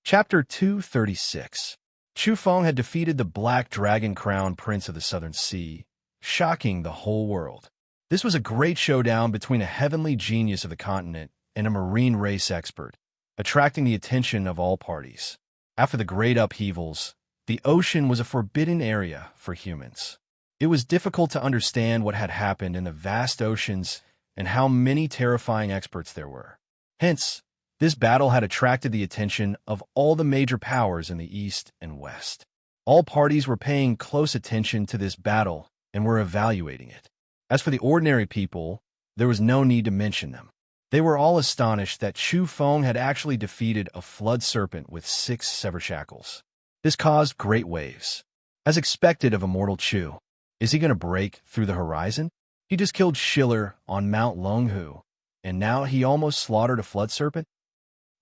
Chapter 236. Chu Feng had defeated the Black Dragon Crown Prince of the Southern Sea, shocking the whole world. This was a great showdown between a heavenly genius of the continent and a marine race expert, attracting the attention of all parties. After the great upheavals, the ocean was a forbidden area for humans. It was difficult to understand what had happened in the vast oceans and how many terrifying experts there were. Hence, this battle had attracted the attention of all the major powers in the East and West. All parties were paying close attention to this battle and were evaluating it. As for the ordinary people, there was no need to mention them. They were all astonished that Chu Feng had actually defeated a flood serpent with 6 severed shackles. This caused great waves. As expected of immortal Chu, is he going to break through the horizon? He just killed Schiller on Mount Longhu, and now he almost slaughtered a flood serpent?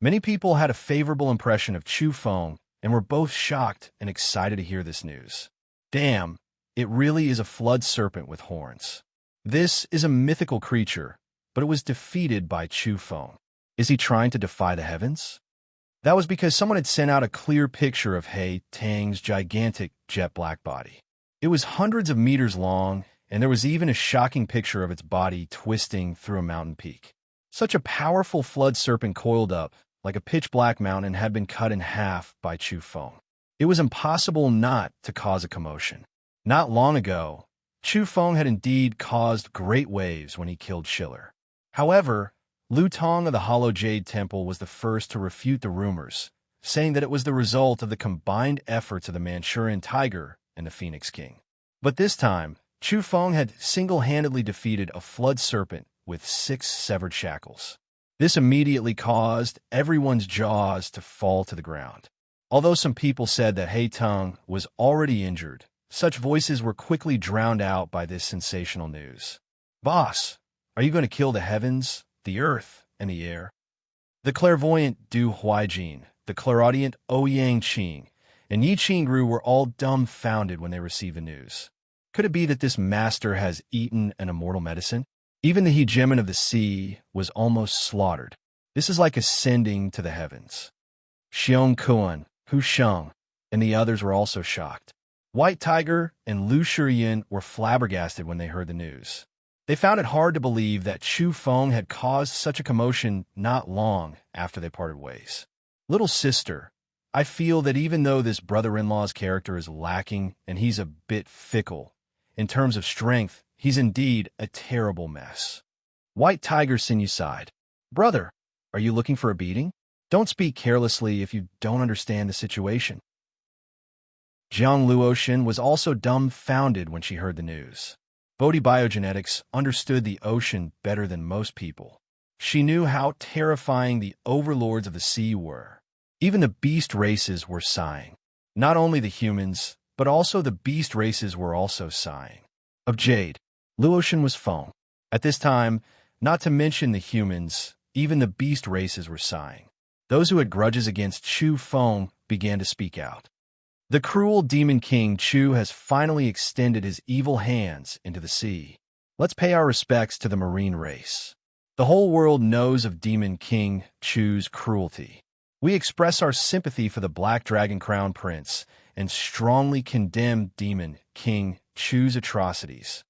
Many people had a favorable impression of Chu Feng and were both shocked and excited to hear this news. Damn, it really is a flood serpent with horns. This is a mythical creature, but it was defeated by Chu Feng. Is he trying to defy the heavens? That was because someone had sent out a clear picture of He Tang's gigantic jet black body. It was hundreds of meters long, and there was even a shocking picture of its body twisting through a mountain peak. Such a powerful flood serpent coiled up like a pitch-black mountain had been cut in half by Chu Feng. It was impossible not to cause a commotion. Not long ago, Chu Feng had indeed caused great waves when he killed Schiller. However, Lu Tong of the Hollow Jade Temple was the first to refute the rumors, saying that it was the result of the combined efforts of the Manchurian Tiger and the Phoenix King. But this time, Chu Feng had single-handedly defeated a flood serpent with 6 severed shackles. This immediately caused everyone's jaws to fall to the ground. Although some people said that He Tang was already injured, such voices were quickly drowned out by this sensational news. Boss, are you going to kill the heavens, the earth, and the air? The clairvoyant Du Huaijin, the clairaudient Ouyang Qing, and Yi Qingru were all dumbfounded when they received the news. Could it be that this master has eaten an immortal medicine? Even the hegemon of the sea was almost slaughtered. This is like ascending to the heavens. Xiong Kuan, Hu Sheng, and the others were also shocked. White Tiger and Lu Shiyin were flabbergasted when they heard the news. They found it hard to believe that Chu Feng had caused such a commotion not long after they parted ways. Little sister, I feel that even though this brother-in-law's character is lacking and he's a bit fickle, in terms of strength, he's indeed a terrible mess. White Tiger Sinew sighed. Brother, are you looking for a beating? Don't speak carelessly if you don't understand the situation. Jiang Luoshan was also dumbfounded when she heard the news. Bodhi Biogenetics understood the ocean better than most people. She knew how terrifying the overlords of the sea were. Even the beast races were sighing. Not only the humans, but also the beast races were also sighing. Of Jade, Luoshan was Feng. At this time, not to mention the humans, even the beast races were sighing. Those who had grudges against Chu Feng began to speak out. The cruel demon king Chu has finally extended his evil hands into the sea. Let's pay our respects to the marine race. The whole world knows of demon king Chu's cruelty. We express our sympathy for the Black Dragon Crown Prince and strongly condemn demon king Chu's atrocities.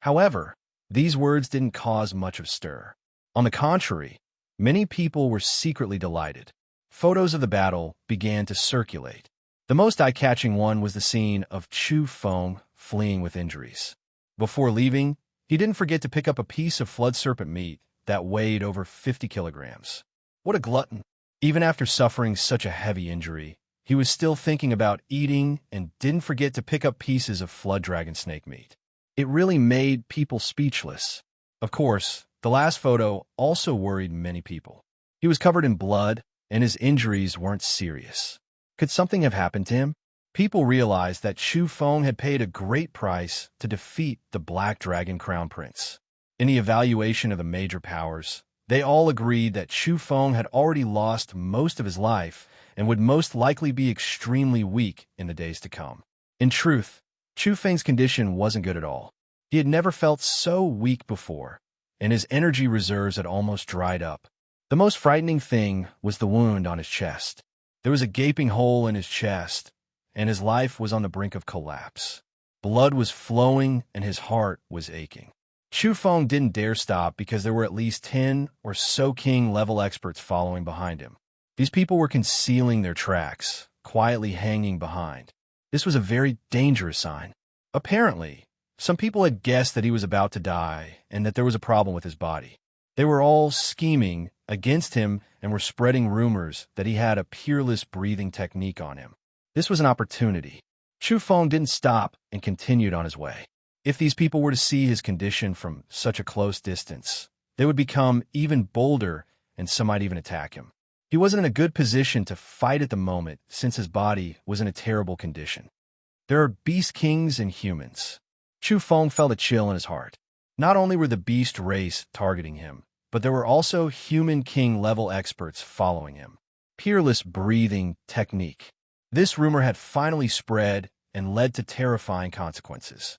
However, these words didn't cause much of stir. On the contrary, many people were secretly delighted. Photos of the battle began to circulate. The most eye-catching one was the scene of Chu Feng fleeing with injuries. Before leaving, he didn't forget to pick up a piece of flood serpent meat that weighed over 50 kilograms. What a glutton! Even after suffering such a heavy injury, he was still thinking about eating and didn't forget to pick up pieces of flood dragon snake meat. It really made people speechless. Of course, the last photo also worried many people. He was covered in blood, and his injuries weren't serious. Could something have happened to him? People realized that Chu Feng had paid a great price to defeat the Black Dragon Crown Prince. In the evaluation of the major powers, they all agreed that Chu Feng had already lost most of his life and would most likely be extremely weak in the days to come. In truth, Chu Feng's condition wasn't good at all. He had never felt so weak before, and his energy reserves had almost dried up. The most frightening thing was the wound on his chest. There was a gaping hole in his chest, and his life was on the brink of collapse. Blood was flowing, and his heart was aching. Chu Feng didn't dare stop because there were at least 10 or so king-level experts following behind him. These people were concealing their tracks, quietly hanging behind. This was a very dangerous sign. Apparently, some people had guessed that he was about to die and that there was a problem with his body. They were all scheming against him and were spreading rumors that he had a peerless breathing technique on him. This was an opportunity. Chu Feng didn't stop and continued on his way. If these people were to see his condition from such a close distance, they would become even bolder and some might even attack him. He wasn't in a good position to fight at the moment since his body was in a terrible condition. There are beast kings and humans. Chu Feng felt a chill in his heart. Not only were the beast race targeting him, but there were also human king-level experts following him. Peerless breathing technique. This rumor had finally spread and led to terrifying consequences.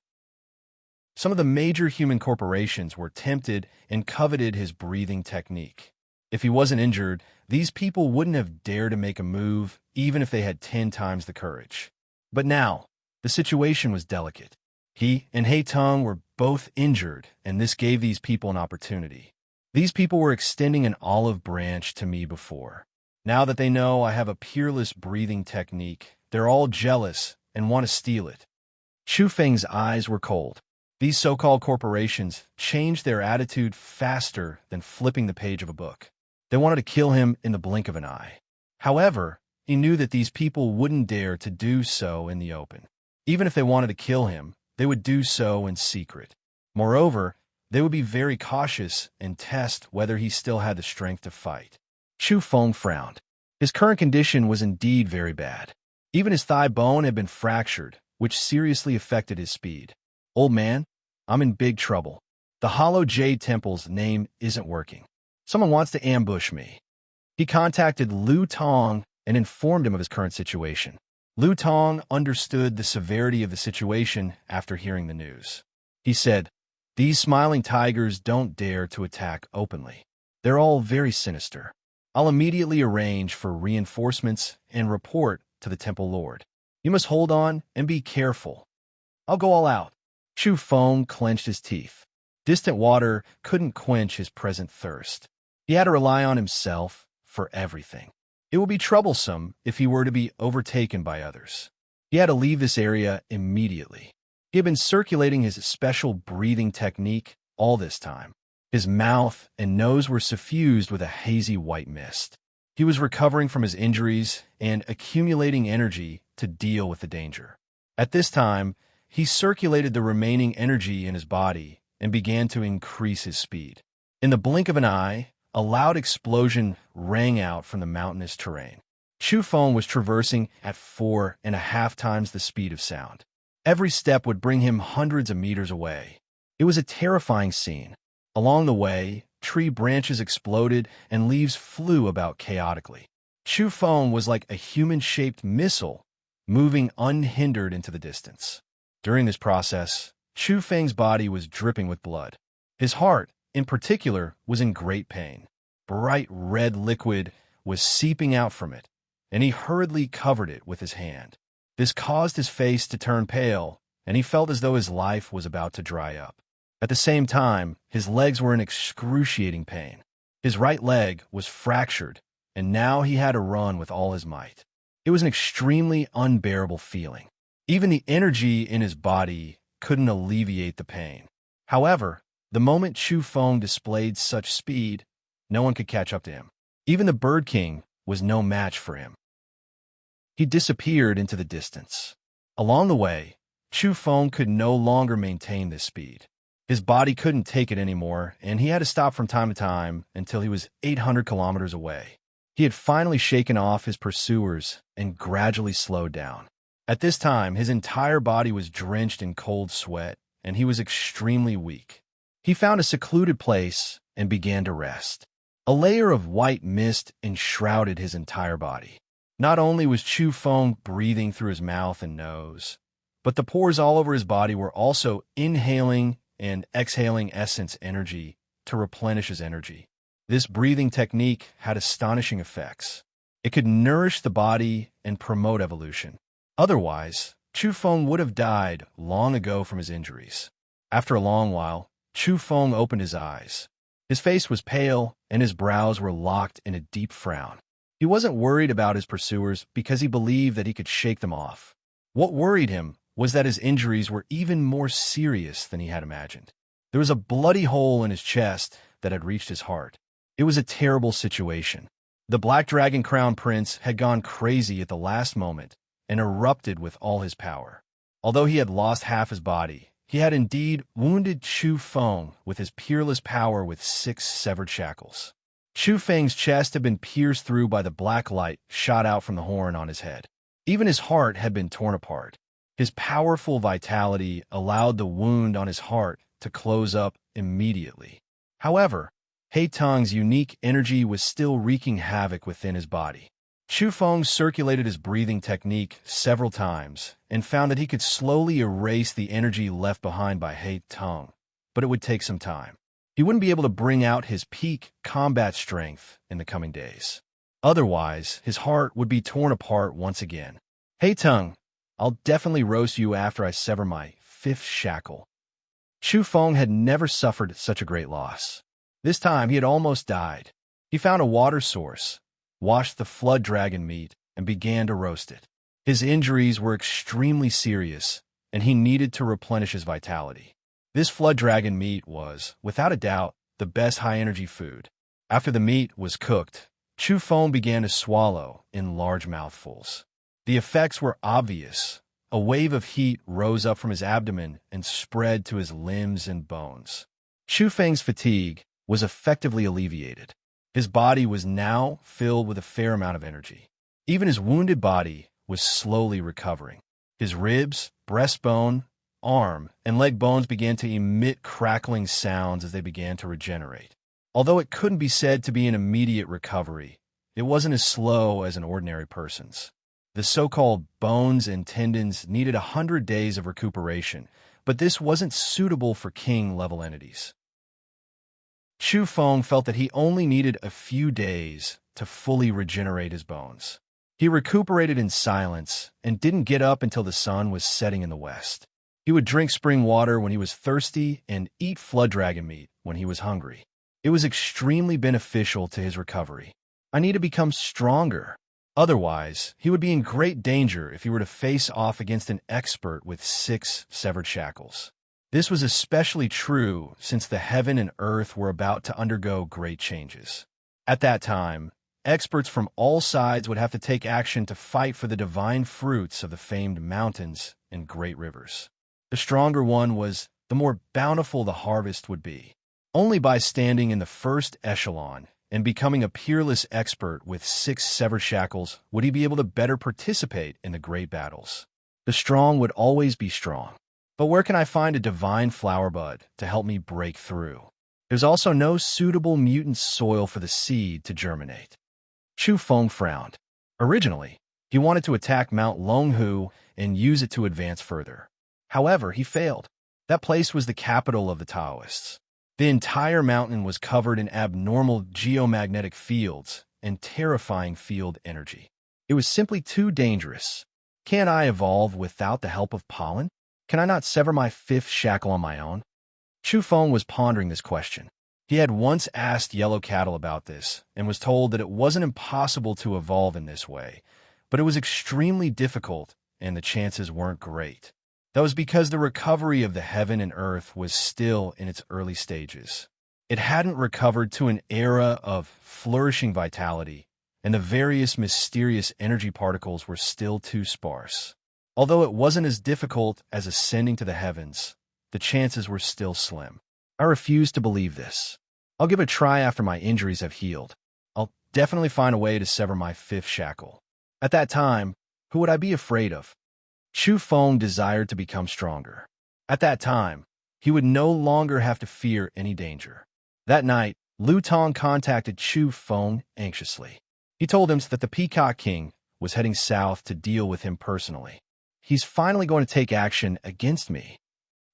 Some of the major human corporations were tempted and coveted his breathing technique. If he wasn't injured, these people wouldn't have dared to make a move, even if they had 10 times the courage. But now, the situation was delicate. He and Hei Tung were both injured, and this gave these people an opportunity. These people were extending an olive branch to me before. Now that they know I have a peerless breathing technique, they're all jealous and want to steal it. Chu Feng's eyes were cold. These so-called corporations changed their attitude faster than flipping the page of a book. They wanted to kill him in the blink of an eye. However, he knew that these people wouldn't dare to do so in the open. Even if they wanted to kill him, they would do so in secret. Moreover, they would be very cautious and test whether he still had the strength to fight. Chu Feng frowned. His current condition was indeed very bad. Even his thigh bone had been fractured, which seriously affected his speed. Old man, I'm in big trouble. The Hollow Jade Temple's name isn't working. Someone wants to ambush me. He contacted Lu Tong and informed him of his current situation. Lu Tong understood the severity of the situation after hearing the news. He said, "These smiling tigers don't dare to attack openly. They're all very sinister. I'll immediately arrange for reinforcements and report to the Temple Lord. You must hold on and be careful. I'll go all out." Chu Feng clenched his teeth. Distant water couldn't quench his present thirst. He had to rely on himself for everything. It would be troublesome if he were to be overtaken by others. He had to leave this area immediately. He had been circulating his special breathing technique all this time. His mouth and nose were suffused with a hazy white mist. He was recovering from his injuries and accumulating energy to deal with the danger. At this time, he circulated the remaining energy in his body and began to increase his speed. In the blink of an eye, a loud explosion rang out from the mountainous terrain. Chu Feng was traversing at 4.5 times the speed of sound. Every step would bring him hundreds of meters away. It was a terrifying scene. Along the way, tree branches exploded and leaves flew about chaotically. Chu Feng was like a human-shaped missile, moving unhindered into the distance. During this process, Chu Feng's body was dripping with blood. His heart, in particular, was in great pain. Bright red liquid was seeping out from it, and he hurriedly covered it with his hand. This caused his face to turn pale, and he felt as though his life was about to dry up. At the same time, his legs were in excruciating pain. His right leg was fractured, and now he had to run with all his might. It was an extremely unbearable feeling. Even the energy in his body couldn't alleviate the pain. However, the moment Chu Feng displayed such speed, no one could catch up to him. Even the Bird King was no match for him. He disappeared into the distance. Along the way, Chu Feng could no longer maintain this speed. His body couldn't take it anymore, and he had to stop from time to time until he was 800 kilometers away. He had finally shaken off his pursuers and gradually slowed down. At this time, his entire body was drenched in cold sweat, and he was extremely weak. He found a secluded place and began to rest. A layer of white mist enshrouded his entire body. Not only was Chu Feng breathing through his mouth and nose, but the pores all over his body were also inhaling and exhaling essence energy to replenish his energy. This breathing technique had astonishing effects. It could nourish the body and promote evolution. Otherwise, Chu Feng would have died long ago from his injuries. After a long while, Chu Feng opened his eyes. His face was pale, and his brows were locked in a deep frown. He wasn't worried about his pursuers because he believed that he could shake them off. What worried him was that his injuries were even more serious than he had imagined. There was a bloody hole in his chest that had reached his heart. It was a terrible situation. The Black Dragon Crown Prince had gone crazy at the last moment and erupted with all his power. Although he had lost half his body, he had indeed wounded Chu Feng with his peerless power with 6 severed shackles. Chu Feng's chest had been pierced through by the black light shot out from the horn on his head. Even his heart had been torn apart. His powerful vitality allowed the wound on his heart to close up immediately. However, Heitong's unique energy was still wreaking havoc within his body. Chu Feng circulated his breathing technique several times and found that he could slowly erase the energy left behind by Heitong, but it would take some time. He wouldn't be able to bring out his peak combat strength in the coming days. Otherwise, his heart would be torn apart once again. Heitong, I'll definitely roast you after I sever my 5th shackle. Chu Feng had never suffered such a great loss. This time he had almost died. He found a water source, washed the flood dragon meat, and began to roast it. His injuries were extremely serious, and he needed to replenish his vitality. This flood dragon meat was, without a doubt, the best high-energy food. After the meat was cooked, Chu Feng began to swallow in large mouthfuls. The effects were obvious. A wave of heat rose up from his abdomen and spread to his limbs and bones. Chu Feng's fatigue was effectively alleviated. His body was now filled with a fair amount of energy. Even his wounded body was slowly recovering. His ribs, breastbone, arm, and leg bones began to emit crackling sounds as they began to regenerate. Although it couldn't be said to be an immediate recovery, it wasn't as slow as an ordinary person's. The so-called bones and tendons needed 100 days of recuperation, but this wasn't suitable for king-level entities. Chu Feng felt that he only needed a few days to fully regenerate his bones. He recuperated in silence and didn't get up until the sun was setting in the west. He would drink spring water when he was thirsty and eat flood dragon meat when he was hungry. It was extremely beneficial to his recovery. I need to become stronger. Otherwise, he would be in great danger if he were to face off against an expert with 6 severed shackles. This was especially true since the heaven and earth were about to undergo great changes. At that time, experts from all sides would have to take action to fight for the divine fruits of the famed mountains and great rivers. The stronger one was, the more bountiful the harvest would be. Only by standing in the first echelon and becoming a peerless expert with 6 severed shackles would he be able to better participate in the great battles. The strong would always be strong. But where can I find a divine flower bud to help me break through? There's also no suitable mutant soil for the seed to germinate. Chu Feng frowned. Originally, he wanted to attack Mount Longhu and use it to advance further. However, he failed. That place was the capital of the Taoists. The entire mountain was covered in abnormal geomagnetic fields and terrifying field energy. It was simply too dangerous. Can't I evolve without the help of pollen? Can I not sever my 5th shackle on my own? Chu Feng was pondering this question. He had once asked Yellow Cattle about this and was told that it wasn't impossible to evolve in this way, but it was extremely difficult and the chances weren't great. That was because the recovery of the heaven and earth was still in its early stages. It hadn't recovered to an era of flourishing vitality, and the various mysterious energy particles were still too sparse. Although it wasn't as difficult as ascending to the heavens, the chances were still slim. I refuse to believe this. I'll give it a try after my injuries have healed. I'll definitely find a way to sever my 5th shackle. At that time, who would I be afraid of? Chu Feng desired to become stronger. At that time, he would no longer have to fear any danger. That night, Lu Tong contacted Chu Feng anxiously. He told him that the Peacock King was heading south to deal with him personally. He's finally going to take action against me.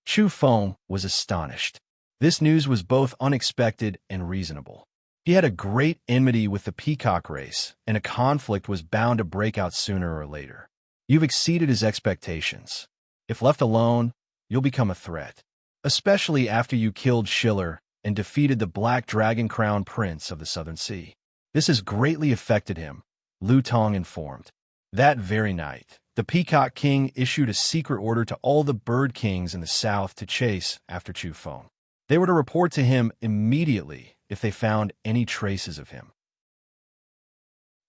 Chu Feng was astonished. This news was both unexpected and reasonable. He had a great enmity with the peacock race, and a conflict was bound to break out sooner or later. You've exceeded his expectations. If left alone, you'll become a threat, especially after you killed Schiller and defeated the Black Dragon Crown Prince of the Southern Sea. This has greatly affected him, Lu Tong informed. That very night, the Peacock King issued a secret order to all the bird kings in the south to chase after Chu Feng. They were to report to him immediately if they found any traces of him.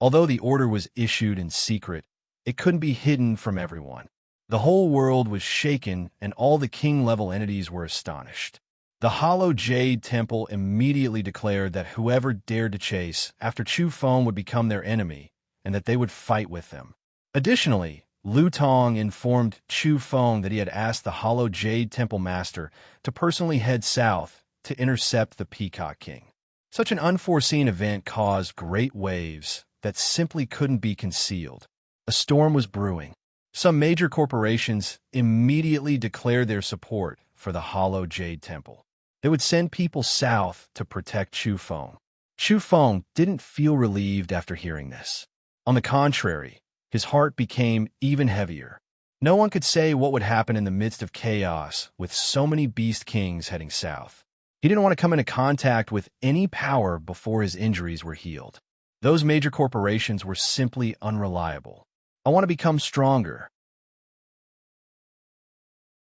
Although the order was issued in secret, it couldn't be hidden from everyone. The whole world was shaken, and all the king-level entities were astonished. The Hollow Jade Temple immediately declared that whoever dared to chase after Chu Feng would become their enemy, and that they would fight with them. Additionally, Lu Tong informed Chu Feng that he had asked the Hollow Jade Temple Master to personally head south to intercept the Peacock King. Such an unforeseen event caused great waves that simply couldn't be concealed. A storm was brewing. Some major corporations immediately declared their support for the Hollow Jade Temple. They would send people south to protect Chu Feng. Chu Feng didn't feel relieved after hearing this. On the contrary, his heart became even heavier. No one could say what would happen in the midst of chaos with so many beast kings heading south. He didn't want to come into contact with any power before his injuries were healed. Those major corporations were simply unreliable. I want to become stronger.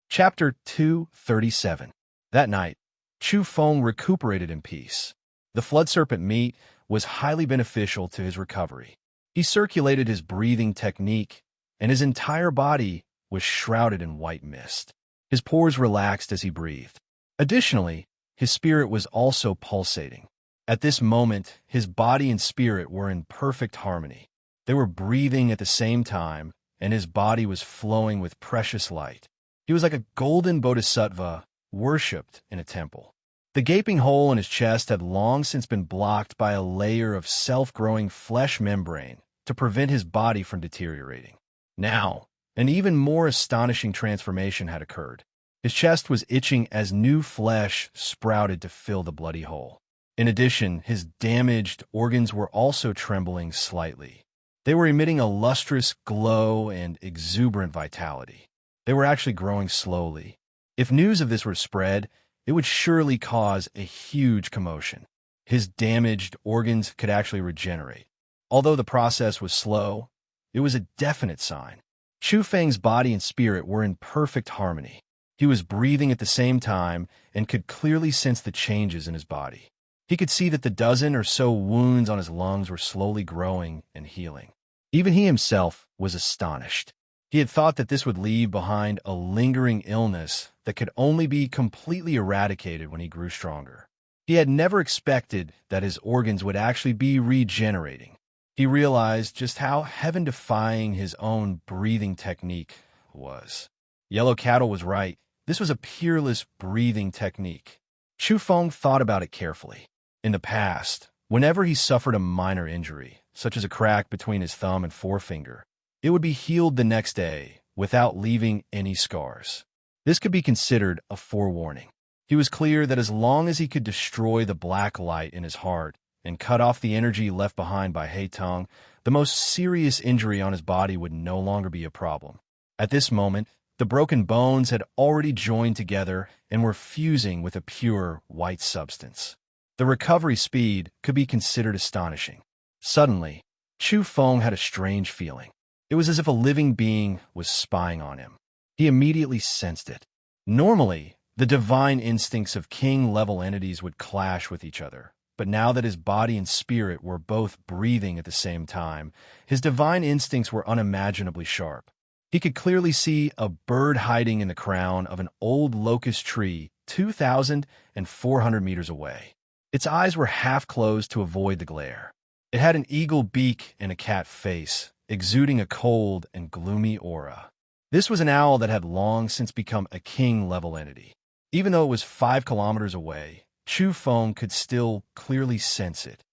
Chapter 237. That night, Chu Feng recuperated in peace. The flood serpent meat was highly beneficial to his recovery. He circulated his breathing technique, and his entire body was shrouded in white mist. His pores relaxed as he breathed. Additionally, his spirit was also pulsating. At this moment, his body and spirit were in perfect harmony. They were breathing at the same time, and his body was flowing with precious light. He was like a golden bodhisattva worshipped in a temple. The gaping hole in his chest had long since been blocked by a layer of self-growing flesh membrane to prevent his body from deteriorating. Now, an even more astonishing transformation had occurred. His chest was itching as new flesh sprouted to fill the bloody hole. In addition, his damaged organs were also trembling slightly. They were emitting a lustrous glow and exuberant vitality. They were actually growing slowly. If news of this were spread, it would surely cause a huge commotion. His damaged organs could actually regenerate. Although the process was slow, it was a definite sign. Chu Feng's body and spirit were in perfect harmony. He was breathing at the same time and could clearly sense the changes in his body. He could see that the dozen or so wounds on his lungs were slowly growing and healing. Even he himself was astonished. He had thought that this would leave behind a lingering illness that could only be completely eradicated when he grew stronger. He had never expected that his organs would actually be regenerating. He realized just how heaven-defying his own breathing technique was. Yellow Cattle was right. This was a peerless breathing technique. Chu Feng thought about it carefully. In the past, whenever he suffered a minor injury, such as a crack between his thumb and forefinger, it would be healed the next day without leaving any scars. This could be considered a forewarning. He was clear that as long as he could destroy the black light in his heart and cut off the energy left behind by Heitong, the most serious injury on his body would no longer be a problem. At this moment, the broken bones had already joined together and were fusing with a pure white substance. The recovery speed could be considered astonishing. Suddenly, Chu Feng had a strange feeling. It was as if a living being was spying on him. He immediately sensed it. Normally, the divine instincts of king-level entities would clash with each other, but now that his body and spirit were both breathing at the same time, his divine instincts were unimaginably sharp. He could clearly see a bird hiding in the crown of an old locust tree 2,400 meters away. Its eyes were half closed to avoid the glare. It had an eagle beak and a cat face, exuding a cold and gloomy aura. This was an owl that had long since become a king-level entity. Even though it was 5 kilometers away, Chu Feng could still clearly sense it.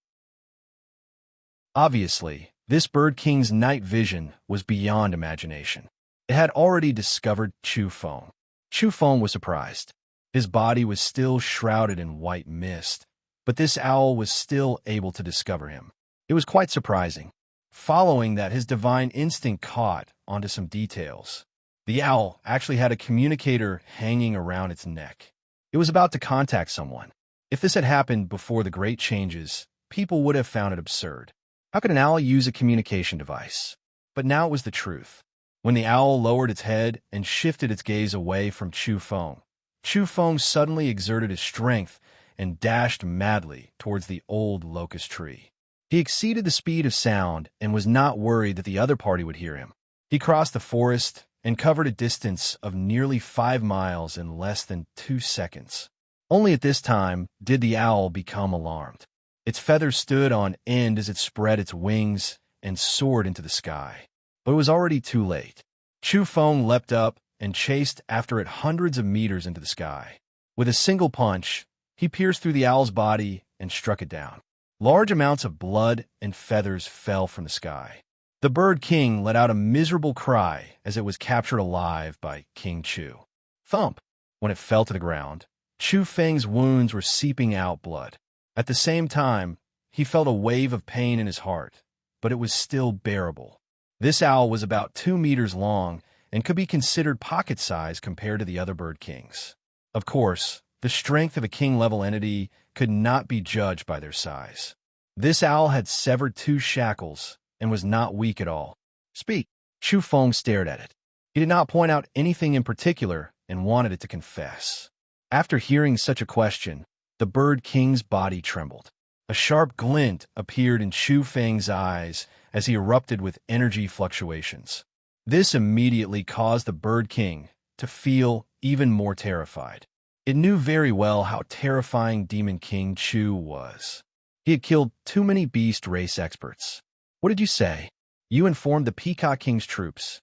Obviously, this bird king's night vision was beyond imagination. It had already discovered Chu Feng. Chu Feng was surprised. His body was still shrouded in white mist, but this owl was still able to discover him. It was quite surprising. Following that, his divine instinct caught onto some details. The owl actually had a communicator hanging around its neck. It was about to contact someone. If this had happened before the Great Changes, people would have found it absurd. How could an owl use a communication device? But now it was the truth. When the owl lowered its head and shifted its gaze away from Chu Feng suddenly exerted his strength and dashed madly towards the old locust tree. He exceeded the speed of sound and was not worried that the other party would hear him. He crossed the forest and covered a distance of nearly 5 miles in less than 2 seconds. Only at this time did the owl become alarmed. Its feathers stood on end as it spread its wings and soared into the sky. But it was already too late. Chu Feng leapt up and chased after it hundreds of meters into the sky. With a single punch, he pierced through the owl's body and struck it down. Large amounts of blood and feathers fell from the sky. The bird king let out a miserable cry as it was captured alive by King Chu. Thump! When it fell to the ground, Chu Feng's wounds were seeping out blood. At the same time, he felt a wave of pain in his heart, but it was still bearable. This owl was about 2 meters long and could be considered pocket-sized compared to the other bird kings. Of course, the strength of a king-level entity could not be judged by their size. This owl had severed 2 shackles and was not weak at all. Speak. Chu Feng stared at it. He did not point out anything in particular and wanted it to confess. After hearing such a question, the bird king's body trembled. A sharp glint appeared in Chu Feng's eyes as he erupted with energy fluctuations. This immediately caused the bird king to feel even more terrified. It knew very well how terrifying Demon King Chu was. He had killed too many beast race experts. What did you say? You informed the Peacock King's troops.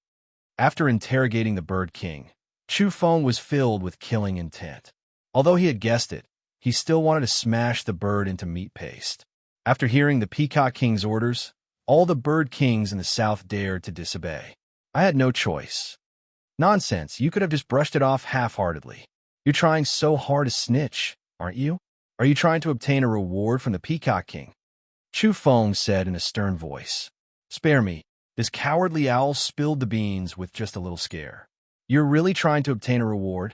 After interrogating the bird king, Chu Feng was filled with killing intent. Although he had guessed it, he still wanted to smash the bird into meat paste. After hearing the Peacock King's orders, all the bird kings in the south dared to disobey. I had no choice. Nonsense, you could have just brushed it off half-heartedly. You're trying so hard to snitch, aren't you? Are you trying to obtain a reward from the Peacock King? Chu Feng said in a stern voice. Spare me. This cowardly owl spilled the beans with just a little scare. You're really trying to obtain a reward?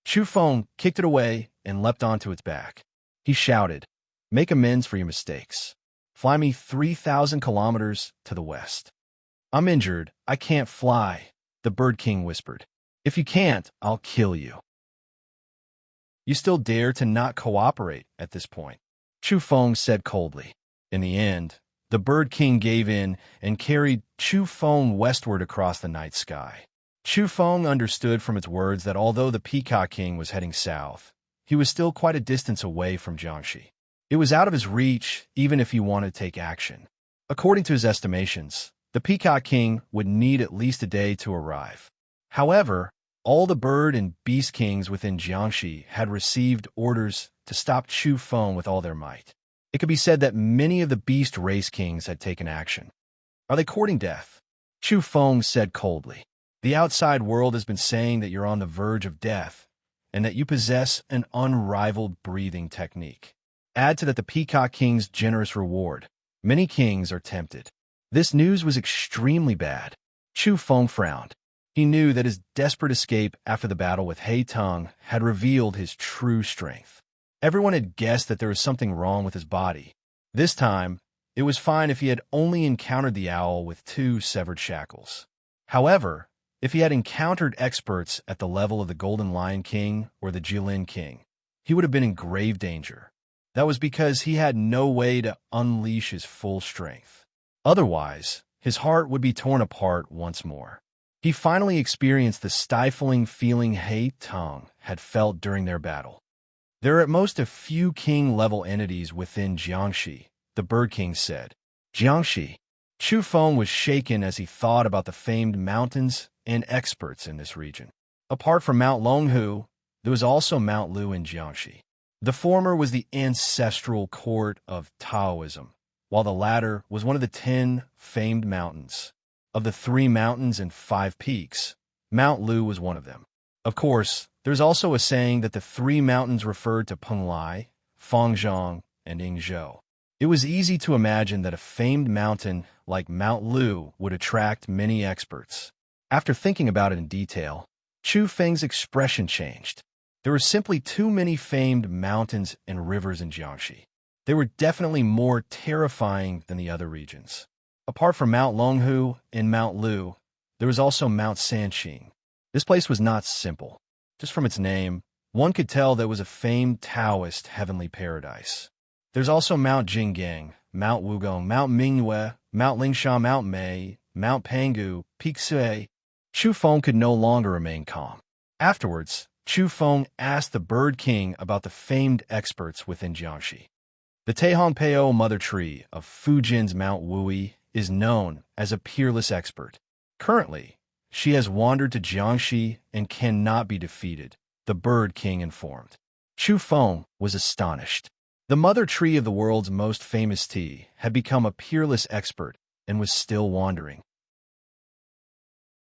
Chu Feng kicked it away and leapt onto its back. He shouted, Make amends for your mistakes. Fly me 3,000 kilometers to the west. I'm injured. I can't fly, the Bird King whispered. If you can't, I'll kill you. You still dare to not cooperate at this point, Chu Feng said coldly. In the end, the Bird King gave in and carried Chu Feng westward across the night sky. Chu Feng understood from its words that although the Peacock King was heading south, he was still quite a distance away from Jiangxi. It was out of his reach even if he wanted to take action. According to his estimations, the Peacock King would need at least a day to arrive. However, all the bird and beast kings within Jiangxi had received orders to stop Chu Feng with all their might. It could be said that many of the beast race kings had taken action. Are they courting death? Chu Feng said coldly. The outside world has been saying that you're on the verge of death and that you possess an unrivaled breathing technique. Add to that the Peacock King's generous reward. Many kings are tempted. This news was extremely bad. Chu Feng frowned. He knew that his desperate escape after the battle with He Tung had revealed his true strength. Everyone had guessed that there was something wrong with his body. This time, it was fine if he had only encountered the owl with 2 severed shackles. However, if he had encountered experts at the level of the Golden Lion King or the Jilin King, he would have been in grave danger. That was because he had no way to unleash his full strength. Otherwise, his heart would be torn apart once more. He finally experienced the stifling feeling He Tung had felt during their battle. There are at most a few king-level entities within Jiangxi, the Bird King said. Jiangxi. Chu Feng was shaken as he thought about the famed mountains and experts in this region. Apart from Mount Longhu, there was also Mount Lu in Jiangxi. The former was the ancestral court of Taoism, while the latter was one of the 10 famed mountains. Of the 3 mountains and 5 peaks, Mount Lu was one of them. Of course, there's also a saying that the 3 mountains referred to Penglai, Fangzhong, and Yingzhou. It was easy to imagine that a famed mountain like Mount Lu would attract many experts. After thinking about it in detail, Chu Feng's expression changed. There were simply too many famed mountains and rivers in Jiangxi. They were definitely more terrifying than the other regions. Apart from Mount Longhu and Mount Lu, there was also Mount Sanqing. This place was not simple. Just from its name, one could tell that it was a famed Taoist heavenly paradise. There's also Mount Jinggang, Mount Wugong, Mount Mingyue, Mount Lingshan, Mount Mei, Mount Pangu, Peak Sui. Chu Feng could no longer remain calm. Afterwards, Chu Feng asked the Bird King about the famed experts within Jiangxi. The Teihongpao mother tree of Fujin's Mount Wui is known as a peerless expert. Currently, she has wandered to Jiangxi and cannot be defeated, the Bird King informed. Chu Feng was astonished. The mother tree of the world's most famous tea had become a peerless expert and was still wandering.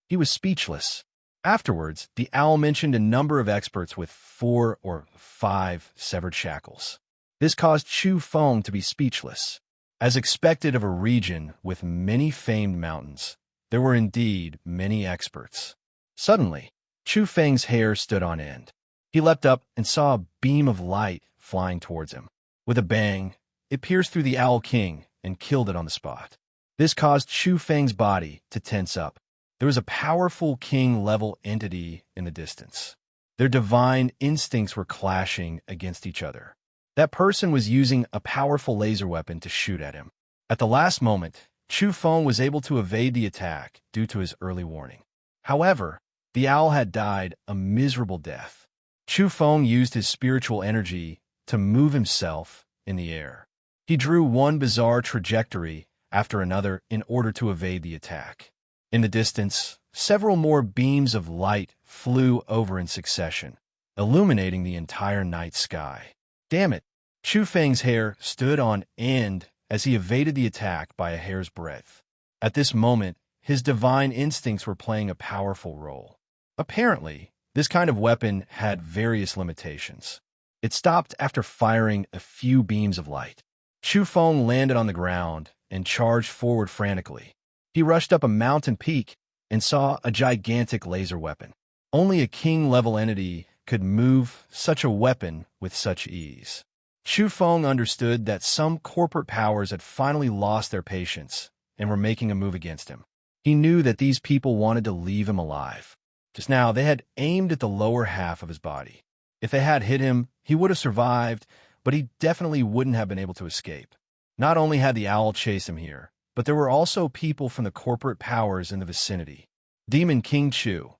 He was speechless. Afterwards, the owl mentioned a number of experts with 4 or 5 severed shackles. This caused Chu Feng to be speechless. As expected of a region with many famed mountains, there were indeed many experts. Suddenly, Chu Feng's hair stood on end. He leapt up and saw a beam of light flying towards him. With a bang, it pierced through the Owl King and killed it on the spot. This caused Chu Feng's body to tense up. There was a powerful king-level entity in the distance. Their divine instincts were clashing against each other. That person was using a powerful laser weapon to shoot at him. At the last moment, Chu Feng was able to evade the attack due to his early warning. However, the owl had died a miserable death. Chu Feng used his spiritual energy to move himself in the air. He drew one bizarre trajectory after another in order to evade the attack. In the distance, several more beams of light flew over in succession, illuminating the entire night sky. Damn it! Chu Feng's hair stood on end as he evaded the attack by a hair's breadth. At this moment, his divine instincts were playing a powerful role. Apparently, this kind of weapon had various limitations. It stopped after firing a few beams of light. Chu Feng landed on the ground and charged forward frantically. He rushed up a mountain peak and saw a gigantic laser weapon. Only a king-level entity could move such a weapon with such ease. Chu Feng understood that some corporate powers had finally lost their patience and were making a move against him. He knew that these people wanted to leave him alive. Just now, they had aimed at the lower half of his body. If they had hit him, he would have survived, but he definitely wouldn't have been able to escape. Not only had the owl chased him here, but there were also people from the corporate powers in the vicinity. Demon King Chu,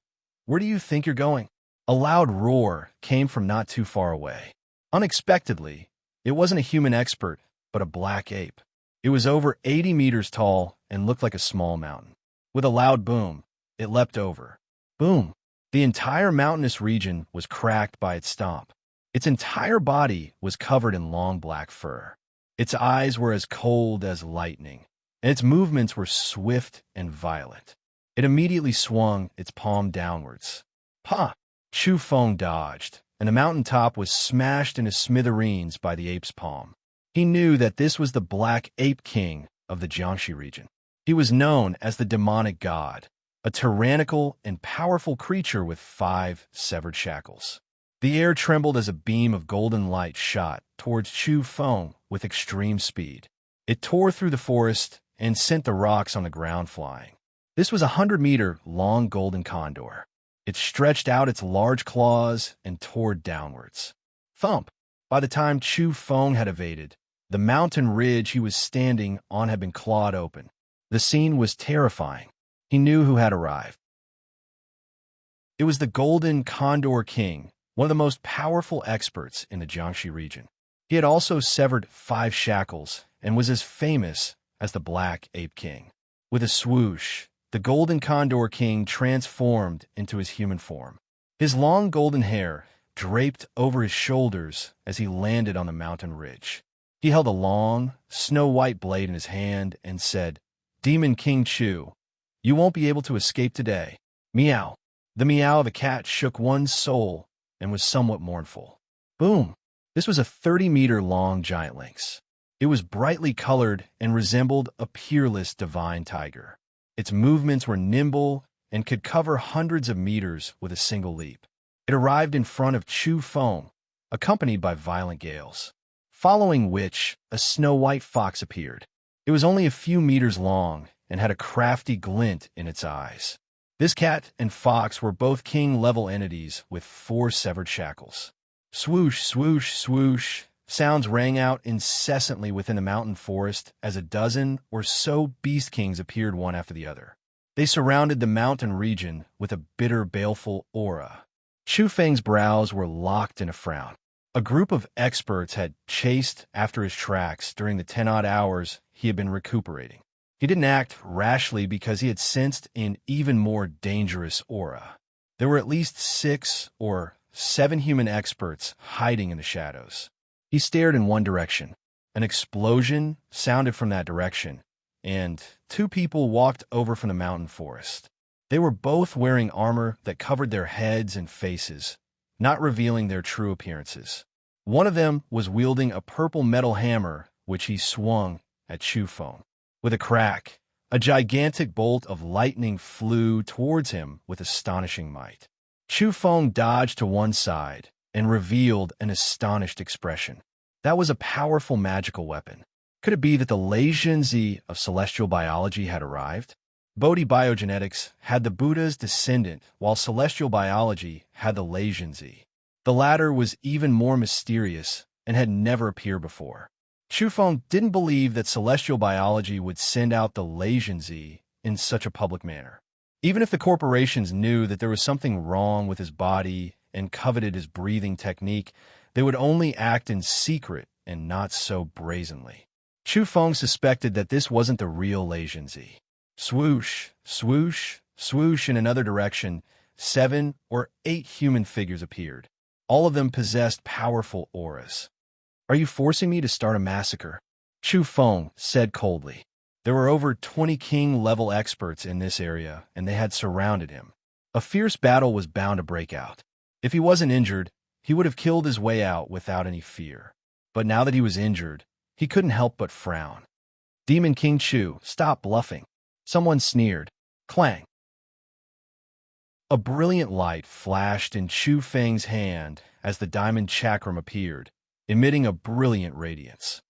where do you think you're going? A loud roar came from not too far away. Unexpectedly, it wasn't a human expert, but a black ape. It was over 80 meters tall and looked like a small mountain. With a loud boom, it leapt over. Boom! The entire mountainous region was cracked by its stomp. Its entire body was covered in long black fur. Its eyes were as cold as lightning, and its movements were swift and violent. It immediately swung its palm downwards. Pa! Chu Feng dodged, and the mountaintop was smashed into smithereens by the ape's palm. He knew that this was the Black Ape King of the Jiangxi region. He was known as the Demonic God, a tyrannical and powerful creature with 5 severed shackles. The air trembled as a beam of golden light shot towards Chu Feng with extreme speed. It tore through the forest and sent the rocks on the ground flying. This was a 100-meter-long golden condor. It stretched out its large claws and tore downwards. Thump! By the time Chu Feng had evaded, the mountain ridge he was standing on had been clawed open. The scene was terrifying. He knew who had arrived. It was the Golden Condor King, one of the most powerful experts in the Jiangxi region. He had also severed 5 shackles and was as famous as the Black Ape King. With a swoosh, the Golden Condor King transformed into his human form. His long golden hair draped over his shoulders as he landed on the mountain ridge. He held a long, snow-white blade in his hand and said, "Demon King Chu, you won't be able to escape today." Meow. The meow of a cat shook one's soul and was somewhat mournful. Boom! This was a 30-meter-long giant lynx. It was brightly colored and resembled a peerless divine tiger. Its movements were nimble and could cover hundreds of meters with a single leap. It arrived in front of Chu Feng, accompanied by violent gales, following which a snow-white fox appeared. It was only a few meters long and had a crafty glint in its eyes. This cat and fox were both king-level entities with 4 severed shackles. Swoosh, swoosh, swoosh, sounds rang out incessantly within the mountain forest as a dozen or so beast kings appeared one after the other. They surrounded the mountain region with a bitter, baleful aura. Chu Feng's brows were locked in a frown. A group of experts had chased after his tracks during the 10-odd hours he had been recuperating. He didn't act rashly because he had sensed an even more dangerous aura. There were at least 6 or 7 human experts hiding in the shadows. He stared in one direction. An explosion sounded from that direction, and 2 people walked over from the mountain forest. They were both wearing armor that covered their heads and faces, not revealing their true appearances. One of them was wielding a purple metal hammer, which he swung at Chu Feng. With a crack, a gigantic bolt of lightning flew towards him with astonishing might. Chu Feng dodged to one side and revealed an astonished expression. That was a powerful magical weapon. Could it be that the Lei Zhenzi of celestial biology had arrived? Bodhi biogenetics had the Buddha's descendant, while celestial biology had the Lei Zhenzi. The latter was even more mysterious and had never appeared before. Chu Feng didn't believe that celestial biology would send out the Lei Zhenzi in such a public manner. Even if the corporations knew that there was something wrong with his body and coveted his breathing technique, they would only act in secret and not so brazenly. Chu Feng suspected that this wasn't the real Lei Zhenzi. Swoosh, swoosh, swoosh in another direction, 7 or 8 human figures appeared. All of them possessed powerful auras. "Are you forcing me to start a massacre?" Chu Feng said coldly. There were over 20 king-level experts in this area, and they had surrounded him. A fierce battle was bound to break out. If he wasn't injured, he would have killed his way out without any fear. But now that he was injured, he couldn't help but frown. "Demon King Chu, stop bluffing." Someone sneered. Clang. A brilliant light flashed in Chu Feng's hand as the diamond chakram appeared, emitting a brilliant radiance.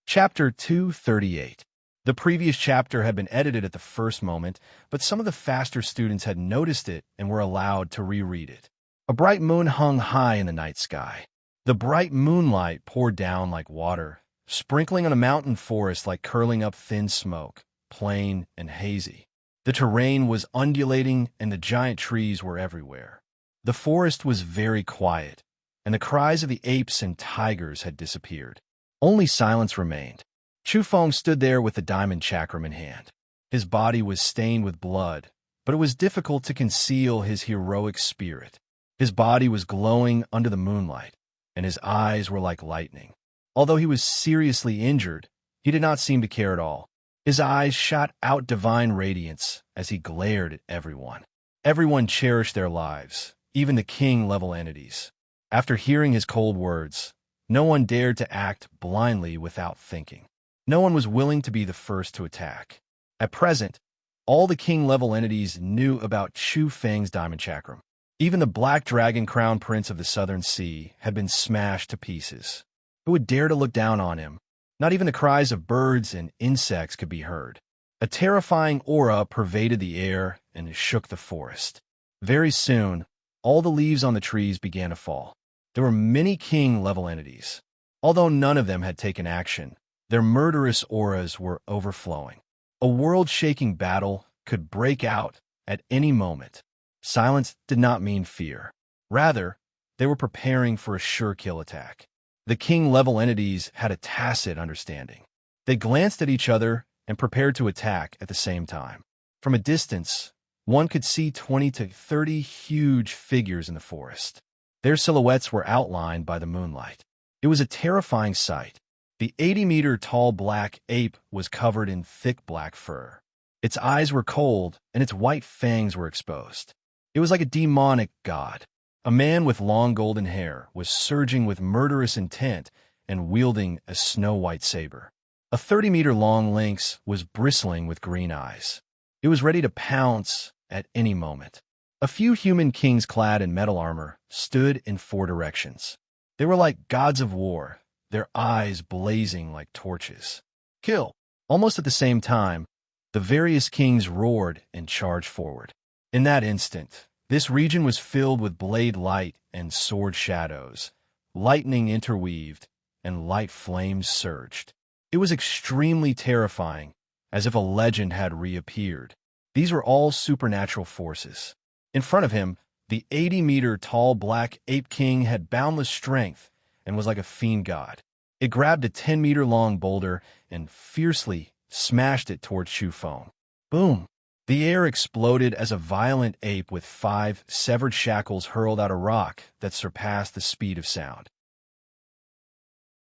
Chapter 238. The previous chapter had been edited at the first moment, but some of the faster students had noticed it and were allowed to reread it. A bright moon hung high in the night sky. The bright moonlight poured down like water, sprinkling on a mountain forest like curling up thin smoke, plain and hazy. The terrain was undulating and the giant trees were everywhere. The forest was very quiet, and the cries of the apes and tigers had disappeared. Only silence remained. Chu Feng stood there with the diamond chakram in hand. His body was stained with blood, but it was difficult to conceal his heroic spirit. His body was glowing under the moonlight, and his eyes were like lightning. Although he was seriously injured, he did not seem to care at all. His eyes shot out divine radiance as he glared at everyone. Everyone cherished their lives, even the king-level entities. After hearing his cold words, no one dared to act blindly without thinking. No one was willing to be the first to attack. At present, all the king-level entities knew about Chu Feng's diamond chakram. Even the black dragon crown prince of the southern sea had been smashed to pieces. Who would dare to look down on him? Not even the cries of birds and insects could be heard. A terrifying aura pervaded the air and shook the forest. Very soon, all the leaves on the trees began to fall. There were many king-level entities. Although none of them had taken action, their murderous auras were overflowing. A world-shaking battle could break out at any moment. Silence did not mean fear. Rather, they were preparing for a sure-kill attack. The king-level entities had a tacit understanding. They glanced at each other and prepared to attack at the same time. From a distance, one could see 20 to 30 huge figures in the forest. Their silhouettes were outlined by the moonlight. It was a terrifying sight. The 80-meter-tall black ape was covered in thick black fur. Its eyes were cold, and its white fangs were exposed. It was like a demonic god. A man with long golden hair was surging with murderous intent and wielding a snow-white saber. A 30-meter-long lynx was bristling with green eyes. It was ready to pounce at any moment. A few human kings clad in metal armor stood in 4 directions. They were like gods of war, their eyes blazing like torches. Kill! Almost at the same time, the various kings roared and charged forward. In that instant, this region was filled with blade light and sword shadows. Lightning interweaved, and light flames surged. It was extremely terrifying, as if a legend had reappeared. These were all supernatural forces. In front of him, the 80-meter-tall black ape king had boundless strength and was like a fiend god. It grabbed a 10-meter-long boulder and fiercely smashed it towards Chu Feng. Boom! The air exploded as a violent ape with 5 severed shackles hurled out a rock that surpassed the speed of sound.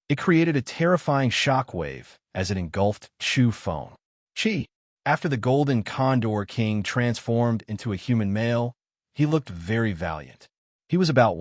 It created a terrifying shockwave as it engulfed Chu Feng. Chi! After the golden condor king transformed into a human male, he looked very valiant. He was about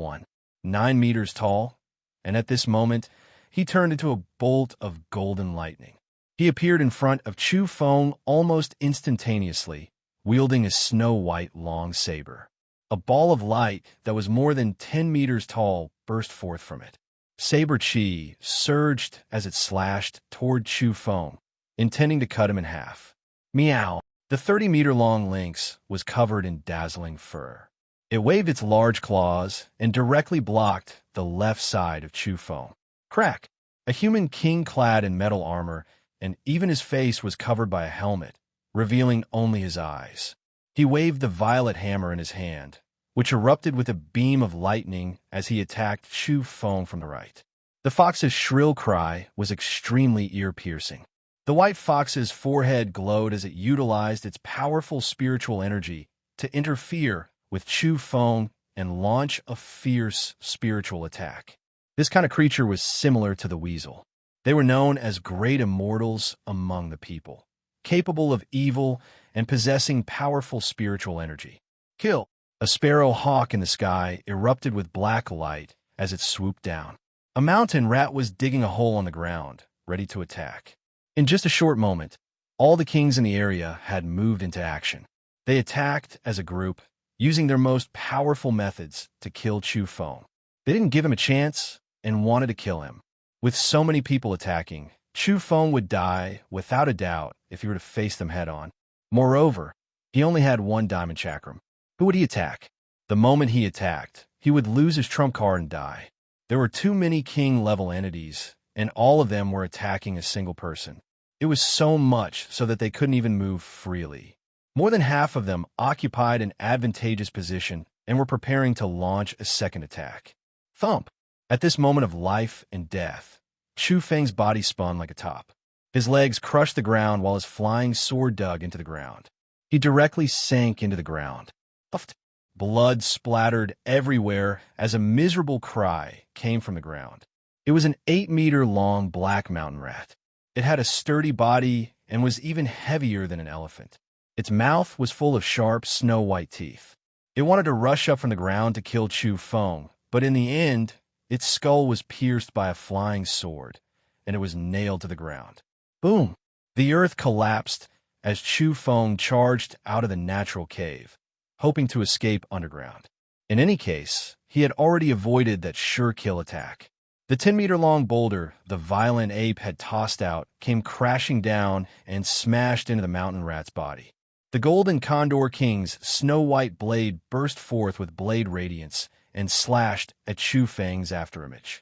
9 meters tall, and at this moment, he turned into a bolt of golden lightning. He appeared in front of Chu Feng almost instantaneously, wielding a snow-white long saber. A ball of light that was more than 10 meters tall burst forth from it. Saber chi surged as it slashed toward Chu Feng, intending to cut him in half. Meow! The 30-meter-long lynx was covered in dazzling fur. It waved its large claws and directly blocked the left side of Chu Feng. Crack! A human king clad in metal armor, and even his face was covered by a helmet, revealing only his eyes. He waved the violet hammer in his hand, which erupted with a beam of lightning as he attacked Chu Feng from the right. The fox's shrill cry was extremely ear-piercing. The white fox's forehead glowed as it utilized its powerful spiritual energy to interfere with Chu Feng and launch a fierce spiritual attack. This kind of creature was similar to the weasel. They were known as great immortals among the people, capable of evil and possessing powerful spiritual energy. Kill! A sparrow hawk in the sky erupted with black light as it swooped down. A mountain rat was digging a hole on the ground, ready to attack. In just a short moment, all the kings in the area had moved into action. They attacked as a group, using their most powerful methods to kill Chu Feng. They didn't give him a chance and wanted to kill him. With so many people attacking, Chu Feng would die without a doubt if he were to face them head-on. Moreover, he only had 1 diamond chakram. Who would he attack? The moment he attacked, he would lose his trump card and die. There were too many king-level entities, and all of them were attacking a single person. It was so much so that they couldn't even move freely. More than half of them occupied an advantageous position and were preparing to launch a second attack. Thump! At this moment of life and death, Chu Feng's body spun like a top. His legs crushed the ground while his flying sword dug into the ground. He directly sank into the ground. Puffed. Blood splattered everywhere as a miserable cry came from the ground. It was an 8-meter-long black mountain rat. It had a sturdy body and was even heavier than an elephant. Its mouth was full of sharp, snow-white teeth. It wanted to rush up from the ground to kill Chu Feng, but in the end, its skull was pierced by a flying sword, and it was nailed to the ground. Boom! The earth collapsed as Chu Feng charged out of the natural cave, hoping to escape underground. In any case, he had already avoided that sure-kill attack. The 10-meter-long boulder the violent ape had tossed out came crashing down and smashed into the mountain rat's body. The golden condor king's snow-white blade burst forth with blade radiance and slashed at Chu Feng's afterimage.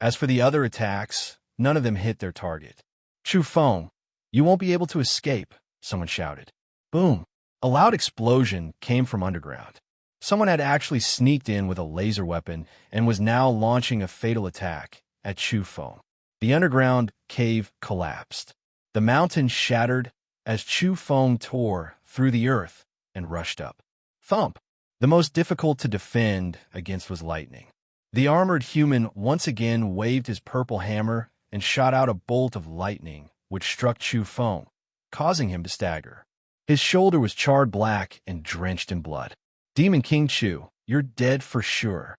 As for the other attacks, none of them hit their target. Chu Feng, you won't be able to escape, someone shouted. Boom! A loud explosion came from underground. Someone had actually sneaked in with a laser weapon and was now launching a fatal attack at Chu Feng. The underground cave collapsed. The mountain shattered as Chu Feng tore through the earth and rushed up. Thump! The most difficult to defend against was lightning. The armored human once again waved his purple hammer and shot out a bolt of lightning, which struck Chu Feng, causing him to stagger. His shoulder was charred black and drenched in blood. Demon King Chu, You're dead for sure."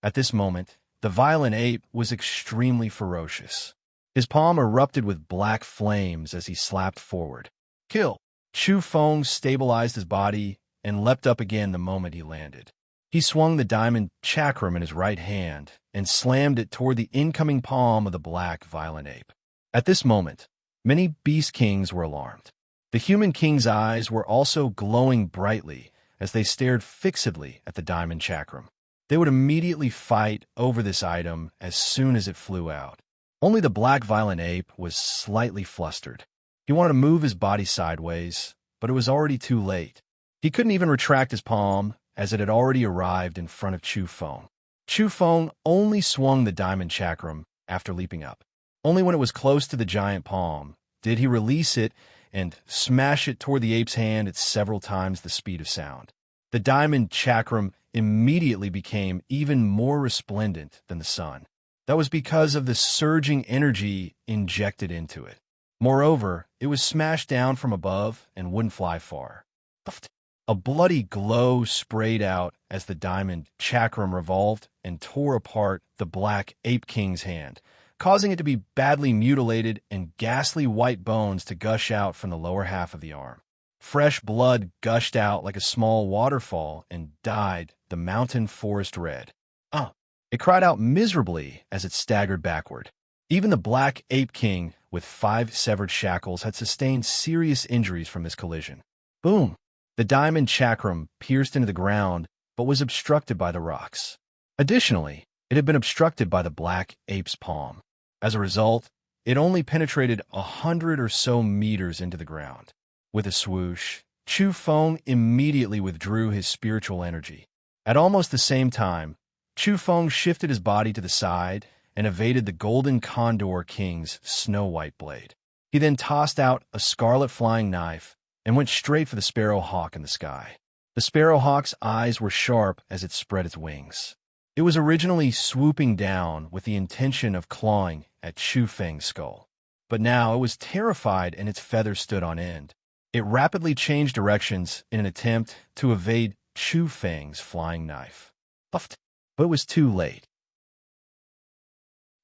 At this moment, the violent ape was extremely ferocious. His palm erupted with black flames as he slapped forward. "Kill!" Chu Feng stabilized his body and leapt up again the moment he landed. He swung the diamond chakram in his right hand and slammed it toward the incoming palm of the black violent ape. At this moment, many beast kings were alarmed. The human king's eyes were also glowing brightly as they stared fixedly at the diamond chakram. They would immediately fight over this item as soon as it flew out. Only the black violent ape was slightly flustered. He wanted to move his body sideways, but it was already too late. He couldn't even retract his palm, as it had already arrived in front of Chu Feng. Chu Feng only swung the diamond chakram after leaping up. Only when it was close to the giant palm did he release it and smash it toward the ape's hand at several times the speed of sound. The diamond chakram immediately became even more resplendent than the sun. That was because of the surging energy injected into it. Moreover, it was smashed down from above and wouldn't fly far. A bloody glow sprayed out as the diamond chakram revolved and tore apart the black ape king's hand, causing it to be badly mutilated and ghastly white bones to gush out from the lower half of the arm. Fresh blood gushed out like a small waterfall and dyed the mountain forest red. It cried out miserably as it staggered backward. Even the black ape king, with 5 severed shackles, had sustained serious injuries from this collision. Boom! The diamond chakram pierced into the ground, but was obstructed by the rocks. Additionally, it had been obstructed by the black ape's palm. As a result, it only penetrated 100 or so meters into the ground. With a swoosh, Chu Feng immediately withdrew his spiritual energy. At almost the same time, Chu Feng shifted his body to the side and evaded the golden condor king's snow-white blade. He then tossed out a scarlet flying knife and went straight for the sparrow hawk in the sky. The sparrow hawk's eyes were sharp as it spread its wings. It was originally swooping down with the intention of clawing at Chu Feng's skull. But now it was terrified and its feathers stood on end. It rapidly changed directions in an attempt to evade Chu Feng's flying knife. But it was too late.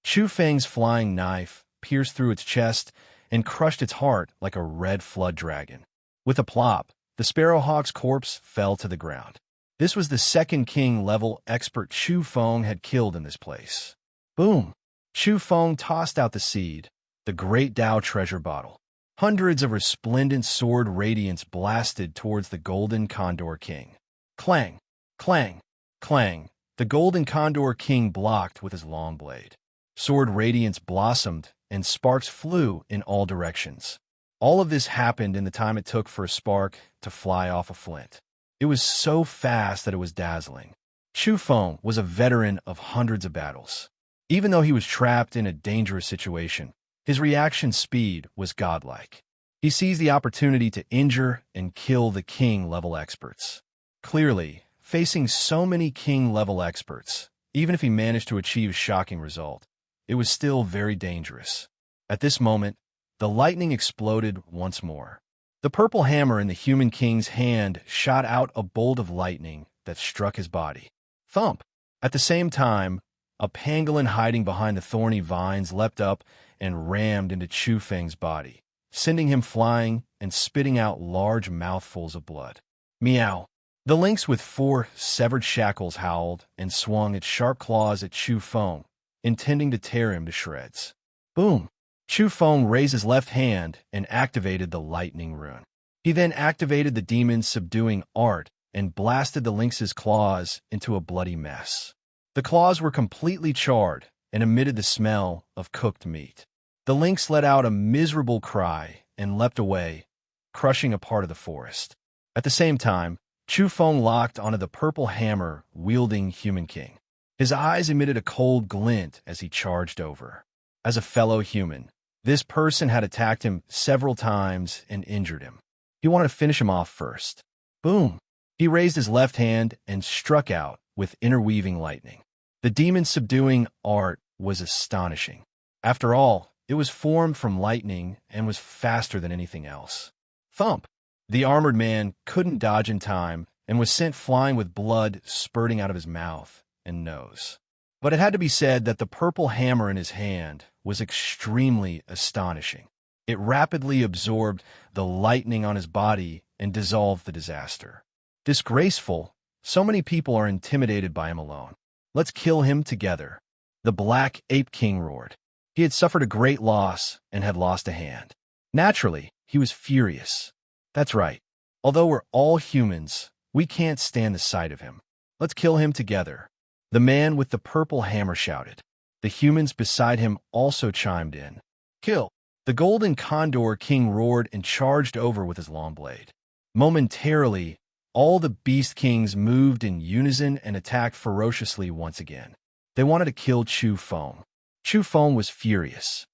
Chu Feng's flying knife pierced through its chest and crushed its heart like a red flood dragon. With a plop, the sparrowhawk's corpse fell to the ground. This was the second king-level expert Chu Feng had killed in this place. Boom! Chu Feng tossed out the seed, the great Tao treasure bottle. Hundreds of resplendent sword radiance blasted towards the golden condor king. Clang! Clang! Clang! The golden condor king blocked with his long blade. Sword radiance blossomed, and sparks flew in all directions. All of this happened in the time it took for a spark to fly off a flint. It was so fast that it was dazzling. Chu Feng was a veteran of hundreds of battles. Even though he was trapped in a dangerous situation, his reaction speed was godlike. He seized the opportunity to injure and kill the king-level experts. Clearly, facing so many king-level experts, even if he managed to achieve a shocking result, it was still very dangerous. At this moment, the lightning exploded once more. The purple hammer in the human king's hand shot out a bolt of lightning that struck his body. Thump! At the same time, a pangolin hiding behind the thorny vines leapt up and rammed into Chu Feng's body, sending him flying and spitting out large mouthfuls of blood. Meow! The lynx with 4 severed shackles howled and swung its sharp claws at Chu Feng, intending to tear him to shreds. Boom! Chu Feng raised his left hand and activated the lightning rune. He then activated the demon's subduing art and blasted the lynx's claws into a bloody mess. The claws were completely charred and emitted the smell of cooked meat. The lynx let out a miserable cry and leapt away, crushing a part of the forest. At the same time, Chu Feng locked onto the purple hammer-wielding human king. His eyes emitted a cold glint as he charged over. As a fellow human, this person had attacked him several times and injured him. He wanted to finish him off first. Boom! He raised his left hand and struck out with interweaving lightning. The demon's subduing art was astonishing. After all, it was formed from lightning and was faster than anything else. Thump! The armored man couldn't dodge in time and was sent flying with blood spurting out of his mouth and nose. But it had to be said that the purple hammer in his hand was extremely astonishing. It rapidly absorbed the lightning on his body and dissolved the disaster. Disgraceful, so many people are intimidated by him alone. Let's kill him together. The Black Ape King roared. He had suffered a great loss and had lost a hand. Naturally, he was furious. That's right. Although we're all humans, we can't stand the sight of him. Let's kill him together. The man with the purple hammer shouted. The humans beside him also chimed in. Kill! The Golden Condor King roared and charged over with his long blade. Momentarily, all the Beast Kings moved in unison and attacked ferociously once again. They wanted to kill Chu Feng. Chu Feng was furious.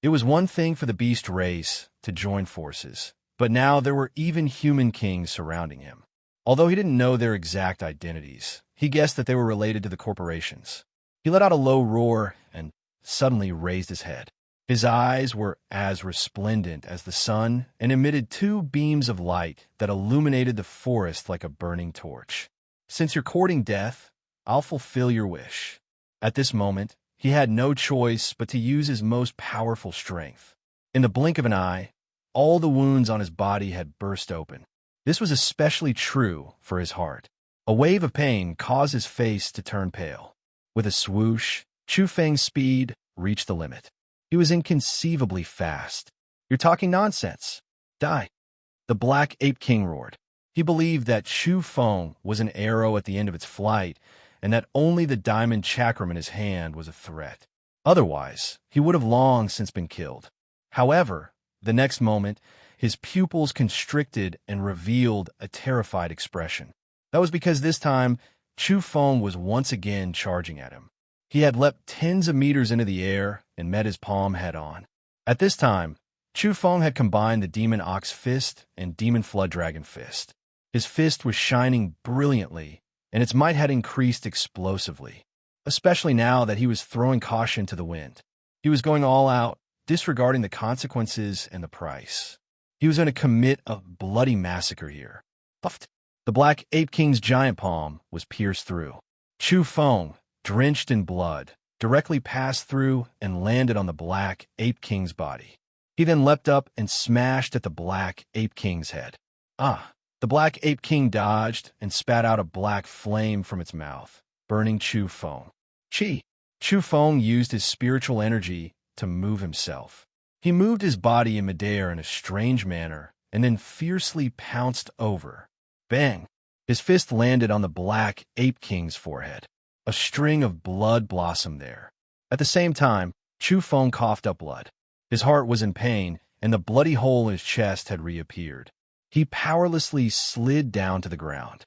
It was one thing for the beast race to join forces, but now there were even human kings surrounding him. Although he didn't know their exact identities, he guessed that they were related to the corporations. He let out a low roar and suddenly raised his head. His eyes were as resplendent as the sun and emitted two beams of light that illuminated the forest like a burning torch. Since you're courting death, I'll fulfill your wish. At this moment, he had no choice but to use his most powerful strength. In the blink of an eye, all the wounds on his body had burst open. This was especially true for his heart. A wave of pain caused his face to turn pale. With a swoosh, Chu Feng's speed reached the limit. He was inconceivably fast. You're talking nonsense. Die. The Black Ape King roared. He believed that Chu Feng was an arrow at the end of its flight, and that only the diamond chakram in his hand was a threat. Otherwise, he would have long since been killed. However, the next moment, his pupils constricted and revealed a terrified expression. That was because this time, Chu Feng was once again charging at him. He had leapt tens of meters into the air and met his palm head-on. At this time, Chu Feng had combined the Demon Ox Fist and Demon Flood Dragon Fist. His fist was shining brilliantly, and its might had increased explosively, especially now that he was throwing caution to the wind. He was going all out, disregarding the consequences and the price. He was going to commit a bloody massacre here. Puffed. The Black Ape King's giant palm was pierced through. Chu Feng, drenched in blood, directly passed through and landed on the Black Ape King's body. He then leapt up and smashed at the Black Ape King's head. The Black Ape King dodged and spat out a black flame from its mouth, burning Chu Feng. Chu Feng used his spiritual energy to move himself. He moved his body in midair in a strange manner and then fiercely pounced over. Bang! His fist landed on the Black Ape King's forehead. A string of blood blossomed there. At the same time, Chu Feng coughed up blood. His heart was in pain, and the bloody hole in his chest had reappeared. He powerlessly slid down to the ground.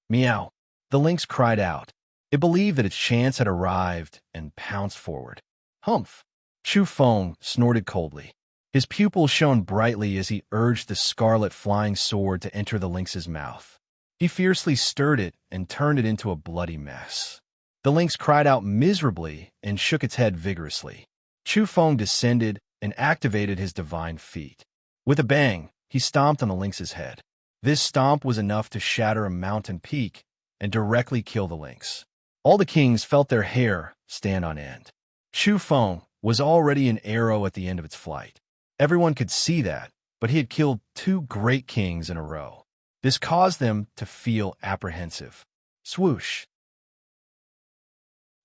Meow! The lynx cried out. It believed that its chance had arrived and pounced forward. Humph! Chu Feng snorted coldly. His pupils shone brightly as he urged the scarlet flying sword to enter the lynx's mouth. He fiercely stirred it and turned it into a bloody mess. The lynx cried out miserably and shook its head vigorously. Chu Feng descended and activated his divine feat. With a bang, he stomped on the lynx's head. This stomp was enough to shatter a mountain peak and directly kill the lynx. All the kings felt their hair stand on end. Chu Feng was already an arrow at the end of its flight. Everyone could see that, but he had killed two great kings in a row. This caused them to feel apprehensive. Swoosh!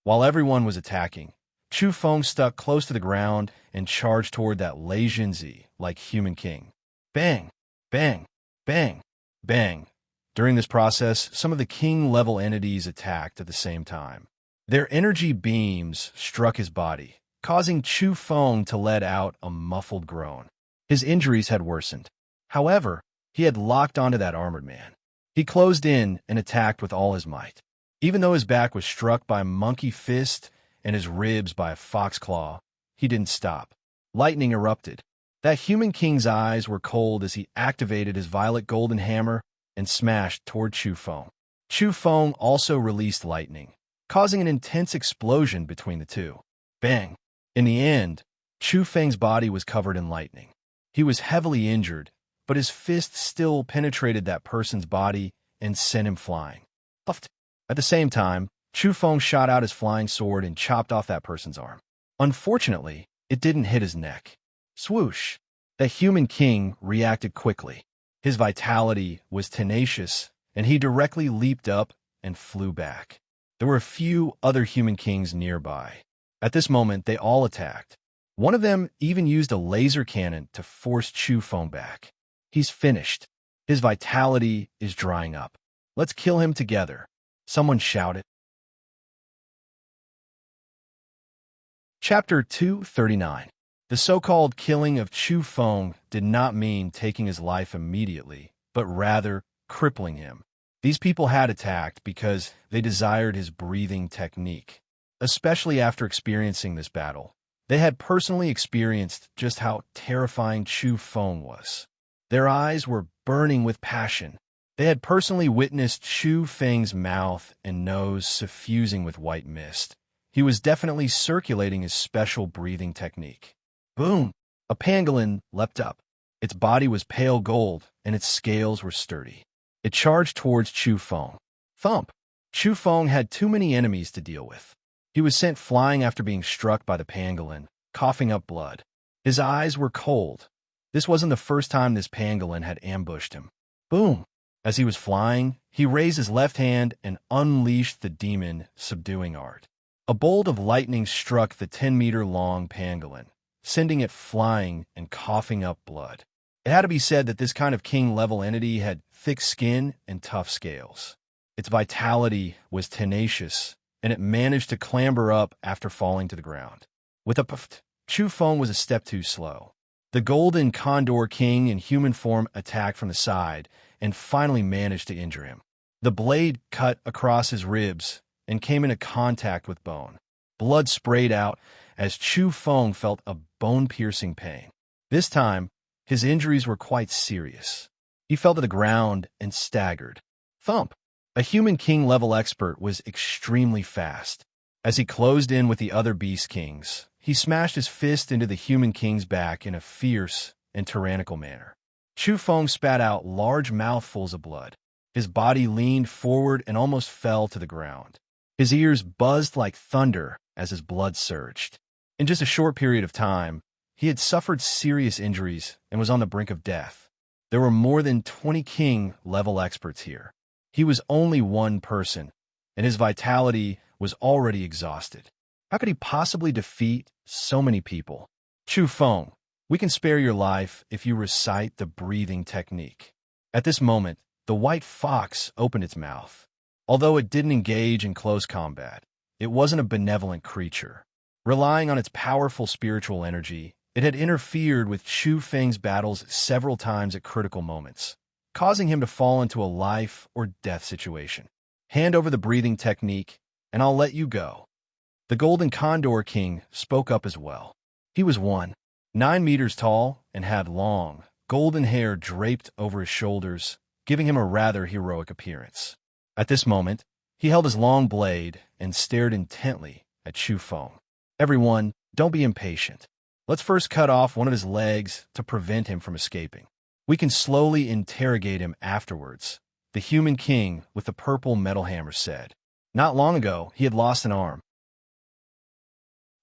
While everyone was attacking, Chu Feng stuck close to the ground and charged toward that Lei Jinzi like human king. Bang! Bang! Bang! Bang! During this process, some of the king-level entities attacked at the same time. Their energy beams struck his body, causing Chu Feng to let out a muffled groan. His injuries had worsened. However, he had locked onto that armored man. He closed in and attacked with all his might. Even though his back was struck by a monkey fist and his ribs by a fox claw, he didn't stop. Lightning erupted. That human king's eyes were cold as he activated his violet golden hammer and smashed toward Chu Feng. Chu Feng also released lightning, causing an intense explosion between the two. Bang! In the end, Chu Feng's body was covered in lightning. He was heavily injured, but his fist still penetrated that person's body and sent him flying. Puffed. At the same time, Chu Feng shot out his flying sword and chopped off that person's arm. Unfortunately, it didn't hit his neck. Swoosh! The human king reacted quickly. His vitality was tenacious, and he directly leaped up and flew back. There were a few other human kings nearby. At this moment, they all attacked. One of them even used a laser cannon to force Chu Feng back. He's finished. His vitality is drying up. Let's kill him together, someone shouted. Chapter 239. The so-called killing of Chu Feng did not mean taking his life immediately, but rather crippling him. These people had attacked because they desired his breathing technique. Especially after experiencing this battle, they had personally experienced just how terrifying Chu Feng was. Their eyes were burning with passion. They had personally witnessed Chu Feng's mouth and nose suffusing with white mist. He was definitely circulating his special breathing technique. Boom! A pangolin leapt up. Its body was pale gold, and its scales were sturdy. It charged towards Chu Feng. Thump! Chu Feng had too many enemies to deal with. He was sent flying after being struck by the pangolin, coughing up blood. His eyes were cold. This wasn't the first time this pangolin had ambushed him. Boom! As he was flying, he raised his left hand and unleashed the demon subduing art. A bolt of lightning struck the 10-meter-long pangolin, sending it flying and coughing up blood. It had to be said that this kind of king-level entity had thick skin and tough scales. Its vitality was tenacious, and it managed to clamber up after falling to the ground. With a puff, Chu Feng was a step too slow. The golden condor king in human form attacked from the side and finally managed to injure him. The blade cut across his ribs and came into contact with bone. Blood sprayed out as Chu Feng felt a bone-piercing pain. This time, his injuries were quite serious. He fell to the ground and staggered. Thump! A human king-level expert was extremely fast. As he closed in with the other beast kings, he smashed his fist into the human king's back in a fierce and tyrannical manner. Chu Feng spat out large mouthfuls of blood. His body leaned forward and almost fell to the ground. His ears buzzed like thunder as his blood surged. In just a short period of time, he had suffered serious injuries and was on the brink of death. There were more than 20 king-level experts here. He was only one person, and his vitality was already exhausted. How could he possibly defeat so many people? Chu Feng, we can spare your life if you recite the breathing technique. At this moment, the white fox opened its mouth. Although it didn't engage in close combat, it wasn't a benevolent creature. Relying on its powerful spiritual energy, it had interfered with Chu Feng's battles several times at critical moments, causing him to fall into a life or death situation. Hand over the breathing technique, and I'll let you go. The Golden Condor King spoke up as well. He was 9 meters tall and had long, golden hair draped over his shoulders, giving him a rather heroic appearance. At this moment, he held his long blade and stared intently at Chu Feng. Everyone, don't be impatient. Let's first cut off one of his legs to prevent him from escaping. We can slowly interrogate him afterwards, the human king with the purple metal hammer said. Not long ago, he had lost an arm.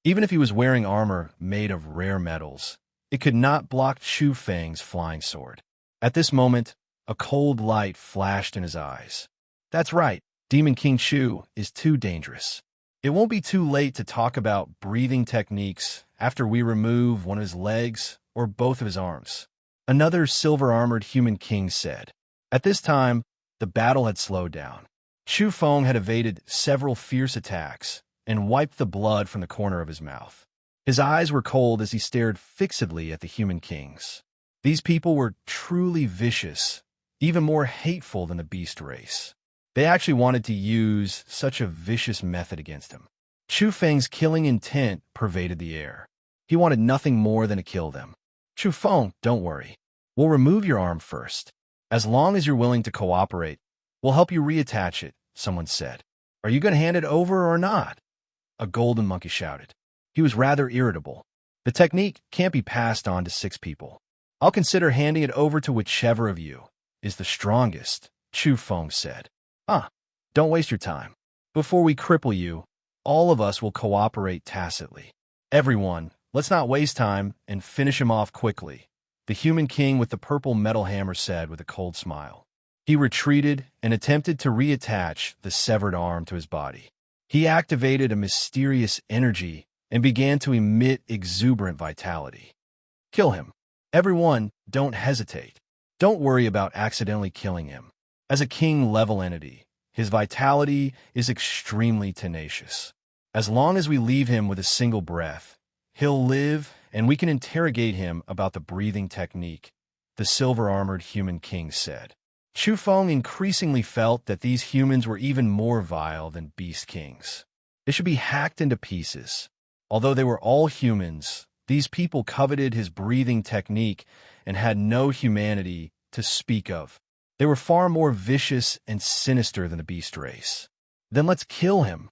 Even if he was wearing armor made of rare metals, it could not block Chu Feng's flying sword. At this moment, a cold light flashed in his eyes. That's right, Demon King Chu is too dangerous. It won't be too late to talk about breathing techniques after we remove one of his legs or both of his arms. Another silver-armored human king said. At this time, the battle had slowed down. Chu Feng had evaded several fierce attacks and wiped the blood from the corner of his mouth. His eyes were cold as he stared fixedly at the human kings. These people were truly vicious, even more hateful than the beast race. They actually wanted to use such a vicious method against him. Chu Feng's killing intent pervaded the air. He wanted nothing more than to kill them. Chu Feng, don't worry. We'll remove your arm first. As long as you're willing to cooperate, we'll help you reattach it, someone said. Are you going to hand it over or not? A golden monkey shouted. He was rather irritable. The technique can't be passed on to 6 people. I'll consider handing it over to whichever of you is the strongest, Chu Feng said. Don't waste your time. Before we cripple you, all of us will cooperate tacitly. Everyone, let's not waste time and finish him off quickly, the human king with the purple metal hammer said with a cold smile. He retreated and attempted to reattach the severed arm to his body. He activated a mysterious energy and began to emit exuberant vitality. Kill him. Everyone, don't hesitate. Don't worry about accidentally killing him. As a king-level entity, his vitality is extremely tenacious. As long as we leave him with a single breath, he'll live and we can interrogate him about the breathing technique, the silver-armored human king said. Chu Feng increasingly felt that these humans were even more vile than beast kings. They should be hacked into pieces. Although they were all humans, these people coveted his breathing technique and had no humanity to speak of. They were far more vicious and sinister than the beast race. Then let's kill him,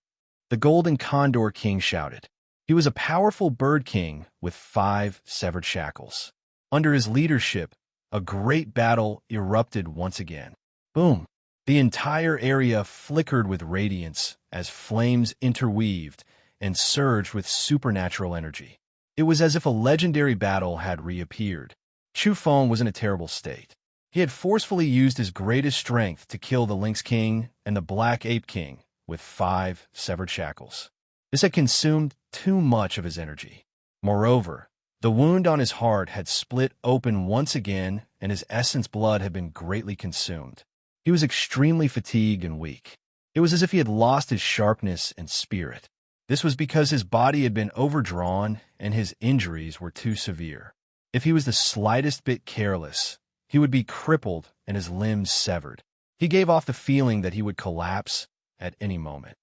the Golden Condor King shouted. He was a powerful bird king with 5 severed shackles. Under his leadership, a great battle erupted once again. Boom! The entire area flickered with radiance as flames interweaved and surged with supernatural energy. It was as if a legendary battle had reappeared. Chu Feng was in a terrible state. He had forcefully used his greatest strength to kill the Lynx King and the Black Ape King with 5 severed shackles. This had consumed too much of his energy. Moreover, the wound on his heart had split open once again and his essence blood had been greatly consumed. He was extremely fatigued and weak. It was as if he had lost his sharpness and spirit. This was because his body had been overdrawn and his injuries were too severe. If he was the slightest bit careless, he would be crippled and his limbs severed. He gave off the feeling that he would collapse at any moment.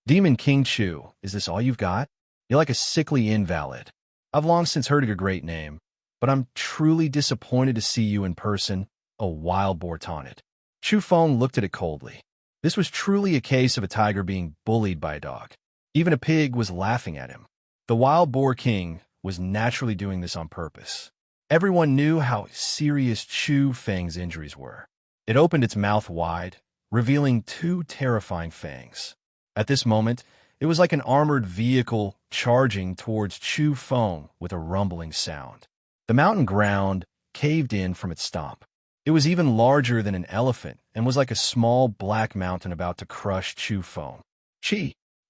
Demon King Chu, is this all you've got? You're like a sickly invalid. I've long since heard of your great name, but I'm truly disappointed to see you in person, a wild boar taunted. Chu Feng looked at it coldly. This was truly a case of a tiger being bullied by a dog. Even a pig was laughing at him. The wild boar king was naturally doing this on purpose. Everyone knew how serious Chu Feng's injuries were. It opened its mouth wide, revealing 2 terrifying fangs. At this moment, it was like an armored vehicle charging towards Chu Feng with a rumbling sound. The mountain ground caved in from its stomp. It was even larger than an elephant and was like a small black mountain about to crush Chu Feng.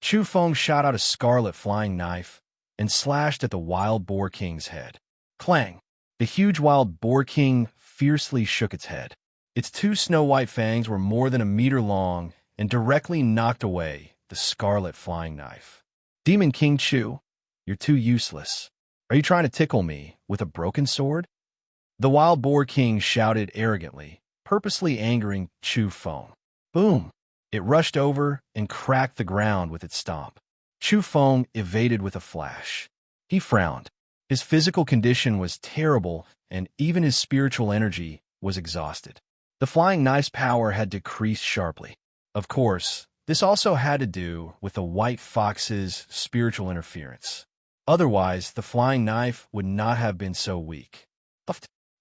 Chu Feng shot out a scarlet flying knife and slashed at the wild boar king's head. Clang! The huge wild boar king fiercely shook its head. Its 2 snow-white fangs were more than a meter long and directly knocked away the scarlet flying knife. Demon King Chu, you're too useless. Are you trying to tickle me with a broken sword? The wild boar king shouted arrogantly, purposely angering Chu Feng. Boom! It rushed over and cracked the ground with its stomp. Chu Feng evaded with a flash. He frowned. His physical condition was terrible, and even his spiritual energy was exhausted. The flying knife's power had decreased sharply. Of course, this also had to do with the white fox's spiritual interference. Otherwise, the flying knife would not have been so weak.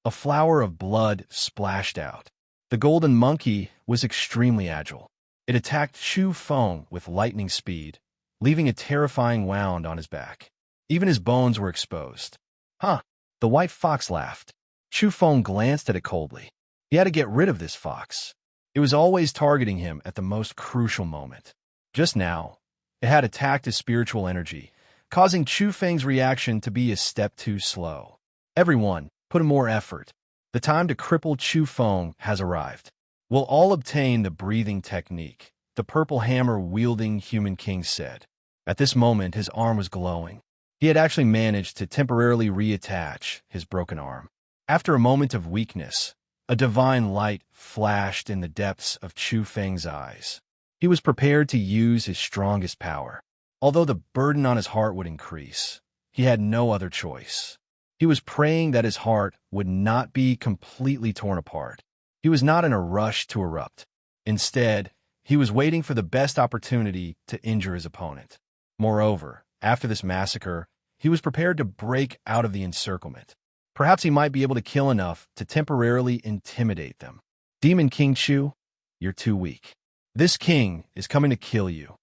A flower of blood splashed out. The golden monkey was extremely agile. It attacked Chu Feng with lightning speed, leaving a terrifying wound on his back. Even his bones were exposed. The white fox laughed. Chu Feng glanced at it coldly. He had to get rid of this fox. It was always targeting him at the most crucial moment. Just now, it had attacked his spiritual energy, causing Chu Feng's reaction to be a step too slow. Everyone, put in more effort. The time to cripple Chu Feng has arrived. We'll all obtain the breathing technique, the purple hammer-wielding human king said. At this moment, his arm was glowing. He had actually managed to temporarily reattach his broken arm. After a moment of weakness, a divine light flashed in the depths of Chu Feng's eyes. He was prepared to use his strongest power. Although the burden on his heart would increase, he had no other choice. He was praying that his heart would not be completely torn apart. He was not in a rush to erupt. Instead, he was waiting for the best opportunity to injure his opponent. Moreover, after this massacre, he was prepared to break out of the encirclement. Perhaps he might be able to kill enough to temporarily intimidate them. Demon King Chu, you're too weak. This king is coming to kill you.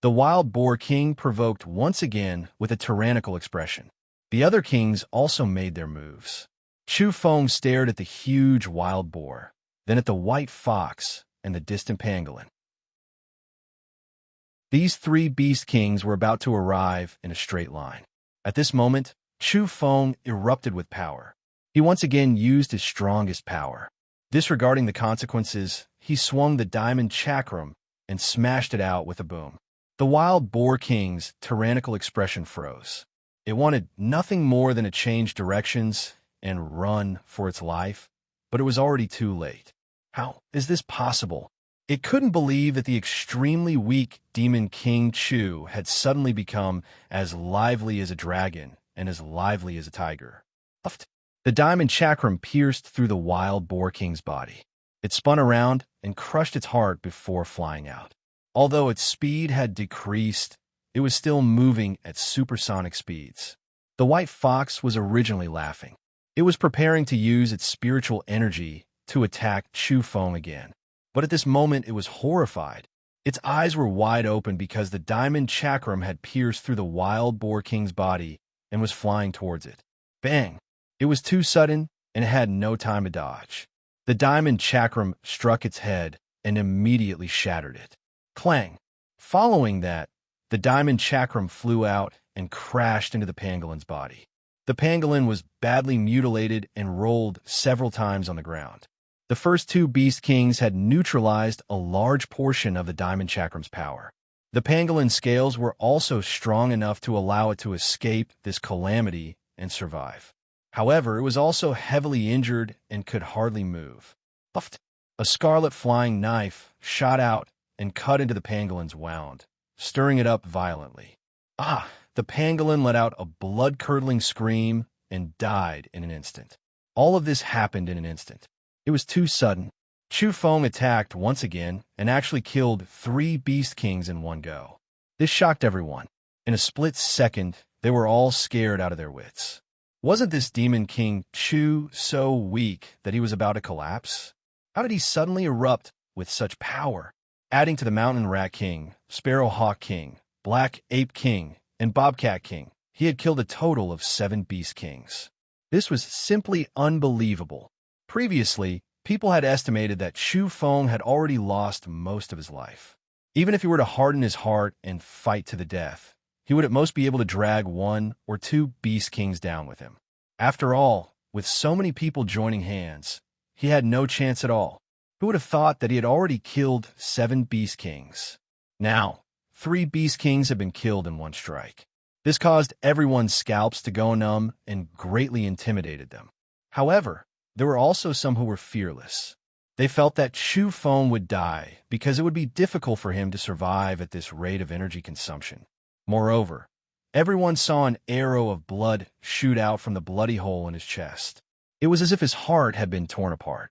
The wild boar king provoked once again with a tyrannical expression. The other kings also made their moves. Chu Feng stared at the huge wild boar, then at the white fox and the distant pangolin. These three beast kings were about to arrive in a straight line. At this moment, Chu Feng erupted with power. He once again used his strongest power. Disregarding the consequences, he swung the diamond chakram and smashed it out with a boom. The wild boar king's tyrannical expression froze. It wanted nothing more than to change directions and run for its life, but it was already too late. How is this possible? It couldn't believe that the extremely weak Demon King Chu had suddenly become as lively as a dragon and as lively as a tiger. The diamond chakram pierced through the wild boar king's body. It spun around and crushed its heart before flying out. Although its speed had decreased, it was still moving at supersonic speeds. The white fox was originally laughing. It was preparing to use its spiritual energy to attack Chu Feng again. But at this moment it was horrified. Its eyes were wide open because the diamond chakram had pierced through the wild boar king's body and was flying towards it. Bang! It was too sudden, and it had no time to dodge. The diamond chakram struck its head and immediately shattered it. Clang! Following that, the diamond chakram flew out and crashed into the pangolin's body. The pangolin was badly mutilated and rolled several times on the ground. The first two beast kings had neutralized a large portion of the diamond chakram's power. The pangolin's scales were also strong enough to allow it to escape this calamity and survive. However, it was also heavily injured and could hardly move. A scarlet flying knife shot out and cut into the pangolin's wound, stirring it up violently. The pangolin let out a blood-curdling scream and died in an instant. All of this happened in an instant. It was too sudden. Chu Feng attacked once again and actually killed 3 beast kings in one go. This shocked everyone. In a split second, they were all scared out of their wits. Wasn't this Demon King Chu so weak that he was about to collapse? How did he suddenly erupt with such power? Adding to the Mountain Rat King, Sparrow Hawk King, Black Ape King, and Bobcat King, he had killed a total of 7 beast kings. This was simply unbelievable. Previously, people had estimated that Chu Feng had already lost most of his life. Even if he were to harden his heart and fight to the death, he would at most be able to drag 1 or 2 beast kings down with him. After all, with so many people joining hands, he had no chance at all. Who would have thought that he had already killed 7 beast kings? Now, 3 beast kings had been killed in one strike. This caused everyone's scalps to go numb and greatly intimidated them. However, there were also some who were fearless. They felt that Chu Feng would die because it would be difficult for him to survive at this rate of energy consumption. Moreover, everyone saw an arrow of blood shoot out from the bloody hole in his chest. It was as if his heart had been torn apart.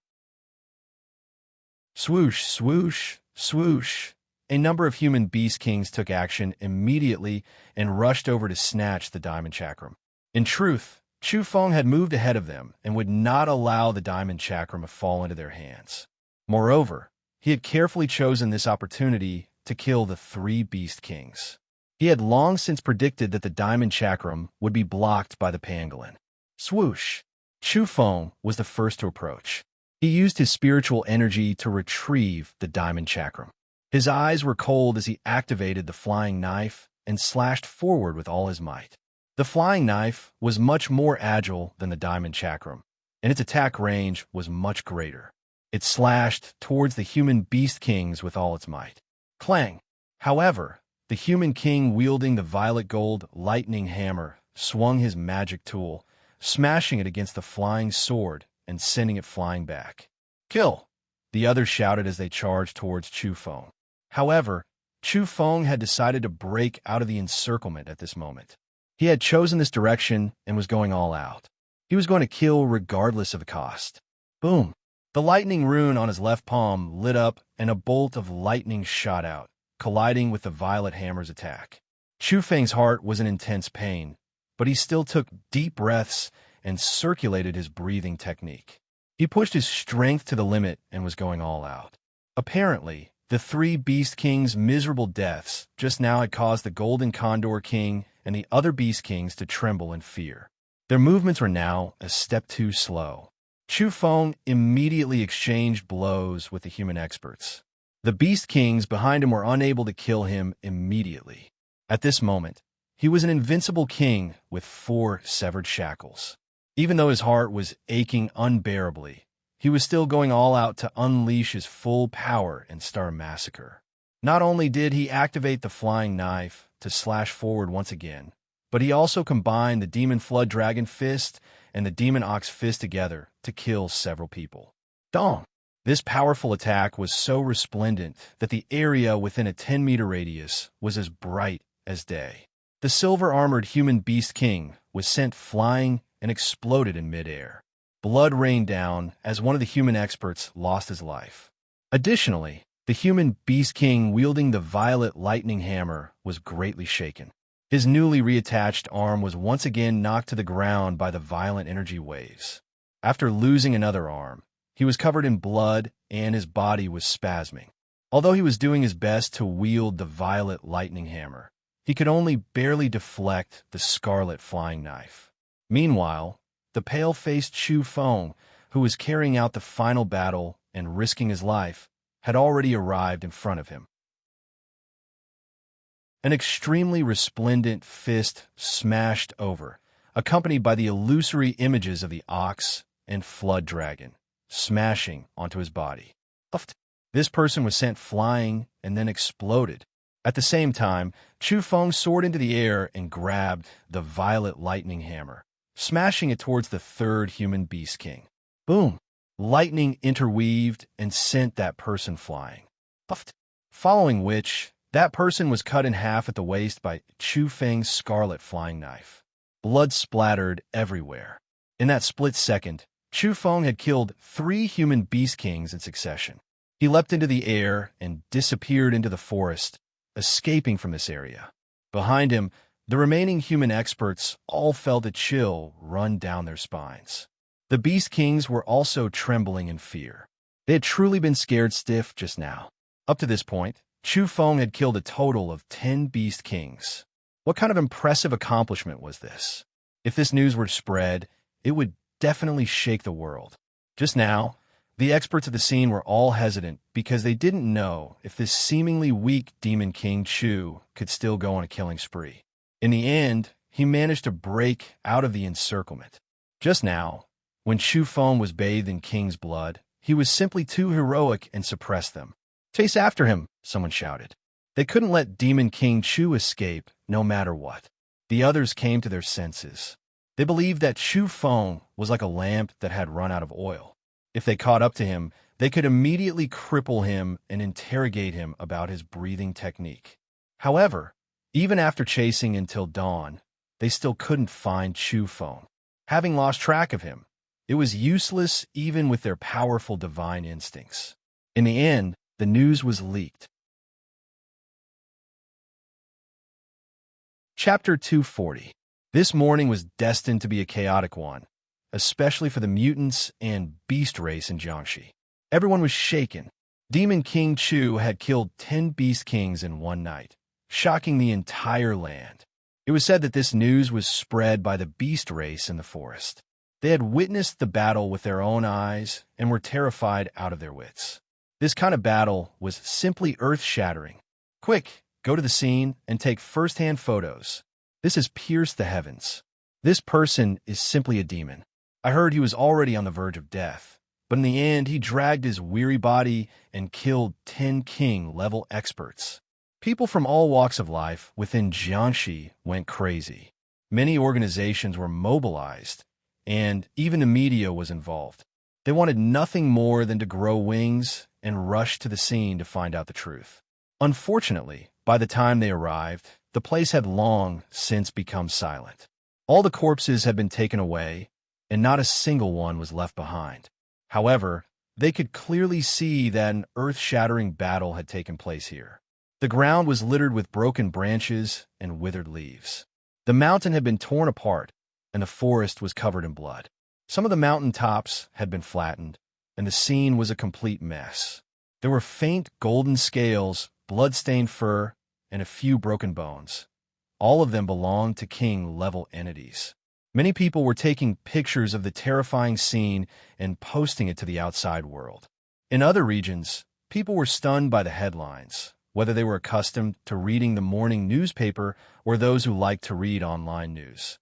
Swoosh, swoosh, swoosh. A number of human beast kings took action immediately and rushed over to snatch the diamond chakram. In truth, Chu Feng had moved ahead of them and would not allow the diamond chakram to fall into their hands. Moreover, he had carefully chosen this opportunity to kill the 3 beast kings. He had long since predicted that the diamond chakram would be blocked by the pangolin. Swoosh! Chu Feng was the first to approach. He used his spiritual energy to retrieve the diamond chakram. His eyes were cold as he activated the flying knife and slashed forward with all his might. The flying knife was much more agile than the diamond chakram, and its attack range was much greater. It slashed towards the human beast kings with all its might. Clang! However, the human king wielding the violet gold lightning hammer swung his magic tool, smashing it against the flying sword and sending it flying back. Kill! The others shouted as they charged towards Chu Feng. However, Chu Feng had decided to break out of the encirclement at this moment. He had chosen this direction and was going all out. He was going to kill regardless of the cost. Boom! The lightning rune on his left palm lit up and a bolt of lightning shot out, colliding with the violet hammer's attack. Chu Feng's heart was in intense pain, but he still took deep breaths and circulated his breathing technique. He pushed his strength to the limit and was going all out. Apparently, the three Beast Kings' miserable deaths just now had caused the Golden Condor King and the other Beast Kings to tremble in fear. Their movements were now a step too slow. Chu Feng immediately exchanged blows with the human experts. The Beast Kings behind him were unable to kill him immediately. At this moment, he was an invincible king with 4 severed shackles. Even though his heart was aching unbearably, he was still going all out to unleash his full power and start a massacre. Not only did he activate the flying knife to slash forward once again, but he also combined the Demon Flood Dragon Fist and the Demon Ox Fist together to kill several people. Dong! This powerful attack was so resplendent that the area within a 10-meter radius was as bright as day. The silver-armored human Beast King was sent flying and exploded in midair. Blood rained down as one of the human experts lost his life. Additionally, the human Beast King wielding the violet lightning hammer was greatly shaken. His newly reattached arm was once again knocked to the ground by the violent energy waves. After losing another arm, he was covered in blood and his body was spasming. Although he was doing his best to wield the violet lightning hammer, he could only barely deflect the scarlet flying knife. Meanwhile, the pale-faced Chu Feng, who was carrying out the final battle and risking his life, had already arrived in front of him. An extremely resplendent fist smashed over, accompanied by the illusory images of the ox and flood dragon, smashing onto his body. This person was sent flying and then exploded. At the same time, Chu Feng soared into the air and grabbed the violet lightning hammer, smashing it towards the third human Beast King. Boom! Lightning interweaved and sent that person flying. Following which, that person was cut in half at the waist by Chu Feng's scarlet flying knife. Blood splattered everywhere. In that split second, Chu Feng had killed 3 human Beast Kings in succession. He leapt into the air and disappeared into the forest, escaping from this area. Behind him, the remaining human experts all felt a chill run down their spines. The Beast Kings were also trembling in fear. They had truly been scared stiff just now. Up to this point, Chu Feng had killed a total of 10 Beast Kings. What kind of impressive accomplishment was this? If this news were spread, it would definitely shake the world. Just now, the experts of the scene were all hesitant because they didn't know if this seemingly weak Demon King Chu could still go on a killing spree. In the end, he managed to break out of the encirclement. Just now, when Chu Feng was bathed in King's blood, he was simply too heroic and suppressed them. "Chase after him," someone shouted. They couldn't let Demon King Chu escape no matter what. The others came to their senses. They believed that Chu Feng was like a lamp that had run out of oil. If they caught up to him, they could immediately cripple him and interrogate him about his breathing technique. However, even after chasing until dawn, they still couldn't find Chu Feng. Having lost track of him, it was useless even with their powerful divine instincts. In the end, the news was leaked. Chapter 240. This morning was destined to be a chaotic one, especially for the mutants and beast race in Jiangxi. Everyone was shaken. Demon King Chu had killed 10 Beast Kings in one night, shocking the entire land. It was said that this news was spread by the beast race in the forest. They had witnessed the battle with their own eyes and were terrified out of their wits. This kind of battle was simply earth-shattering. Quick, go to the scene and take first-hand photos. This has pierced the heavens. This person is simply a demon. I heard he was already on the verge of death, but in the end he dragged his weary body and killed 10 king-level experts. People from all walks of life within Jiangxi went crazy. Many organizations were mobilized, and even the media was involved. They wanted nothing more than to grow wings and rush to the scene to find out the truth. Unfortunately, by the time they arrived, the place had long since become silent. All the corpses had been taken away, and not a single one was left behind. However, they could clearly see that an earth-shattering battle had taken place here. The ground was littered with broken branches and withered leaves. The mountain had been torn apart, and the forest was covered in blood. Some of the mountain tops had been flattened, and the scene was a complete mess. There were faint golden scales, blood-stained fur, and a few broken bones. All of them belonged to king-level entities. Many people were taking pictures of the terrifying scene and posting it to the outside world. In other regions, people were stunned by the headlines, whether they were accustomed to reading the morning newspaper or those who liked to read online news.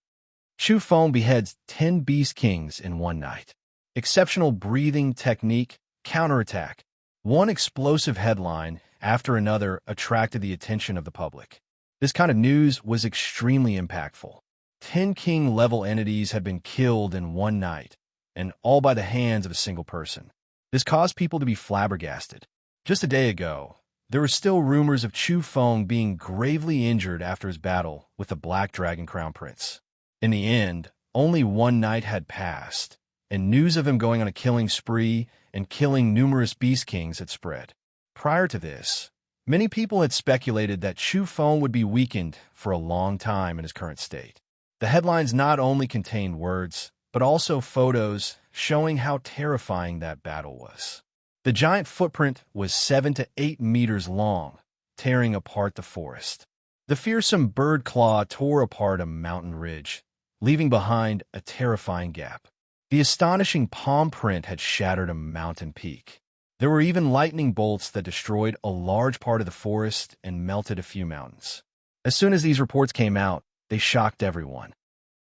Chu Feng beheads 10 beast kings in one night. Exceptional breathing technique, counterattack. One explosive headline after another attracted the attention of the public. This kind of news was extremely impactful. 10 king-level entities had been killed in one night, and all by the hands of a single person. This caused people to be flabbergasted. Just a day ago, there were still rumors of Chu Feng being gravely injured after his battle with the Black Dragon Crown Prince. In the end, only one night had passed, and news of him going on a killing spree and killing numerous beast kings had spread. Prior to this, many people had speculated that Chu Feng would be weakened for a long time in his current state. The headlines not only contained words, but also photos showing how terrifying that battle was. The giant footprint was 7 to 8 meters long, tearing apart the forest. The fearsome bird claw tore apart a mountain ridge, leaving behind a terrifying gap. The astonishing palm print had shattered a mountain peak. There were even lightning bolts that destroyed a large part of the forest and melted a few mountains. As soon as these reports came out, they shocked everyone.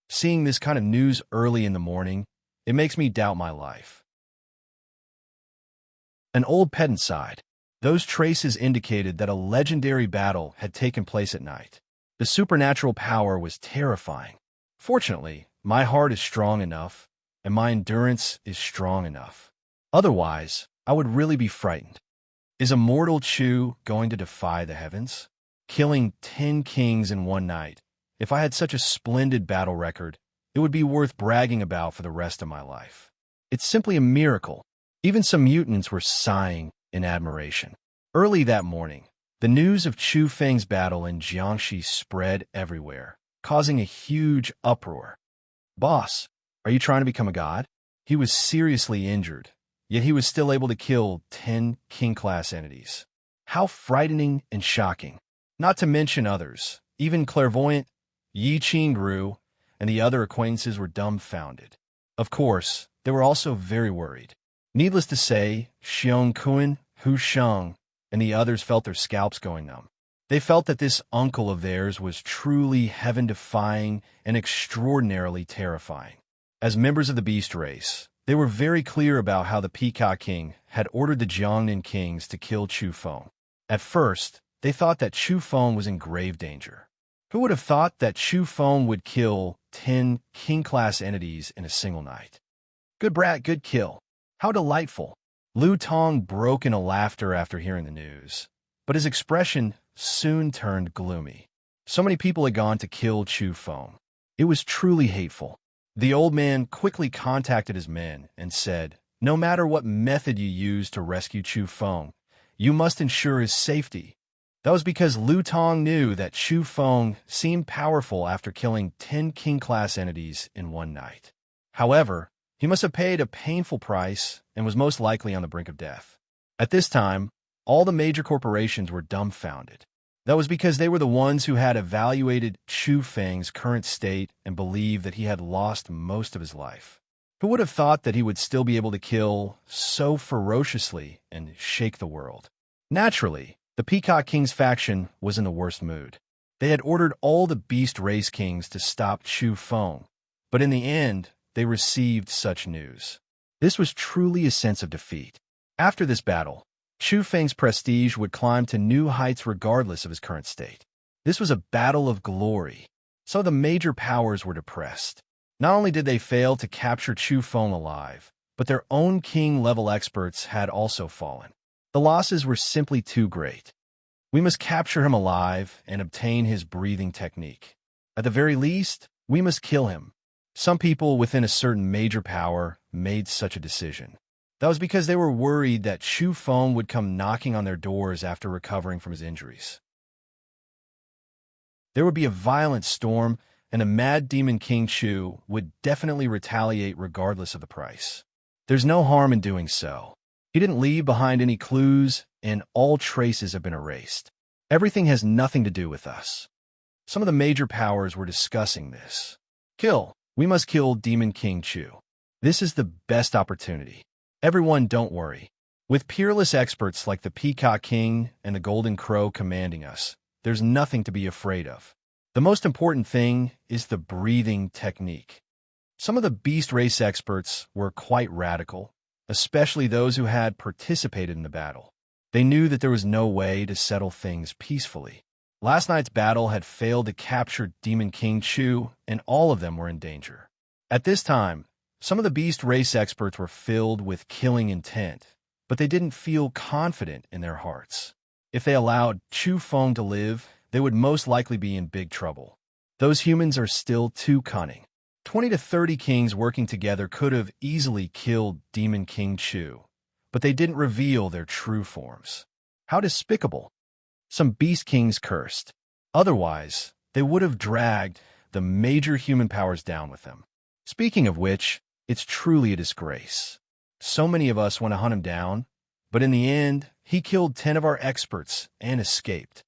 Seeing this kind of news early in the morning, it makes me doubt my life. An old pedant sighed. Those traces indicated that a legendary battle had taken place at night. The supernatural power was terrifying. Fortunately, my heart is strong enough, and my endurance is strong enough. Otherwise, I would really be frightened. Is a mortal Chu going to defy the heavens? Killing 10 kings in one night. If I had such a splendid battle record, it would be worth bragging about for the rest of my life. It's simply a miracle. Even some mutants were sighing in admiration. Early that morning, the news of Chu Feng's battle in Jiangxi spread everywhere, causing a huge uproar. Boss, are you trying to become a god? He was seriously injured, yet he was still able to kill 10 king-class entities. How frightening and shocking. Not to mention others, even clairvoyant Yi Qingru and the other acquaintances were dumbfounded. Of course, they were also very worried. Needless to say, Xiong Kun, Hu Sheng, and the others felt their scalps going numb. They felt that this uncle of theirs was truly heaven-defying and extraordinarily terrifying. As members of the beast race, they were very clear about how the Peacock King had ordered the Jiangnan kings to kill Chu Feng. At first, they thought that Chu Feng was in grave danger. Who would have thought that Chu Feng would kill 10 king-class entities in a single night? Good brat, good kill. How delightful. Lu Tong broke into laughter after hearing the news, but his expression soon turned gloomy. So many people had gone to kill Chu Feng. It was truly hateful. The old man quickly contacted his men and said, "No matter what method you use to rescue Chu Feng, you must ensure his safety." That was because Lu Tong knew that Chu Feng seemed powerful after killing 10 king-class entities in one night. However, he must have paid a painful price and was most likely on the brink of death. At this time, all the major corporations were dumbfounded. That was because they were the ones who had evaluated Chu Feng's current state and believed that he had lost most of his life. Who would have thought that he would still be able to kill so ferociously and shake the world? Naturally, the Peacock King's faction was in the worst mood. They had ordered all the beast race kings to stop Chu Feng, but in the end, they received such news. This was truly a sense of defeat. After this battle, Chu Feng's prestige would climb to new heights regardless of his current state. This was a battle of glory. So the major powers were depressed. Not only did they fail to capture Chu Feng alive, but their own king-level experts had also fallen. The losses were simply too great. We must capture him alive and obtain his breathing technique. At the very least, we must kill him. Some people within a certain major power made such a decision. That was because they were worried that Chu Feng would come knocking on their doors after recovering from his injuries. There would be a violent storm and a mad demon King Chu would definitely retaliate regardless of the price. There's no harm in doing so. He didn't leave behind any clues, and all traces have been erased. Everything has nothing to do with us. Some of the major powers were discussing this. Kill. We must kill Demon King Chu. This is the best opportunity. Everyone, don't worry. With peerless experts like the Peacock King and the Golden Crow commanding us, there's nothing to be afraid of. The most important thing is the breathing technique. Some of the beast race experts were quite radical, especially those who had participated in the battle. They knew that there was no way to settle things peacefully. Last night's battle had failed to capture Demon King Chu, and all of them were in danger. At this time, some of the beast race experts were filled with killing intent, but they didn't feel confident in their hearts. If they allowed Chu Feng to live, they would most likely be in big trouble. Those humans are still too cunning. 20 to 30 kings working together could have easily killed Demon King Chu, but they didn't reveal their true forms. How despicable! Some beast kings cursed. Otherwise, they would have dragged the major human powers down with them. Speaking of which, it's truly a disgrace. So many of us want to hunt him down, but in the end, he killed 10 of our experts and escaped.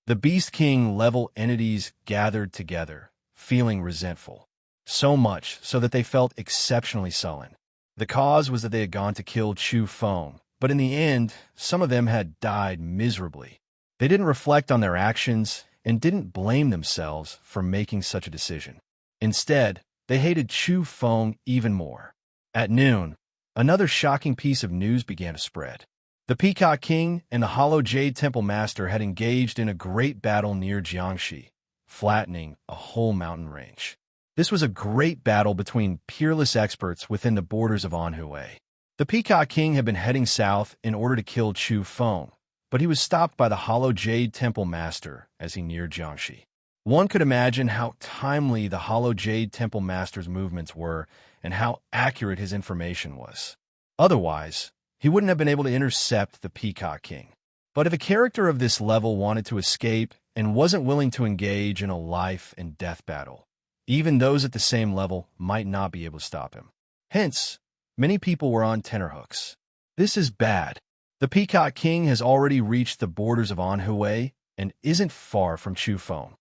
The Beast King level entities gathered together, feeling resentful. So much so that they felt exceptionally sullen. The cause was that they had gone to kill Chu Feng, but in the end, some of them had died miserably. They didn't reflect on their actions and didn't blame themselves for making such a decision. Instead, they hated Chu Feng even more. At noon, another shocking piece of news began to spread. The Peacock King and the Hollow Jade Temple Master had engaged in a great battle near Jiangxi, flattening a whole mountain range. This was a great battle between peerless experts within the borders of Anhui. The Peacock King had been heading south in order to kill Chu Feng, but he was stopped by the Hollow Jade Temple Master as he neared Jiangxi. One could imagine how timely the Hollow Jade Temple Master's movements were and how accurate his information was. Otherwise, he wouldn't have been able to intercept the Peacock King. But if a character of this level wanted to escape and wasn't willing to engage in a life and death battle, even those at the same level might not be able to stop him. Hence, many people were on tenterhooks. This is bad. The Peacock King has already reached the borders of Anhui and isn't far from Chu Feng.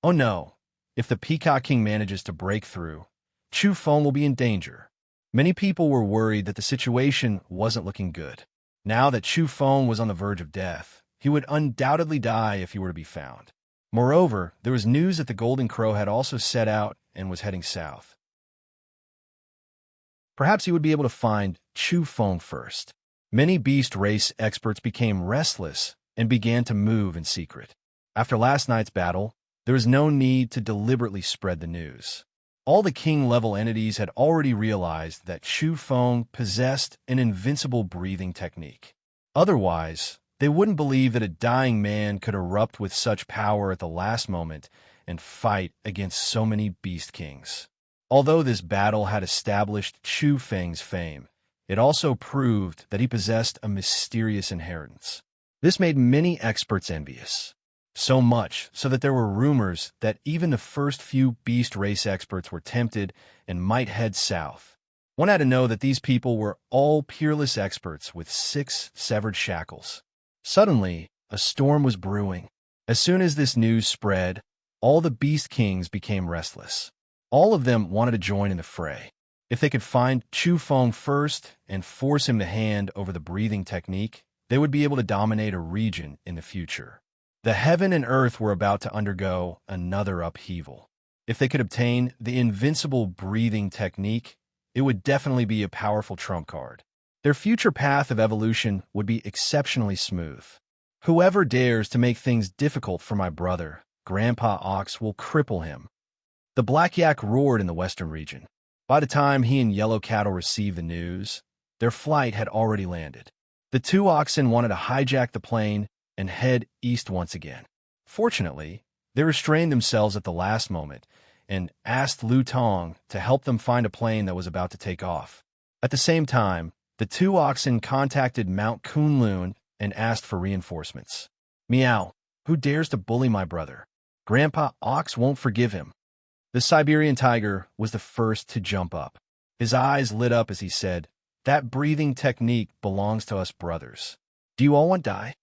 Oh no, if the Peacock King manages to break through, Chu Feng will be in danger. Many people were worried that the situation wasn't looking good. Now that Chu Feng was on the verge of death, he would undoubtedly die if he were to be found. Moreover, there was news that the Golden Crow had also set out and was heading south. Perhaps he would be able to find Chu Feng first. Many beast race experts became restless and began to move in secret. After last night's battle, there was no need to deliberately spread the news. All the king-level entities had already realized that Chu Feng possessed an invincible breathing technique. Otherwise, they wouldn't believe that a dying man could erupt with such power at the last moment and fight against so many beast kings. Although this battle had established Chu Feng's fame, it also proved that he possessed a mysterious inheritance. This made many experts envious. So much so that there were rumors that even the first few beast race experts were tempted and might head south. One had to know that these people were all peerless experts with 6 severed shackles. Suddenly, a storm was brewing. As soon as this news spread, all the beast kings became restless. All of them wanted to join in the fray. If they could find Chu Feng first and force him to hand over the breathing technique, they would be able to dominate a region in the future. The heaven and earth were about to undergo another upheaval. If they could obtain the invincible breathing technique, it would definitely be a powerful trump card. Their future path of evolution would be exceptionally smooth. Whoever dares to make things difficult for my brother, Grandpa Ox, will cripple him. The black yak roared in the western region. By the time he and Yellow Cattle received the news, their flight had already landed. The 2 oxen wanted to hijack the plane and head east once again. Fortunately, they restrained themselves at the last moment and asked Lu Tong to help them find a plane that was about to take off. At the same time, the 2 oxen contacted Mount Kunlun and asked for reinforcements. Meow, who dares to bully my brother? Grandpa Ox won't forgive him. The Siberian tiger was the first to jump up. His eyes lit up as he said, "That breathing technique belongs to us brothers. Do you all want to die?"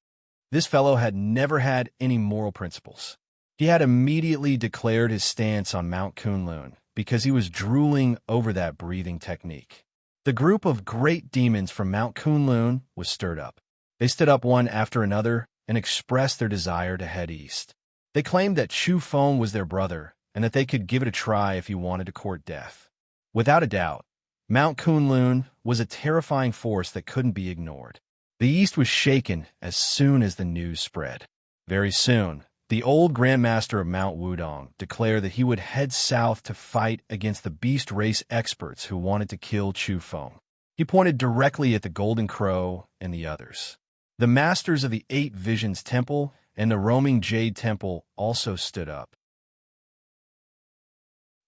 This fellow had never had any moral principles. He had immediately declared his stance on Mount Kunlun because he was drooling over that breathing technique. The group of great demons from Mount Kunlun was stirred up. They stood up one after another and expressed their desire to head east. They claimed that Chu Feng was their brother and that they could give it a try if he wanted to court death. Without a doubt, Mount Kunlun was a terrifying force that couldn't be ignored. The east was shaken as soon as the news spread. Very soon, the old Grandmaster of Mount Wudong declared that he would head south to fight against the beast race experts who wanted to kill Chu Feng. He pointed directly at the Golden Crow and the others. The masters of the Eight Visions Temple and the roaming Jade Temple also stood up.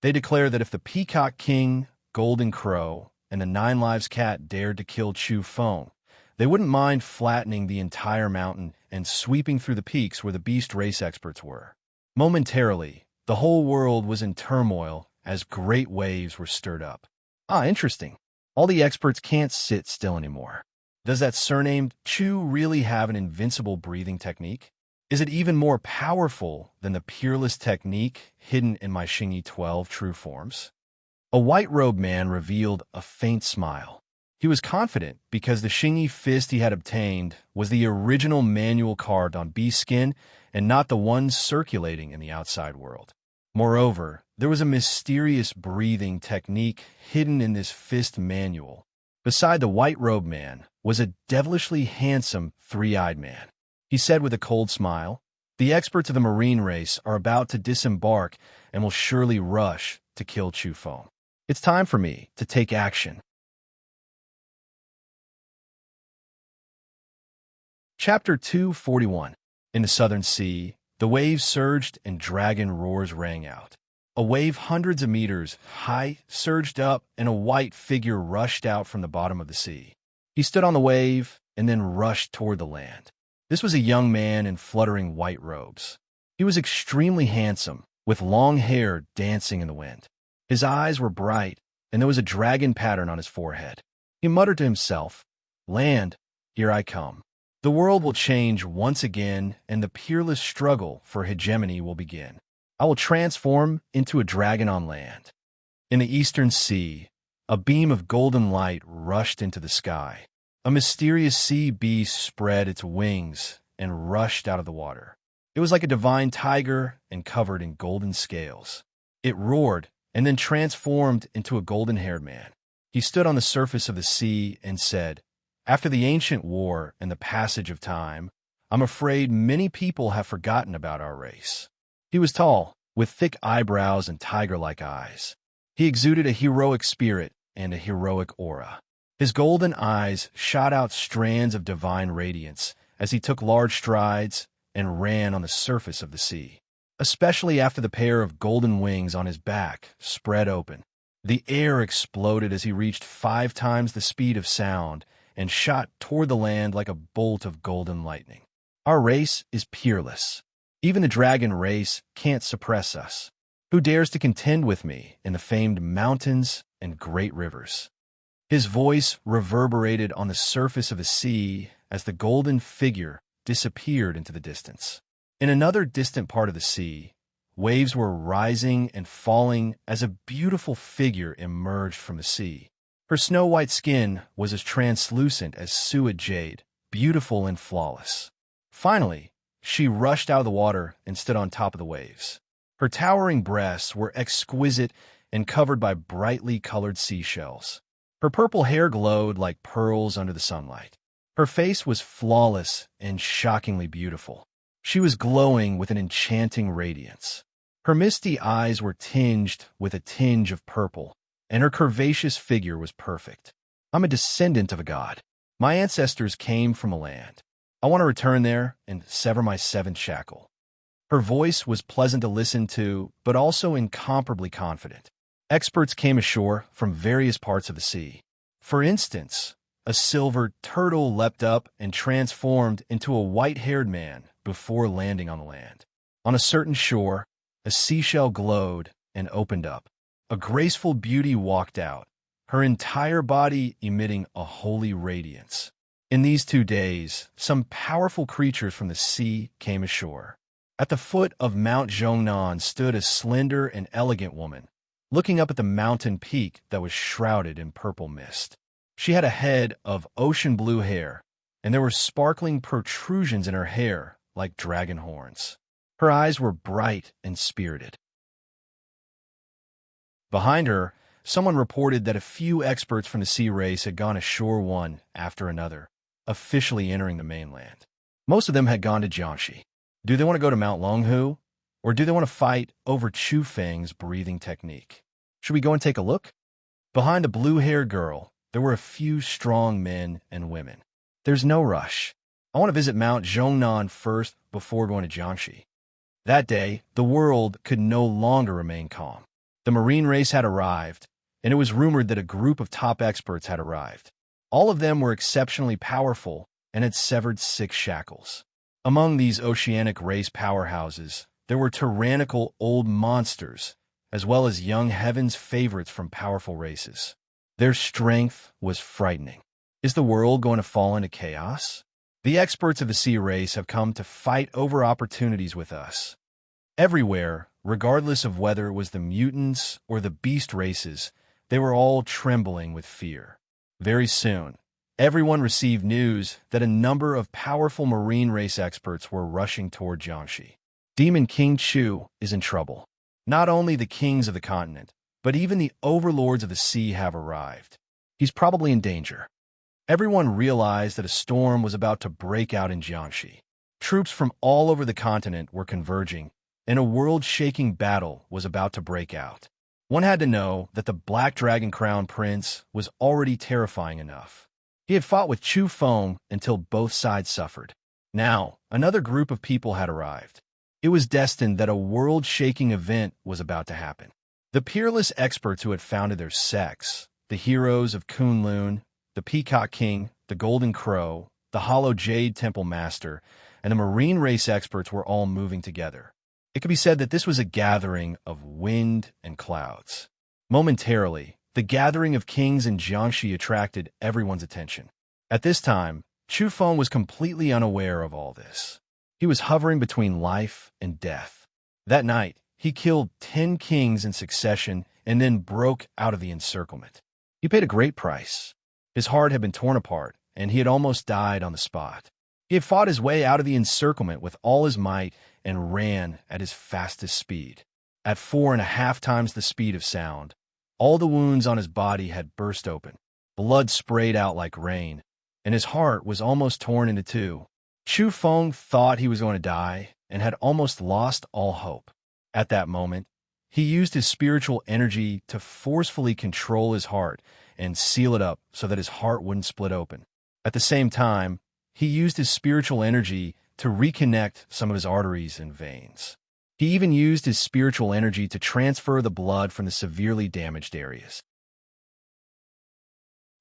They declared that if the Peacock King, Golden Crow, and the Nine Lives Cat dared to kill Chu Feng, they wouldn't mind flattening the entire mountain and sweeping through the peaks where the beast race experts were. Momentarily, the whole world was in turmoil as great waves were stirred up. Interesting. All the experts can't sit still anymore. Does that surnamed Chu really have an invincible breathing technique? Is it even more powerful than the peerless technique hidden in my Xingyi 12 true forms? A white-robed man revealed a faint smile. He was confident because the Xingyi fist he had obtained was the original manual carved on bee skin and not the one circulating in the outside world. Moreover, there was a mysterious breathing technique hidden in this fist manual. Beside the white-robed man was a devilishly handsome, three-eyed man. He said with a cold smile, "The experts of the marine race are about to disembark and will surely rush to kill Chu Feng. It's time for me to take action." Chapter 241. In the southern sea, the waves surged and dragon roars rang out. A wave hundreds of meters high surged up, and a white figure rushed out from the bottom of the sea. He stood on the wave and then rushed toward the land. This was a young man in fluttering white robes. He was extremely handsome, with long hair dancing in the wind. His eyes were bright, and there was a dragon pattern on his forehead. He muttered to himself, "Land, here I come. The world will change once again, and the peerless struggle for hegemony will begin. I will transform into a dragon on land." In the eastern sea, a beam of golden light rushed into the sky. A mysterious sea beast spread its wings and rushed out of the water. It was like a divine tiger and covered in golden scales. It roared and then transformed into a golden-haired man. He stood on the surface of the sea and said, "After the ancient war and the passage of time, I'm afraid many people have forgotten about our race." He was tall, with thick eyebrows and tiger-like eyes. He exuded a heroic spirit and a heroic aura. His golden eyes shot out strands of divine radiance as he took large strides and ran on the surface of the sea, especially after the pair of golden wings on his back spread open. The air exploded as he reached 5 times the speed of sound and shot toward the land like a bolt of golden lightning. Our race is peerless. Even the dragon race can't suppress us. Who dares to contend with me in the famed mountains and great rivers? His voice reverberated on the surface of the sea as the golden figure disappeared into the distance. In another distant part of the sea, waves were rising and falling as a beautiful figure emerged from the sea. Her snow-white skin was as translucent as suet jade, beautiful and flawless. Finally, she rushed out of the water and stood on top of the waves. Her towering breasts were exquisite and covered by brightly colored seashells. Her purple hair glowed like pearls under the sunlight. Her face was flawless and shockingly beautiful. She was glowing with an enchanting radiance. Her misty eyes were tinged with a tinge of purple, and her curvaceous figure was perfect. I'm a descendant of a god. My ancestors came from a land. I want to return there and sever my 7th shackle. Her voice was pleasant to listen to, but also incomparably confident. Experts came ashore from various parts of the sea. For instance, a silver turtle leapt up and transformed into a white-haired man before landing on the land. On a certain shore, a seashell glowed and opened up. A graceful beauty walked out, her entire body emitting a holy radiance. In these 2 days, some powerful creatures from the sea came ashore. At the foot of Mount Zhongnan stood a slender and elegant woman, looking up at the mountain peak that was shrouded in purple mist. She had a head of ocean blue hair, and there were sparkling protrusions in her hair like dragon horns. Her eyes were bright and spirited. Behind her, someone reported that a few experts from the sea race had gone ashore one after another, officially entering the mainland. Most of them had gone to Jiangxi. Do they want to go to Mount Longhu, or do they want to fight over Chu Feng's breathing technique? Should we go and take a look? Behind the blue-haired girl, there were a few strong men and women. There's no rush. I want to visit Mount Zhongnan first before going to Jiangxi. That day, the world could no longer remain calm. The marine race had arrived, and it was rumored that a group of top experts had arrived. All of them were exceptionally powerful and had severed 6 shackles. Among these oceanic race powerhouses, there were tyrannical old monsters, as well as young heaven's favorites from powerful races. Their strength was frightening. Is the world going to fall into chaos? The experts of the sea race have come to fight over opportunities with us. Everywhere, regardless of whether it was the mutants or the beast races, they were all trembling with fear. Very soon, everyone received news that a number of powerful marine race experts were rushing toward Jiangxi. Demon King Chu is in trouble. Not only the kings of the continent, but even the overlords of the sea have arrived. He's probably in danger. Everyone realized that a storm was about to break out in Jiangxi. Troops from all over the continent were converging, and a world-shaking battle was about to break out. One had to know that the Black Dragon Crown Prince was already terrifying enough. He had fought with Chu Feng until both sides suffered. Now, another group of people had arrived. It was destined that a world-shaking event was about to happen. The peerless experts who had founded their sects, the heroes of Kunlun, the Peacock King, the Golden Crow, the Hollow Jade Temple Master, and the marine race experts were all moving together. It could be said that this was a gathering of wind and clouds. Momentarily, the gathering of kings in Jiangxi attracted everyone's attention. At this time, Chu Feng was completely unaware of all this. He was hovering between life and death. That night, he killed 10 kings in succession and then broke out of the encirclement. He paid a great price. His heart had been torn apart, and he had almost died on the spot. He had fought his way out of the encirclement with all his might and ran at his fastest speed. At 4.5 times the speed of sound, all the wounds on his body had burst open. Blood sprayed out like rain, and his heart was almost torn into 2. Chu Feng thought he was going to die and had almost lost all hope. At that moment, he used his spiritual energy to forcefully control his heart and seal it up so that his heart wouldn't split open. At the same time, he used his spiritual energy to reconnect some of his arteries and veins. He even used his spiritual energy to transfer the blood from the severely damaged areas.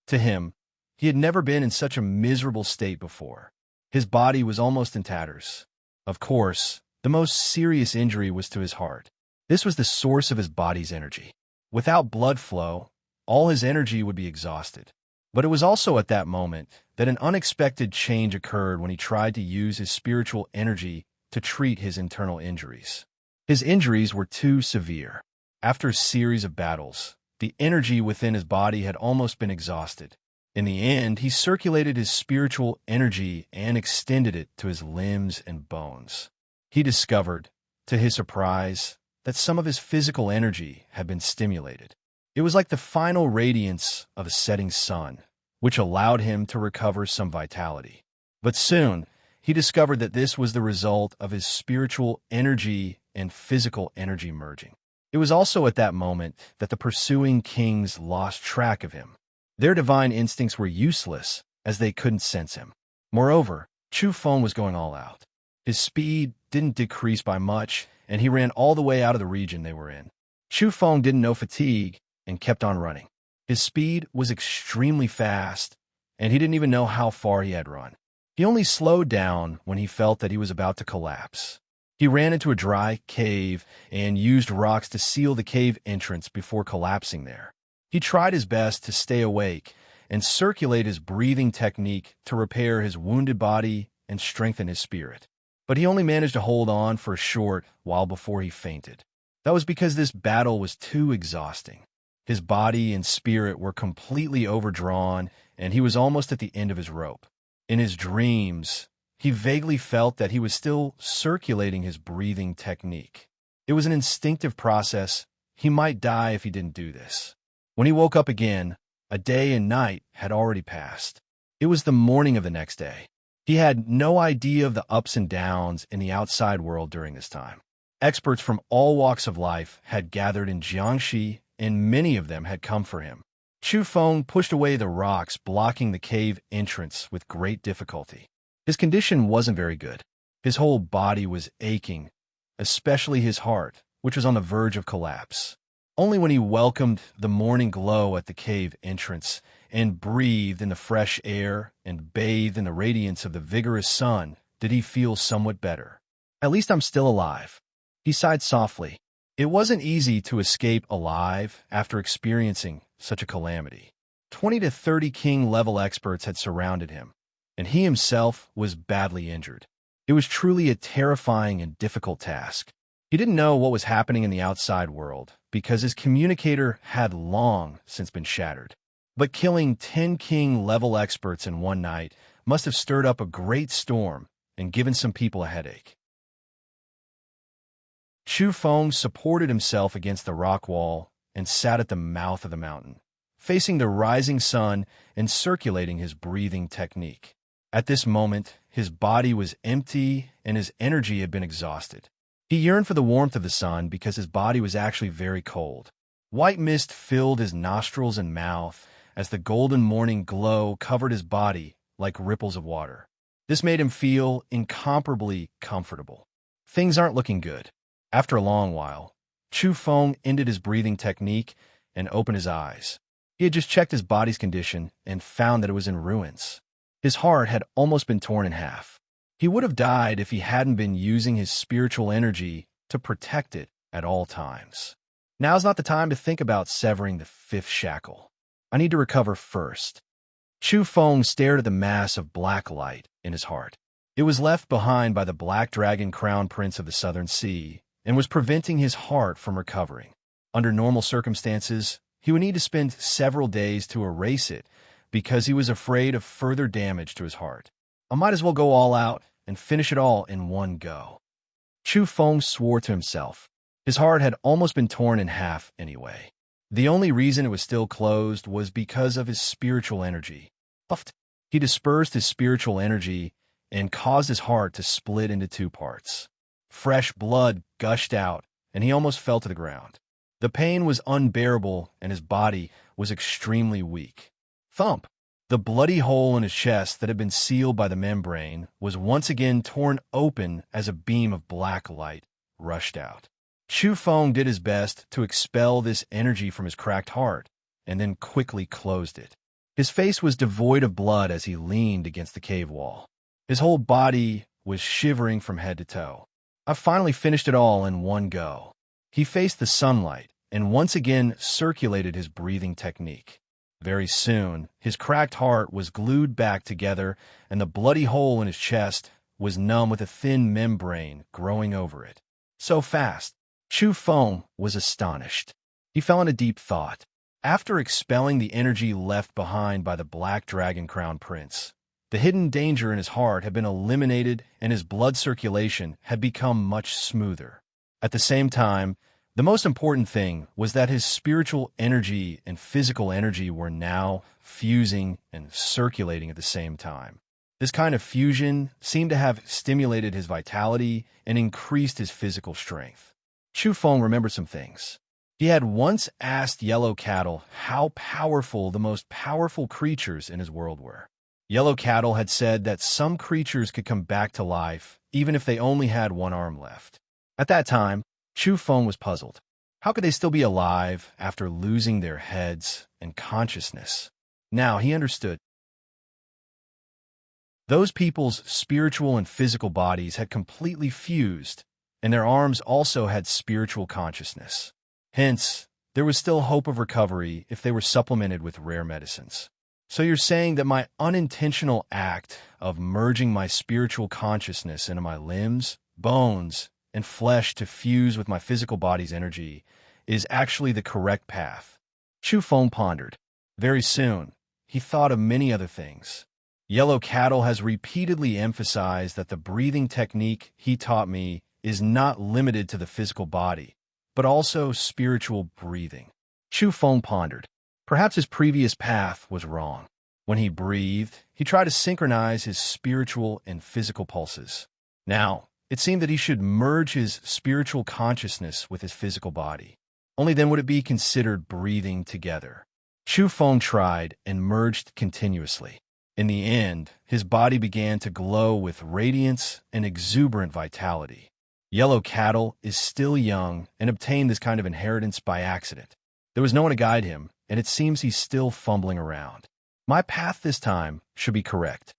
To him, he had never been in such a miserable state before. His body was almost in tatters. Of course, the most serious injury was to his heart. This was the source of his body's energy. Without blood flow, all his energy would be exhausted. But it was also at that moment that an unexpected change occurred when he tried to use his spiritual energy to treat his internal injuries. His injuries were too severe. After a series of battles, the energy within his body had almost been exhausted. In the end, he circulated his spiritual energy and extended it to his limbs and bones. He discovered, to his surprise, that some of his physical energy had been stimulated. It was like the final radiance of a setting sun, which allowed him to recover some vitality. But soon, he discovered that this was the result of his spiritual energy and physical energy merging. It was also at that moment that the pursuing kings lost track of him. Their divine instincts were useless as they couldn't sense him. Moreover, Chu Feng was going all out. His speed didn't decrease by much, and he ran all the way out of the region they were in. Chu Feng didn't know fatigue and kept on running. His speed was extremely fast, and he didn't even know how far he had run. He only slowed down when he felt that he was about to collapse. He ran into a dry cave and used rocks to seal the cave entrance before collapsing there. He tried his best to stay awake and circulate his breathing technique to repair his wounded body and strengthen his spirit. But he only managed to hold on for a short while before he fainted. That was because this battle was too exhausting. His body and spirit were completely overdrawn, and he was almost at the end of his rope. In his dreams, he vaguely felt that he was still circulating his breathing technique. It was an instinctive process. He might die if he didn't do this. When he woke up again, a day and night had already passed. It was the morning of the next day. He had no idea of the ups and downs in the outside world during this time. Experts from all walks of life had gathered in Jiangxi, and many of them had come for him. Chu Feng pushed away the rocks blocking the cave entrance with great difficulty. His condition wasn't very good. His whole body was aching, especially his heart, which was on the verge of collapse. Only when he welcomed the morning glow at the cave entrance and breathed in the fresh air and bathed in the radiance of the vigorous sun did he feel somewhat better. At least I'm still alive. He sighed softly. It wasn't easy to escape alive after experiencing such a calamity. 20 to 30 king-level experts had surrounded him, and he himself was badly injured. It was truly a terrifying and difficult task. He didn't know what was happening in the outside world because his communicator had long since been shattered. But killing 10 king-level experts in one night must have stirred up a great storm and given some people a headache. Chu Feng supported himself against the rock wall and sat at the mouth of the mountain, facing the rising sun and circulating his breathing technique. At this moment, his body was empty and his energy had been exhausted. He yearned for the warmth of the sun because his body was actually very cold. White mist filled his nostrils and mouth as the golden morning glow covered his body like ripples of water. This made him feel incomparably comfortable. Things aren't looking good. After a long while, Chu Feng ended his breathing technique and opened his eyes. He had just checked his body's condition and found that it was in ruins. His heart had almost been torn in half. He would have died if he hadn't been using his spiritual energy to protect it at all times. Now's not the time to think about severing the fifth shackle. I need to recover first. Chu Feng stared at the mass of black light in his heart. It was left behind by the black dragon crown prince of the southern sea and was preventing his heart from recovering. Under normal circumstances, he would need to spend several days to erase it because he was afraid of further damage to his heart. I might as well go all out and finish it all in one go. Chu Feng swore to himself. His heart had almost been torn in half anyway. The only reason it was still closed was because of his spiritual energy. He dispersed his spiritual energy and caused his heart to split into two parts. Fresh blood gushed out, and he almost fell to the ground. The pain was unbearable, and his body was extremely weak. Thump! The bloody hole in his chest that had been sealed by the membrane was once again torn open as a beam of black light rushed out. Chu Feng did his best to expel this energy from his cracked heart, and then quickly closed it. His face was devoid of blood as he leaned against the cave wall. His whole body was shivering from head to toe. I finally finished it all in one go. He faced the sunlight and once again circulated his breathing technique. Very soon, his cracked heart was glued back together, and the bloody hole in his chest was numb with a thin membrane growing over it. So fast, Chu Feng was astonished. He fell into deep thought. After expelling the energy left behind by the Black Dragon Crown Prince, the hidden danger in his heart had been eliminated and his blood circulation had become much smoother. At the same time, the most important thing was that his spiritual energy and physical energy were now fusing and circulating at the same time. This kind of fusion seemed to have stimulated his vitality and increased his physical strength. Chu Feng remembered some things. He had once asked Yellow Cattle how powerful the most powerful creatures in his world were. Yellow Cattle had said that some creatures could come back to life even if they only had one arm left. At that time, Chu Feng was puzzled. How could they still be alive after losing their heads and consciousness? Now he understood. Those people's spiritual and physical bodies had completely fused, and their arms also had spiritual consciousness. Hence, there was still hope of recovery if they were supplemented with rare medicines. So you're saying that my unintentional act of merging my spiritual consciousness into my limbs, bones, and flesh to fuse with my physical body's energy is actually the correct path? Chu Feng pondered. Very soon, he thought of many other things. Yellow Cattle has repeatedly emphasized that the breathing technique he taught me is not limited to the physical body, but also spiritual breathing. Chu Feng pondered. Perhaps his previous path was wrong. When he breathed, he tried to synchronize his spiritual and physical pulses. Now, it seemed that he should merge his spiritual consciousness with his physical body. Only then would it be considered breathing together. Chu Feng tried and merged continuously. In the end, his body began to glow with radiance and exuberant vitality. Yellow Cattle is still young and obtained this kind of inheritance by accident. There was no one to guide him, and it seems he's still fumbling around. My path this time should be correct.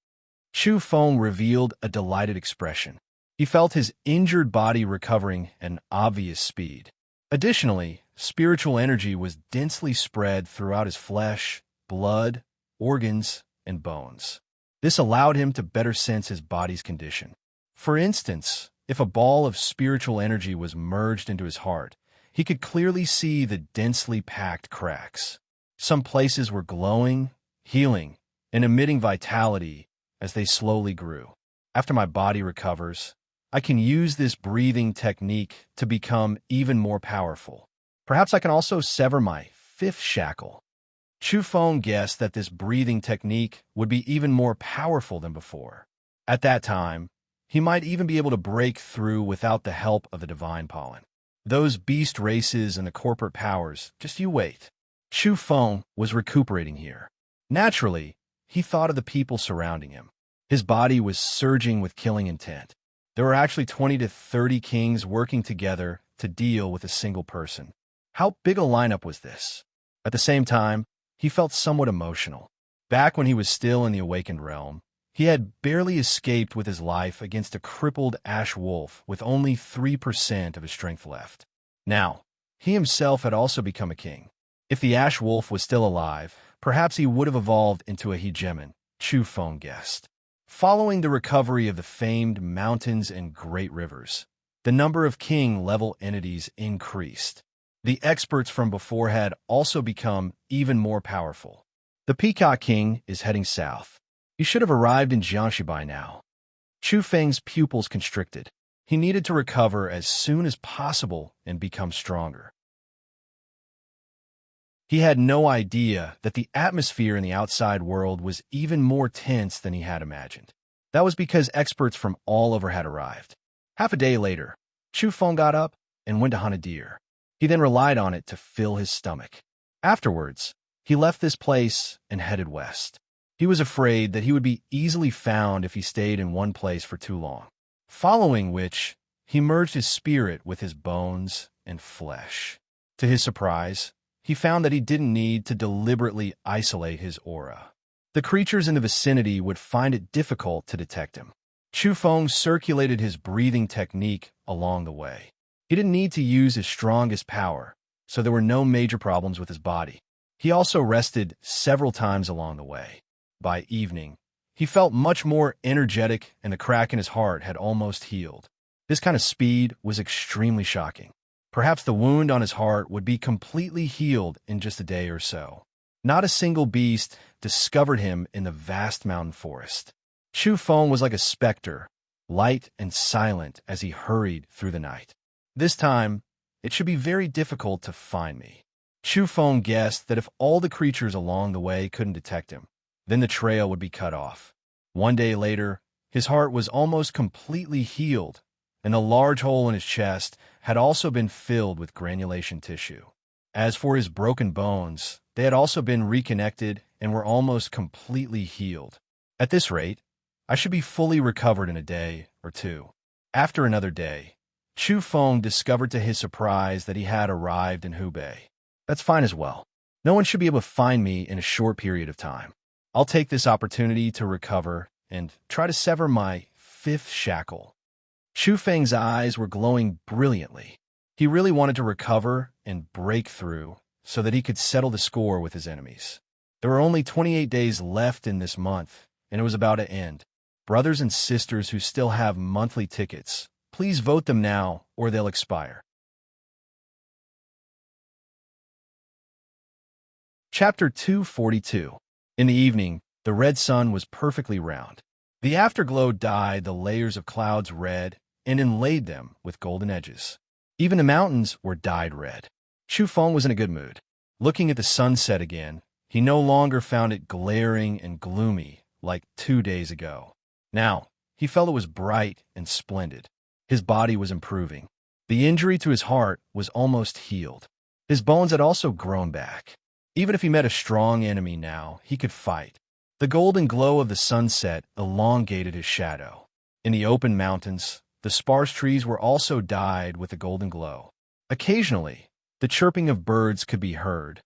Chu Feng revealed a delighted expression. He felt his injured body recovering at an obvious speed. Additionally, spiritual energy was densely spread throughout his flesh, blood, organs, and bones. This allowed him to better sense his body's condition. For instance, if a ball of spiritual energy was merged into his heart, he could clearly see the densely packed cracks. Some places were glowing, healing, and emitting vitality as they slowly grew. After my body recovers, I can use this breathing technique to become even more powerful. Perhaps I can also sever my fifth shackle. Chu Feng guessed that this breathing technique would be even more powerful than before. At that time, he might even be able to break through without the help of the divine pollen. Those beast races and the corporate powers, just you wait. Chu Feng was recuperating here. Naturally, he thought of the people surrounding him. His body was surging with killing intent. There were actually 20 to 30 kings working together to deal with a single person. How big a lineup was this? At the same time, he felt somewhat emotional. Back when he was still in the awakened realm, he had barely escaped with his life against a crippled ash wolf with only 3% of his strength left. Now, he himself had also become a king. If the ash wolf was still alive, perhaps he would have evolved into a hegemon, Chu Feng guessed. Following the recovery of the famed mountains and great rivers, the number of king-level entities increased. The experts from before had also become even more powerful. The Peacock King is heading south. He should have arrived in Jiangxi by now. Chu Feng's pupils constricted. He needed to recover as soon as possible and become stronger. He had no idea that the atmosphere in the outside world was even more tense than he had imagined. That was because experts from all over had arrived. Half a day later, Chu Feng got up and went to hunt a deer. He then relied on it to fill his stomach. Afterwards, he left this place and headed west. He was afraid that he would be easily found if he stayed in one place for too long. Following which, he merged his spirit with his bones and flesh. To his surprise, he found that he didn't need to deliberately isolate his aura. The creatures in the vicinity would find it difficult to detect him. Chu Feng circulated his breathing technique along the way. He didn't need to use his strongest power, so there were no major problems with his body. He also rested several times along the way. By evening, he felt much more energetic and the crack in his heart had almost healed. This kind of speed was extremely shocking. Perhaps the wound on his heart would be completely healed in just a day or so. Not a single beast discovered him in the vast mountain forest. Chu Feng was like a specter, light and silent as he hurried through the night. This time, it should be very difficult to find me. Chu Feng guessed that if all the creatures along the way couldn't detect him, then the trail would be cut off. One day later, his heart was almost completely healed, and the large hole in his chest had also been filled with granulation tissue. As for his broken bones, they had also been reconnected and were almost completely healed. At this rate, I should be fully recovered in a day or two. After another day, Chu Feng discovered to his surprise that he had arrived in Hubei. That's fine as well. No one should be able to find me in a short period of time. I'll take this opportunity to recover and try to sever my fifth shackle. Chu Feng's eyes were glowing brilliantly. He really wanted to recover and break through so that he could settle the score with his enemies. There were only 28 days left in this month, and it was about to end. Brothers and sisters who still have monthly tickets, please vote them now or they'll expire. Chapter 242. In the evening, the red sun was perfectly round. The afterglow dyed the layers of clouds red and inlaid them with golden edges. Even the mountains were dyed red. Chu Feng was in a good mood. Looking at the sunset again, he no longer found it glaring and gloomy like 2 days ago. Now, he felt it was bright and splendid. His body was improving. The injury to his heart was almost healed. His bones had also grown back. Even if he met a strong enemy now, he could fight. The golden glow of the sunset elongated his shadow. In the open mountains, the sparse trees were also dyed with a golden glow. Occasionally, the chirping of birds could be heard,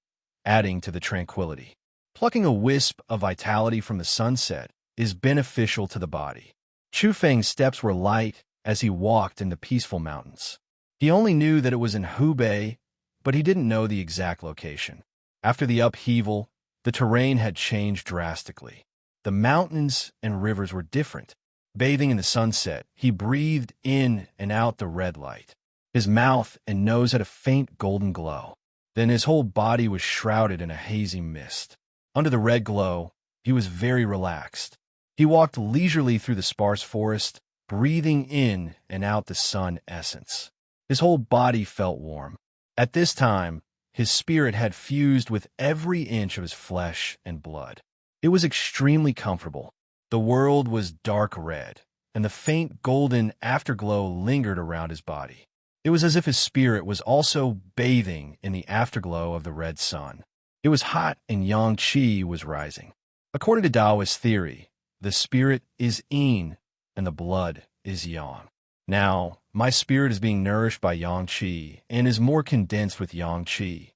adding to the tranquility. Plucking a wisp of vitality from the sunset is beneficial to the body. Chu Feng's steps were light as he walked in the peaceful mountains. He only knew that it was in Hubei, but he didn't know the exact location. After the upheaval, the terrain had changed drastically. The mountains and rivers were different. Bathing in the sunset, he breathed in and out the red light. His mouth and nose had a faint golden glow. Then his whole body was shrouded in a hazy mist. Under the red glow, he was very relaxed. He walked leisurely through the sparse forest, breathing in and out the sun essence. His whole body felt warm. At this time, his spirit had fused with every inch of his flesh and blood. It was extremely comfortable. The world was dark red, and the faint golden afterglow lingered around his body. It was as if his spirit was also bathing in the afterglow of the red sun. It was hot and yang qi was rising. According to Taoist theory, the spirit is yin and the blood is yang. Now, my spirit is being nourished by yang qi and is more condensed with yang qi.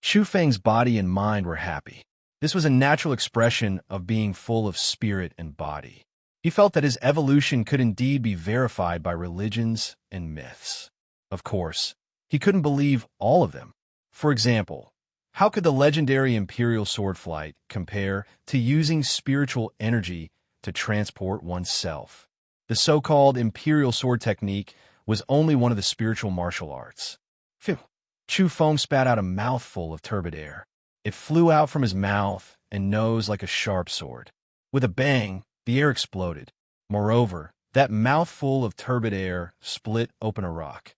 Chu Feng's body and mind were happy. This was a natural expression of being full of spirit and body. He felt that his evolution could indeed be verified by religions and myths. Of course, he couldn't believe all of them. For example, how could the legendary imperial sword flight compare to using spiritual energy to transport oneself? The so-called imperial sword technique was only one of the spiritual martial arts. Phew! Chu Feng spat out a mouthful of turbid air. It flew out from his mouth and nose like a sharp sword. With a bang, the air exploded. Moreover, that mouthful of turbid air split open a rock.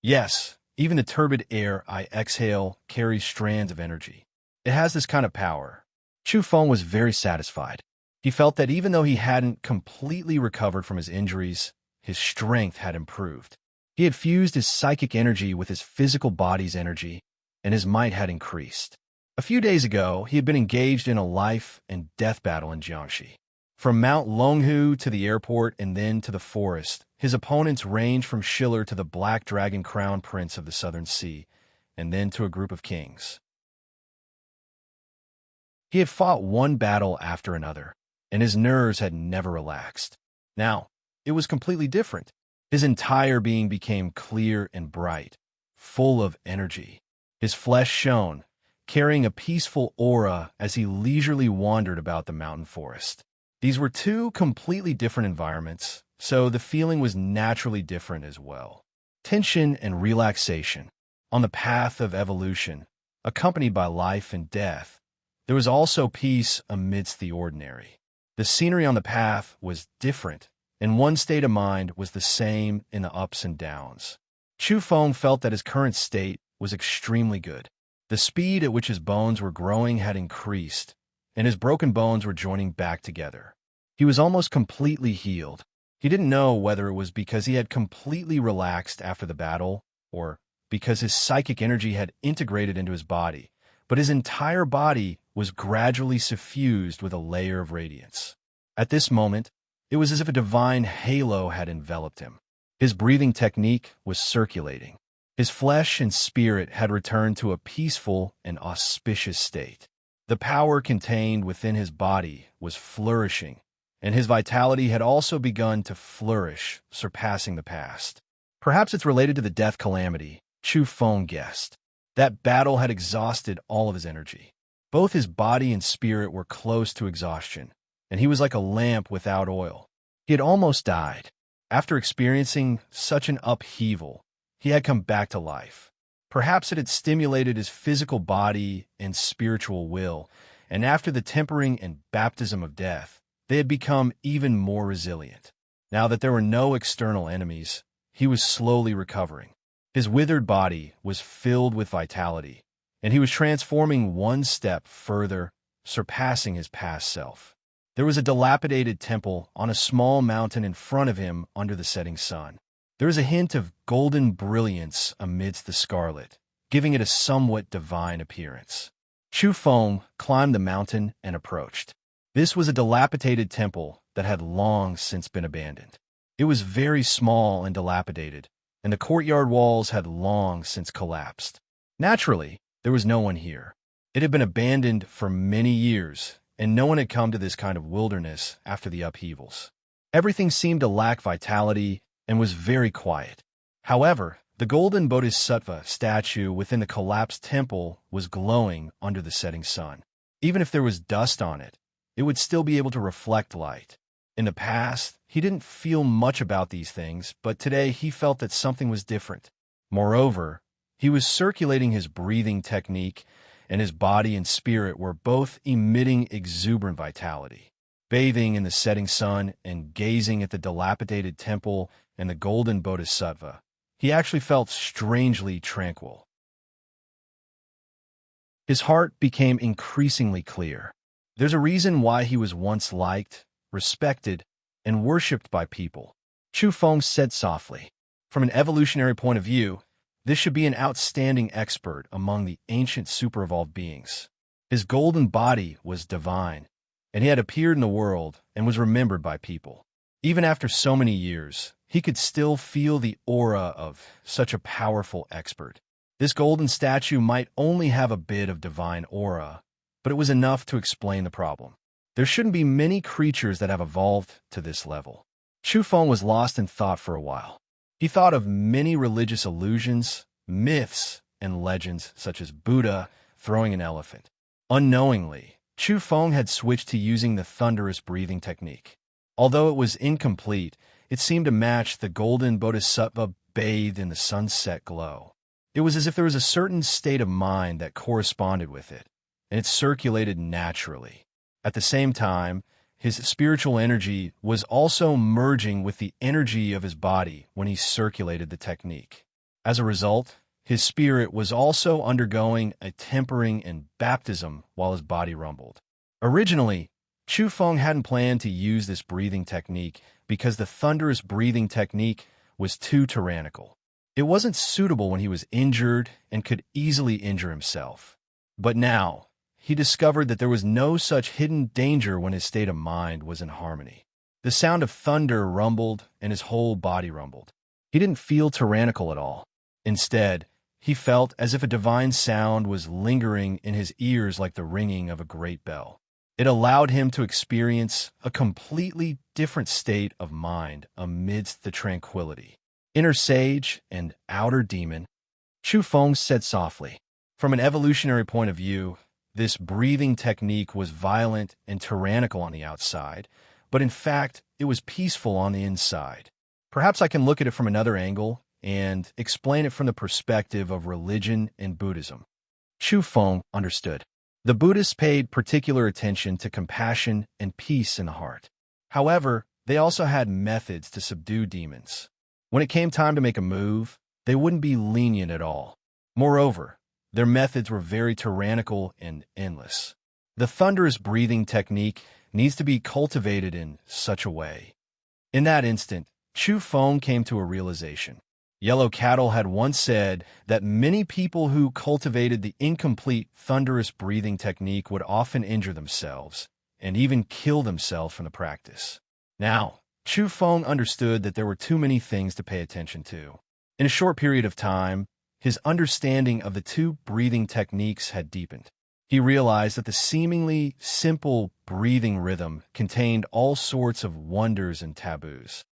Yes, even the turbid air I exhale carries strands of energy. It has this kind of power. Chu Feng was very satisfied. He felt that even though he hadn't completely recovered from his injuries, his strength had improved. He had fused his psychic energy with his physical body's energy, and his might had increased. A few days ago, he had been engaged in a life and death battle in Jiangxi. From Mount Longhu to the airport and then to the forest, his opponents ranged from Schiller to the Black Dragon Crown Prince of the Southern Sea, and then to a group of kings. He had fought one battle after another, and his nerves had never relaxed. Now, it was completely different. His entire being became clear and bright, full of energy. His flesh shone, carrying a peaceful aura as he leisurely wandered about the mountain forest. These were two completely different environments, so the feeling was naturally different as well. Tension and relaxation. On the path of evolution, accompanied by life and death, there was also peace amidst the ordinary. The scenery on the path was different, and one state of mind was the same in the ups and downs. Chu Feng felt that his current state was extremely good. The speed at which his bones were growing had increased, and his broken bones were joining back together. He was almost completely healed. He didn't know whether it was because he had completely relaxed after the battle, or because his psychic energy had integrated into his body, but his entire body was gradually suffused with a layer of radiance. At this moment, it was as if a divine halo had enveloped him. His breathing technique was circulating. His flesh and spirit had returned to a peaceful and auspicious state. The power contained within his body was flourishing, and his vitality had also begun to flourish, surpassing the past. Perhaps it's related to the death calamity, Chu Feng guessed. That battle had exhausted all of his energy. Both his body and spirit were close to exhaustion, and he was like a lamp without oil. He had almost died. After experiencing such an upheaval, he had come back to life. Perhaps it had stimulated his physical body and spiritual will, and after the tempering and baptism of death, they had become even more resilient. Now that there were no external enemies, he was slowly recovering. His withered body was filled with vitality, and he was transforming one step further, surpassing his past self. There was a dilapidated temple on a small mountain in front of him under the setting sun. There was a hint of golden brilliance amidst the scarlet, giving it a somewhat divine appearance. Chu Feng climbed the mountain and approached. This was a dilapidated temple that had long since been abandoned. It was very small and dilapidated, and the courtyard walls had long since collapsed. Naturally, there was no one here. It had been abandoned for many years, and no one had come to this kind of wilderness after the upheavals. Everything seemed to lack vitality and was very quiet. However, the golden bodhisattva statue within the collapsed temple was glowing under the setting sun. Even if there was dust on it, it would still be able to reflect light. In the past, he didn't feel much about these things, but today he felt that something was different. Moreover, he was circulating his breathing technique, and his body and spirit were both emitting exuberant vitality. Bathing in the setting sun and gazing at the dilapidated temple and the golden bodhisattva, he actually felt strangely tranquil. His heart became increasingly clear. There's a reason why he was once liked, respected, and worshipped by people. Chu Feng said softly. From an evolutionary point of view, this should be an outstanding expert among the ancient super-evolved beings. His golden body was divine, and he had appeared in the world and was remembered by people. Even after so many years, he could still feel the aura of such a powerful expert. This golden statue might only have a bit of divine aura, but it was enough to explain the problem. There shouldn't be many creatures that have evolved to this level. Chu Feng was lost in thought for a while. He thought of many religious illusions, myths, and legends such as Buddha throwing an elephant. Unknowingly, Chu Feng had switched to using the thunderous breathing technique. Although it was incomplete, it seemed to match the golden bodhisattva bathed in the sunset glow. It was as if there was a certain state of mind that corresponded with it, and it circulated naturally. At the same time, his spiritual energy was also merging with the energy of his body when he circulated the technique. As a result, his spirit was also undergoing a tempering and baptism while his body rumbled. Originally, Chu Feng hadn't planned to use this breathing technique because the thunderous breathing technique was too tyrannical. It wasn't suitable when he was injured and could easily injure himself. But now, he discovered that there was no such hidden danger when his state of mind was in harmony. The sound of thunder rumbled and his whole body rumbled. He didn't feel tyrannical at all. Instead, he felt as if a divine sound was lingering in his ears like the ringing of a great bell. It allowed him to experience a completely different state of mind amidst the tranquility. Inner sage and outer demon, Chu Feng said softly. From an evolutionary point of view, this breathing technique was violent and tyrannical on the outside, but in fact, it was peaceful on the inside. Perhaps I can look at it from another angle and explain it from the perspective of religion and Buddhism. Chu Feng understood. The Buddhists paid particular attention to compassion and peace in the heart. However, they also had methods to subdue demons. When it came time to make a move, they wouldn't be lenient at all. Moreover, their methods were very tyrannical and endless. The thunderous breathing technique needs to be cultivated in such a way. In that instant, Chu Feng came to a realization. Yellow Cattle had once said that many people who cultivated the incomplete thunderous breathing technique would often injure themselves and even kill themselves from the practice. Now, Chu Feng understood that there were too many things to pay attention to. In a short period of time, his understanding of the two breathing techniques had deepened. He realized that the seemingly simple breathing rhythm contained all sorts of wonders and taboos.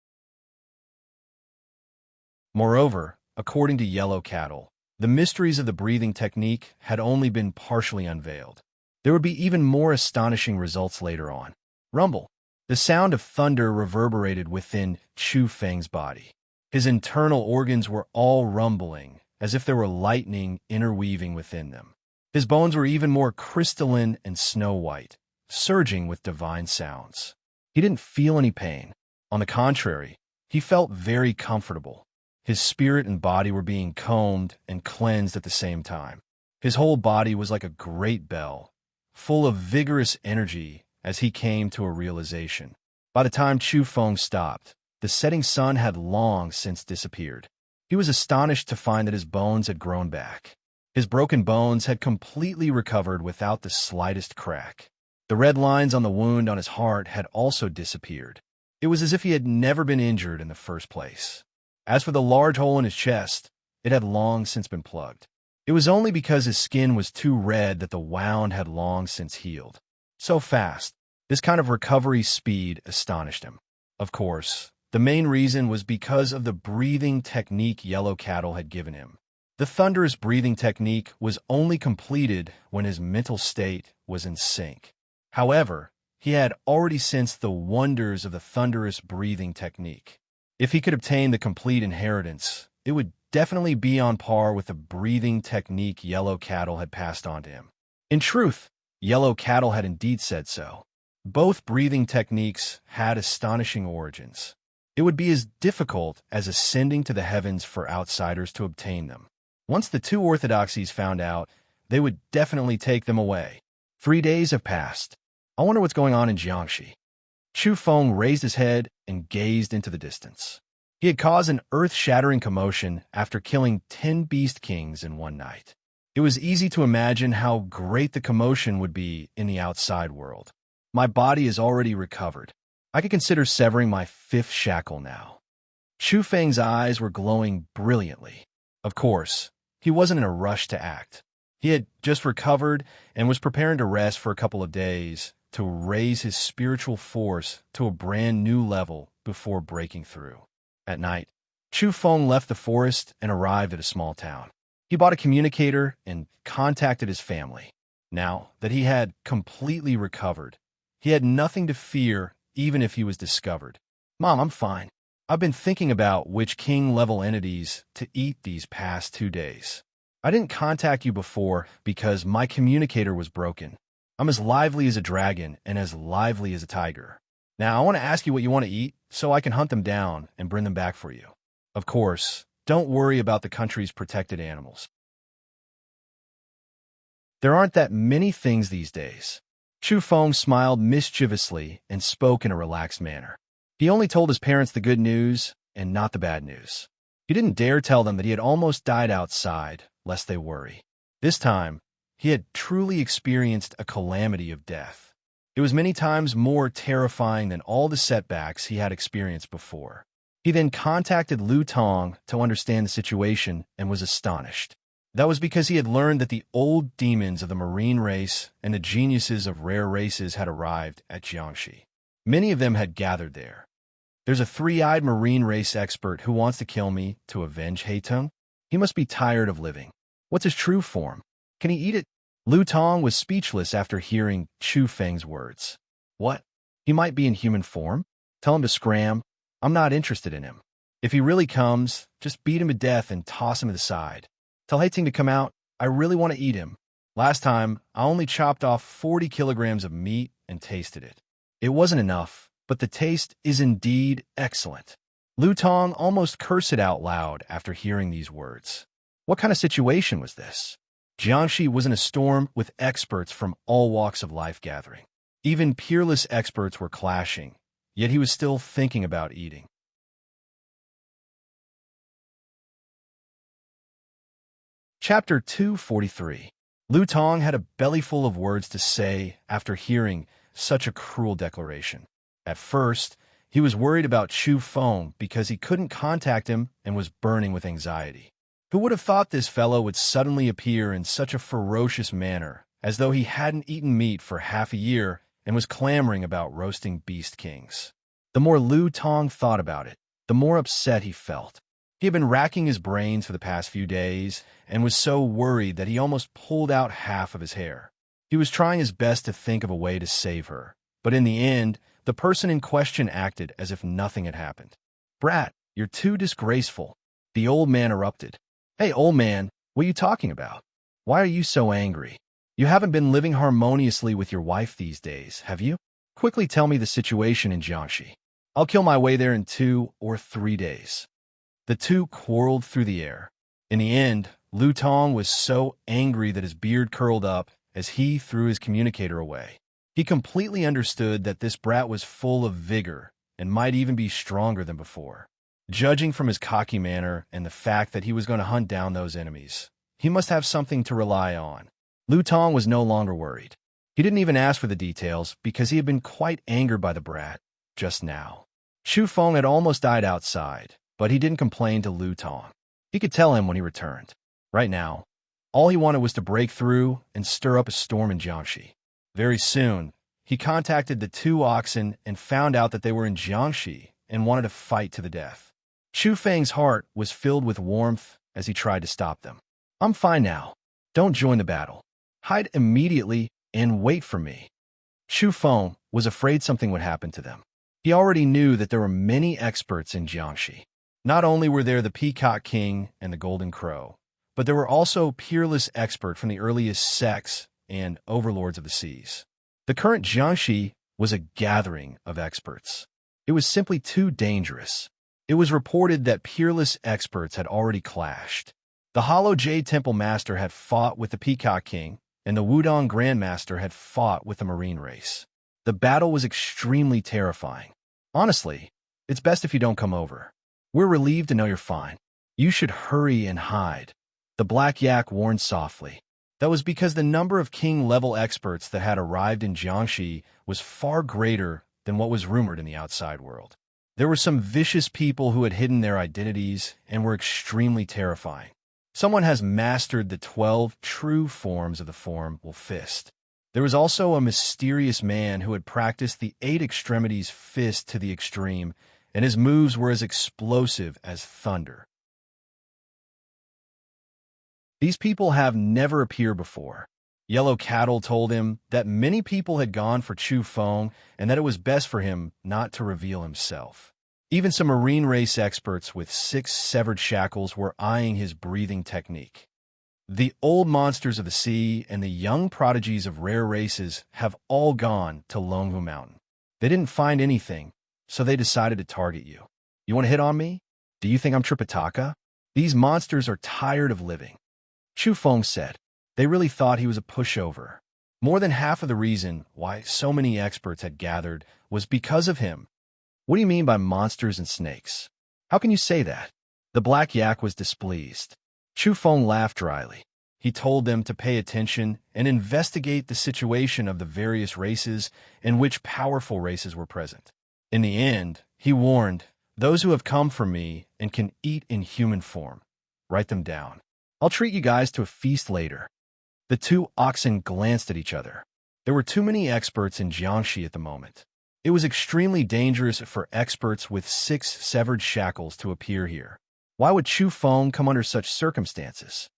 Moreover, according to Yellow Cattle, the mysteries of the breathing technique had only been partially unveiled. There would be even more astonishing results later on. Rumble. The sound of thunder reverberated within Chu Feng's body. His internal organs were all rumbling, as if there were lightning interweaving within them. His bones were even more crystalline and snow-white, surging with divine sounds. He didn't feel any pain. On the contrary, he felt very comfortable. His spirit and body were being combed and cleansed at the same time. His whole body was like a great bell, full of vigorous energy as he came to a realization. By the time Chu Feng stopped, the setting sun had long since disappeared. He was astonished to find that his bones had grown back. His broken bones had completely recovered without the slightest crack. The red lines on the wound on his heart had also disappeared. It was as if he had never been injured in the first place. As for the large hole in his chest, it had long since been plugged. It was only because his skin was too red that the wound had long since healed. So fast, this kind of recovery speed astonished him. Of course, the main reason was because of the breathing technique Yellow Cattle had given him. The thunderous breathing technique was only completed when his mental state was in sync. However, he had already sensed the wonders of the thunderous breathing technique. If he could obtain the complete inheritance, it would definitely be on par with the breathing technique Yellow Cattle had passed on to him. In truth, Yellow Cattle had indeed said so. Both breathing techniques had astonishing origins. It would be as difficult as ascending to the heavens for outsiders to obtain them. Once the two orthodoxies found out, they would definitely take them away. 3 days have passed. I wonder what's going on in Jiangxi. Chu Feng raised his head and gazed into the distance. He had caused an earth-shattering commotion after killing 10 beast kings in one night. It was easy to imagine how great the commotion would be in the outside world. My body is already recovered. I could consider severing my 5th shackle now. Chu Feng's eyes were glowing brilliantly. Of course, he wasn't in a rush to act. He had just recovered and was preparing to rest for a couple of days to raise his spiritual force to a brand new level before breaking through. At night, Chu Feng left the forest and arrived at a small town. He bought a communicator and contacted his family. Now that he had completely recovered, he had nothing to fear even if he was discovered. Mom, I'm fine. I've been thinking about which king-level entities to eat these past 2 days. I didn't contact you before because my communicator was broken. I'm as lively as a dragon and as lively as a tiger. Now, I want to ask you what you want to eat so I can hunt them down and bring them back for you. Of course, don't worry about the country's protected animals. There aren't that many things these days. Chu Feng smiled mischievously and spoke in a relaxed manner. He only told his parents the good news and not the bad news. He didn't dare tell them that he had almost died outside, lest they worry. This time, he had truly experienced a calamity of death. It was many times more terrifying than all the setbacks he had experienced before. He then contacted Lu Tong to understand the situation and was astonished. That was because he had learned that the old demons of the marine race and the geniuses of rare races had arrived at Jiangxi. Many of them had gathered there. There's a 3-eyed marine race expert who wants to kill me to avenge Heitung. He must be tired of living. What's his true form? Can he eat it? Lu Tong was speechless after hearing Chu Feng's words. What? He might be in human form? Tell him to scram. I'm not interested in him. If he really comes, just beat him to death and toss him to the side. Tell Heiting to come out. I really want to eat him. Last time, I only chopped off 40 kilograms of meat and tasted it. It wasn't enough, but the taste is indeed excellent. Lu Tong almost cursed it out loud after hearing these words. What kind of situation was this? Jiangxi was in a storm with experts from all walks of life gathering. Even peerless experts were clashing, yet he was still thinking about eating. Chapter 243. Lu Tong had a bellyful of words to say after hearing such a cruel declaration. At first, he was worried about Chu Feng because he couldn't contact him and was burning with anxiety. Who would have thought this fellow would suddenly appear in such a ferocious manner as though he hadn't eaten meat for half a year and was clamoring about roasting beast kings. The more Lu Tong thought about it, the more upset he felt. He had been racking his brains for the past few days and was so worried that he almost pulled out half of his hair. He was trying his best to think of a way to save her, but in the end, the person in question acted as if nothing had happened. "Brat, you're too disgraceful," the old man erupted. "Hey, old man, what are you talking about? Why are you so angry? You haven't been living harmoniously with your wife these days, have you? Quickly tell me the situation in Jiangxi. I'll kill my way there in 2 or 3 days." The two quarreled through the air. In the end, Lu Tong was so angry that his beard curled up as he threw his communicator away. He completely understood that this brat was full of vigor and might even be stronger than before. Judging from his cocky manner and the fact that he was going to hunt down those enemies, he must have something to rely on. Lu Tong was no longer worried. He didn't even ask for the details because he had been quite angered by the brat just now. Xu Feng had almost died outside, but he didn't complain to Lu Tong. He could tell him when he returned. Right now, all he wanted was to break through and stir up a storm in Jiangxi. Very soon, he contacted the 2 oxen and found out that they were in Jiangxi and wanted to fight to the death. Xu Feng's heart was filled with warmth as he tried to stop them. "I'm fine now. Don't join the battle. Hide immediately and wait for me." Xu Feng was afraid something would happen to them. He already knew that there were many experts in Jiangxi. Not only were there the Peacock King and the Golden Crow, but there were also peerless experts from the earliest sects and overlords of the seas. The current Jiangxi was a gathering of experts. It was simply too dangerous. It was reported that peerless experts had already clashed. The Hollow Jade Temple Master had fought with the Peacock King, and the Wudong Grandmaster had fought with the Marine race. The battle was extremely terrifying. "Honestly, it's best if you don't come over. We're relieved to know you're fine. You should hurry and hide," the Black Yak warned softly. That was because the number of king-level experts that had arrived in Jiangxi was far greater than what was rumored in the outside world. There were some vicious people who had hidden their identities and were extremely terrifying. Someone has mastered the 12 true forms of the formal fist. There was also a mysterious man who had practiced the 8 extremities fist to the extreme, and his moves were as explosive as thunder. These people have never appeared before. Yellow Cattle told him that many people had gone for Xu Feng and that it was best for him not to reveal himself. Even some marine race experts with 6 severed shackles were eyeing his breathing technique. The old monsters of the sea and the young prodigies of rare races have all gone to Longhu Mountain. They didn't find anything, so they decided to target you. "You want to hit on me? Do you think I'm Tripitaka? These monsters are tired of living," Xu Feng said. They really thought he was a pushover. More than half of the reason why so many experts had gathered was because of him. "What do you mean by monsters and snakes? How can you say that?" The Black Yak was displeased. Xu Feng laughed dryly. He told them to pay attention and investigate the situation of the various races and which powerful races were present. In the end, he warned, "Those who have come for me and can eat in human form, write them down. I'll treat you guys to a feast later." The 2 oxen glanced at each other. There were too many experts in Jiangxi at the moment. It was extremely dangerous for experts with 6 severed shackles to appear here. Why would Xu Feng come under such circumstances?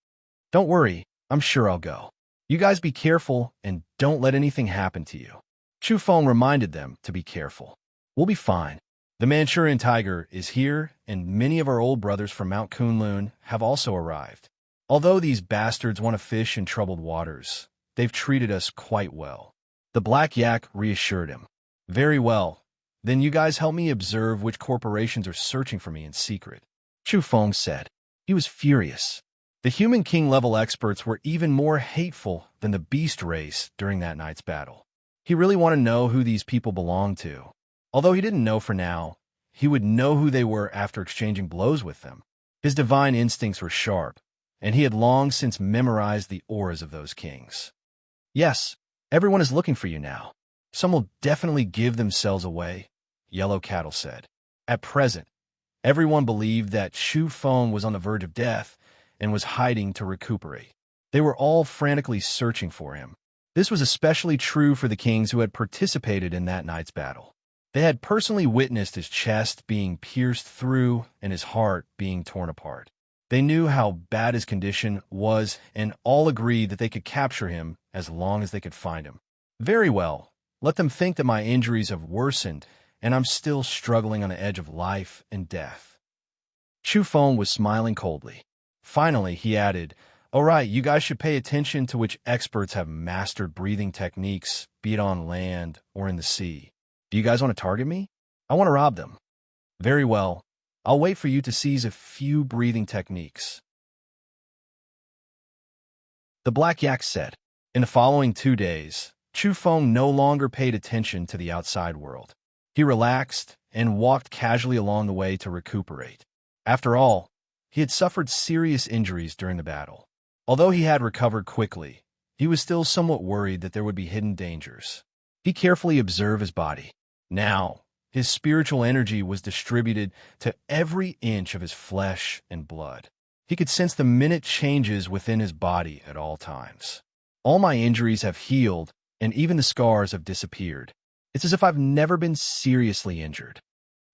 "Don't worry, I'm sure I'll go. You guys be careful and don't let anything happen to you." Xu Feng reminded them to be careful. "We'll be fine. The Manchurian tiger is here, and many of our old brothers from Mount Kunlun have also arrived. Although these bastards want to fish in troubled waters, they've treated us quite well." The Black Yak reassured him. "Very well. Then you guys help me observe which corporations are searching for me in secret," Xu Feng said. He was furious. The human king-level experts were even more hateful than the beast race during that night's battle. He really wanted to know who these people belonged to. Although he didn't know for now, he would know who they were after exchanging blows with them. His divine instincts were sharp, and he had long since memorized the auras of those kings. "Yes, everyone is looking for you now. Some will definitely give themselves away," Yellow Cattle said. At present, everyone believed that Xu Feng was on the verge of death and was hiding to recuperate. They were all frantically searching for him. This was especially true for the kings who had participated in that night's battle. They had personally witnessed his chest being pierced through and his heart being torn apart. They knew how bad his condition was and all agreed that they could capture him as long as they could find him. Very well, let them think that my injuries have worsened and I'm still struggling on the edge of life and death. Chu Feng was smiling coldly. Finally, he added, "All right, you guys should pay attention to which experts have mastered breathing techniques, be it on land or in the sea. Do you guys want to target me? I want to rob them." "Very well. I'll wait for you to seize a few breathing techniques." The Black Yak said. In the following 2 days, Chu Feng no longer paid attention to the outside world. He relaxed and walked casually along the way to recuperate. After all, he had suffered serious injuries during the battle. Although he had recovered quickly, he was still somewhat worried that there would be hidden dangers. He carefully observed his body. Now, his spiritual energy was distributed to every inch of his flesh and blood. He could sense the minute changes within his body at all times. "All my injuries have healed, and even the scars have disappeared. It's as if I've never been seriously injured."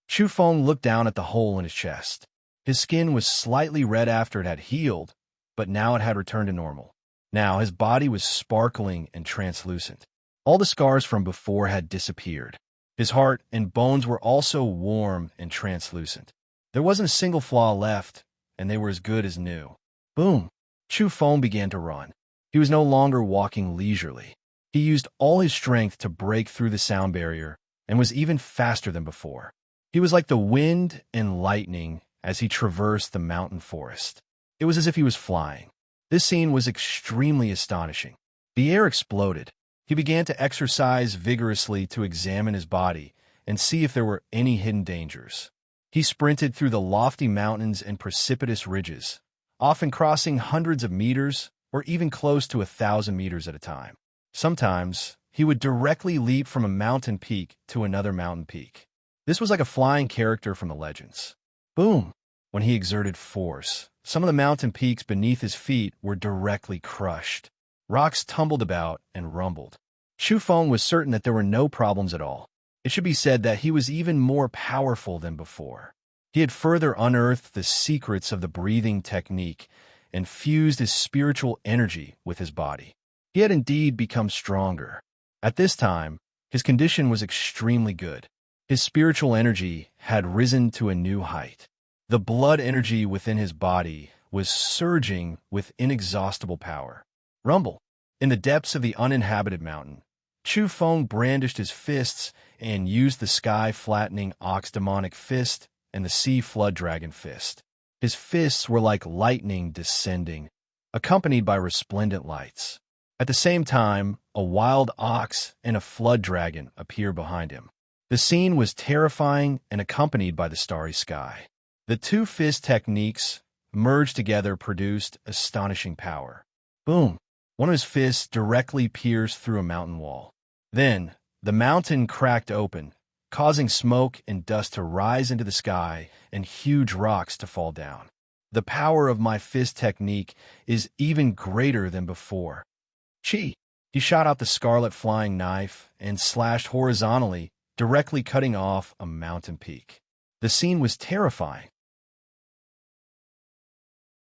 Chu Feng looked down at the hole in his chest. His skin was slightly red after it had healed, but now it had returned to normal. Now his body was sparkling and translucent. All the scars from before had disappeared. His heart and bones were also warm and translucent. There wasn't a single flaw left, and they were as good as new. Boom! Chu Feng began to run. He was no longer walking leisurely. He used all his strength to break through the sound barrier and was even faster than before. He was like the wind and lightning as he traversed the mountain forest. It was as if he was flying. This scene was extremely astonishing. The air exploded. He began to exercise vigorously to examine his body and see if there were any hidden dangers. He sprinted through the lofty mountains and precipitous ridges, often crossing hundreds of meters or even close to 1,000 meters at a time. Sometimes, he would directly leap from a mountain peak to another mountain peak. This was like a flying character from the legends. Boom! When he exerted force, some of the mountain peaks beneath his feet were directly crushed. Rocks tumbled about and rumbled. Chu Feng was certain that there were no problems at all. It should be said that he was even more powerful than before. He had further unearthed the secrets of the breathing technique and fused his spiritual energy with his body. He had indeed become stronger. At this time, his condition was extremely good. His spiritual energy had risen to a new height. The blood energy within his body was surging with inexhaustible power. Rumble! In the depths of the uninhabited mountain, Chu Feng brandished his fists and used the sky-flattening ox demonic fist and the sea flood dragon fist. His fists were like lightning descending, accompanied by resplendent lights. At the same time, a wild ox and a flood dragon appeared behind him. The scene was terrifying and accompanied by the starry sky. The two fist techniques merged together produced astonishing power. Boom! One of his fists directly pierced through a mountain wall. Then, the mountain cracked open, causing smoke and dust to rise into the sky and huge rocks to fall down. The power of my fist technique is even greater than before. Chi! He shot out the scarlet flying knife and slashed horizontally, directly cutting off a mountain peak. The scene was terrifying.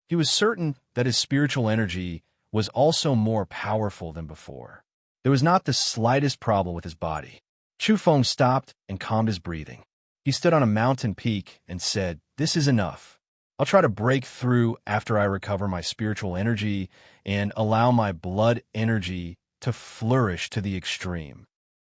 He was certain that his spiritual energy was also more powerful than before. There was not the slightest problem with his body. Chu Feng stopped and calmed his breathing. He stood on a mountain peak and said, "This is enough. I'll try to break through after I recover my spiritual energy and allow my blood energy to flourish to the extreme."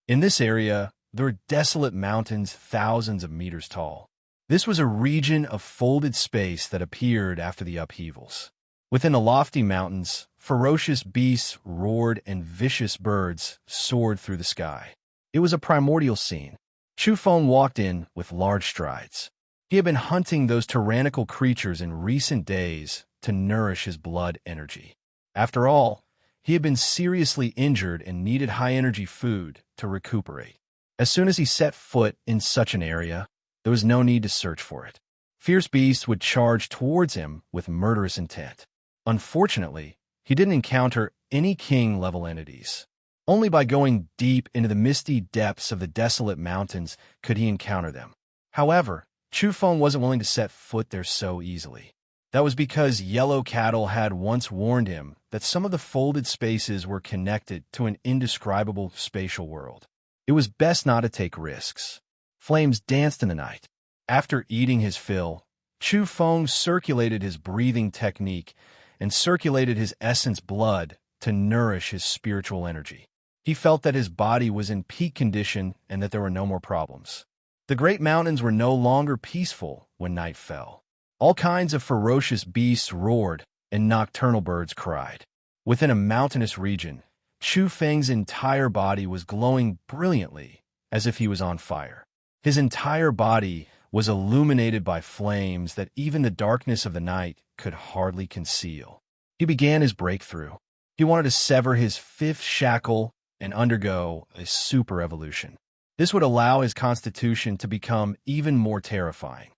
In this area, there were desolate mountains thousands of meters tall. This was a region of folded space that appeared after the upheavals. Within the lofty mountains, ferocious beasts roared and vicious birds soared through the sky. It was a primordial scene. Chu Feng walked in with large strides. He had been hunting those tyrannical creatures in recent days to nourish his blood energy. After all, he had been seriously injured and needed high-energy food to recuperate. As soon as he set foot in such an area, there was no need to search for it. Fierce beasts would charge towards him with murderous intent. Unfortunately, he didn't encounter any king-level entities. Only by going deep into the misty depths of the desolate mountains could he encounter them. However, Chu Feng wasn't willing to set foot there so easily. That was because Yellow Cattle had once warned him that some of the folded spaces were connected to an indescribable spatial world. It was best not to take risks. Flames danced in the night. After eating his fill, Chu Feng circulated his breathing technique and circulated his essence blood to nourish his spiritual energy. He felt that his body was in peak condition and that there were no more problems. The great mountains were no longer peaceful when night fell. All kinds of ferocious beasts roared and nocturnal birds cried. Within a mountainous region, Chu Feng's entire body was glowing brilliantly, as if he was on fire. His entire body was illuminated by flames that even the darkness of the night could hardly conceal. He began his breakthrough. He wanted to sever his fifth shackle and undergo a super evolution. This would allow his constitution to become even more terrifying.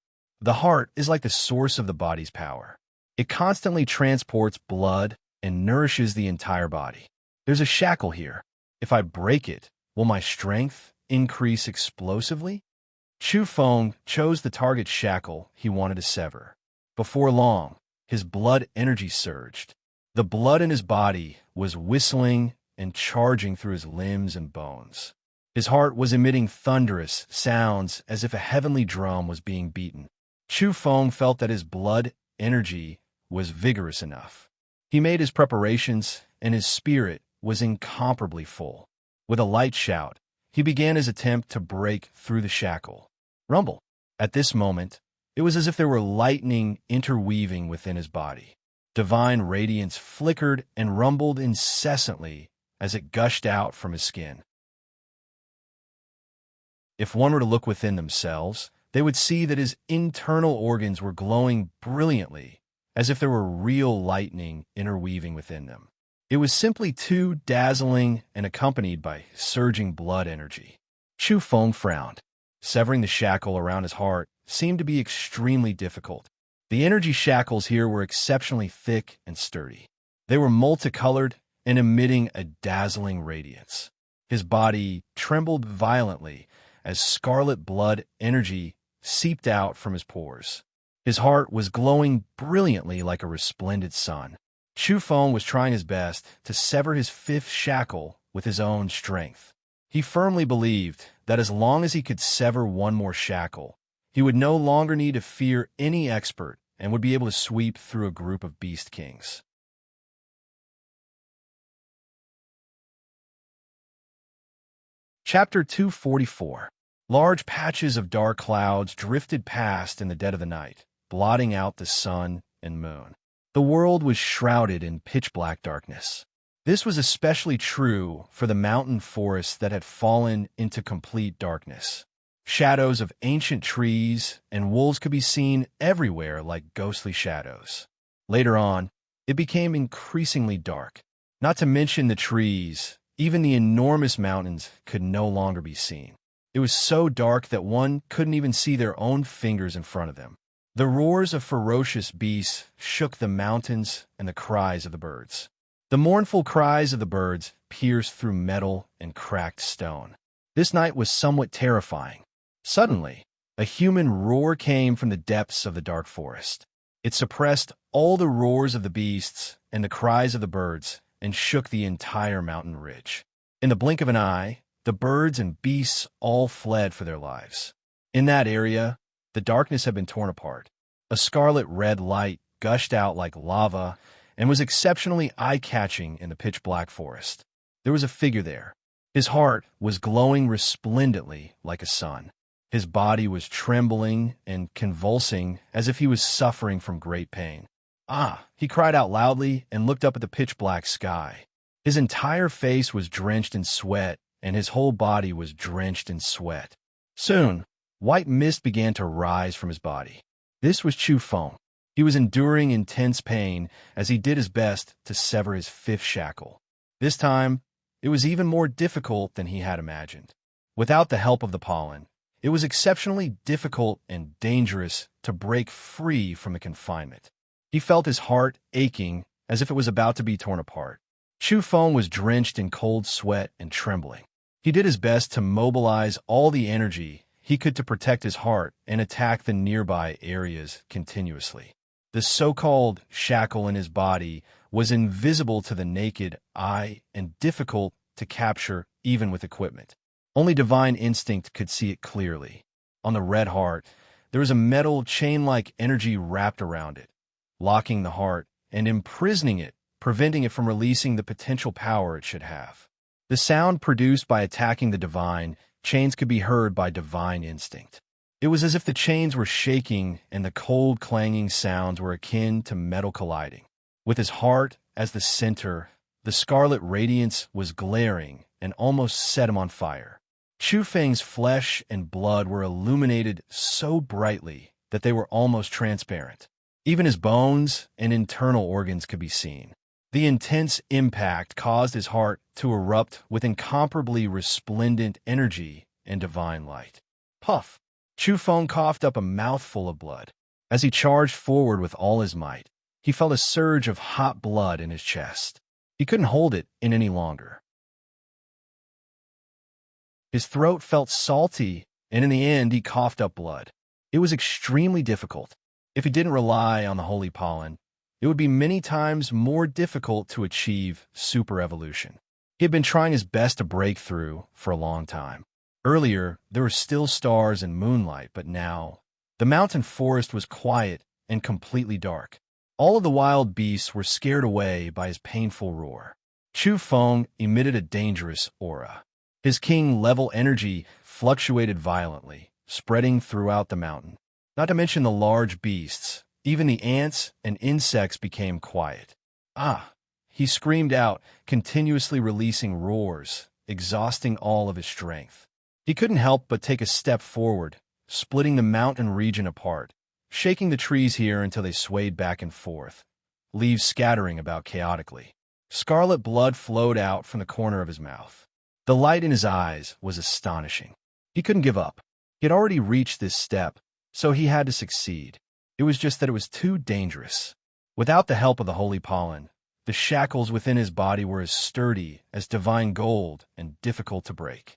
The heart is like the source of the body's power. It constantly transports blood and nourishes the entire body. There's a shackle here. If I break it, will my strength increase explosively? Chu Feng chose the target shackle he wanted to sever. Before long, his blood energy surged. The blood in his body was whistling and charging through his limbs and bones. His heart was emitting thunderous sounds as if a heavenly drum was being beaten. Chu Feng felt that his blood energy was vigorous enough. He made his preparations, and his spirit was incomparably full. With a light shout, he began his attempt to break through the shackle. Rumble! At this moment, it was as if there were lightning interweaving within his body. Divine radiance flickered and rumbled incessantly as it gushed out from his skin. If one were to look within themselves, they would see that his internal organs were glowing brilliantly, as if there were real lightning interweaving within them. It was simply too dazzling and accompanied by surging blood energy. Chu Feng frowned. Severing the shackle around his heart seemed to be extremely difficult. The energy shackles here were exceptionally thick and sturdy. They were multicolored and emitting a dazzling radiance. His body trembled violently as scarlet blood energy seeped out from his pores. His heart was glowing brilliantly like a resplendent sun. Chu Feng was trying his best to sever his fifth shackle with his own strength. He firmly believed that as long as he could sever one more shackle, he would no longer need to fear any expert and would be able to sweep through a group of beast kings. Chapter 244. Large patches of dark clouds drifted past in the dead of the night, blotting out the sun and moon. The world was shrouded in pitch-black darkness. This was especially true for the mountain forests that had fallen into complete darkness. Shadows of ancient trees and wolves could be seen everywhere like ghostly shadows. Later on, it became increasingly dark. Not to mention the trees, even the enormous mountains could no longer be seen. It was so dark that one couldn't even see their own fingers in front of them. The roars of ferocious beasts shook the mountains and the cries of the birds. The mournful cries of the birds pierced through metal and cracked stone. This night was somewhat terrifying. Suddenly, a human roar came from the depths of the dark forest. It suppressed all the roars of the beasts and the cries of the birds and shook the entire mountain ridge. In the blink of an eye, the birds and beasts all fled for their lives. In that area, the darkness had been torn apart. A scarlet red light gushed out like lava and was exceptionally eye-catching in the pitch-black forest. There was a figure there. His heart was glowing resplendently like a sun. His body was trembling and convulsing as if he was suffering from great pain. "Ah!" he cried out loudly and looked up at the pitch-black sky. His entire face was drenched in sweat, and his whole body was drenched in sweat. Soon, white mist began to rise from his body. This was Chu Feng. He was enduring intense pain as he did his best to sever his fifth shackle. This time, it was even more difficult than he had imagined. Without the help of the pollen, it was exceptionally difficult and dangerous to break free from the confinement. He felt his heart aching as if it was about to be torn apart. Chu Feng was drenched in cold sweat and trembling. He did his best to mobilize all the energy he could to protect his heart and attack the nearby areas continuously. The so-called shackle in his body was invisible to the naked eye and difficult to capture even with equipment. Only divine instinct could see it clearly. On the red heart, there was a metal chain-like energy wrapped around it, locking the heart and imprisoning it, preventing it from releasing the potential power it should have. The sound produced by attacking the divine chains could be heard by divine instinct. It was as if the chains were shaking and the cold clanging sounds were akin to metal colliding. With his heart as the center, the scarlet radiance was glaring and almost set him on fire. Chu Feng's flesh and blood were illuminated so brightly that they were almost transparent. Even his bones and internal organs could be seen. The intense impact caused his heart to erupt with incomparably resplendent energy and divine light. Puff! Chu Feng coughed up a mouthful of blood. As he charged forward with all his might, he felt a surge of hot blood in his chest. He couldn't hold it in any longer. His throat felt salty, and in the end he coughed up blood. It was extremely difficult. If he didn't rely on the holy pollen, it would be many times more difficult to achieve super evolution. He had been trying his best to break through for a long time. Earlier, there were still stars and moonlight, but now, the mountain forest was quiet and completely dark. All of the wild beasts were scared away by his painful roar. Chu Feng emitted a dangerous aura. His king-level energy fluctuated violently, spreading throughout the mountain. Not to mention the large beasts, even the ants and insects became quiet. Ah! He screamed out, continuously releasing roars, exhausting all of his strength. He couldn't help but take a step forward, splitting the mountain region apart, shaking the trees here until they swayed back and forth, leaves scattering about chaotically. Scarlet blood flowed out from the corner of his mouth. The light in his eyes was astonishing. He couldn't give up. He had already reached this step, so he had to succeed. It was just that it was too dangerous. Without the help of the holy pollen, the shackles within his body were as sturdy as divine gold and difficult to break.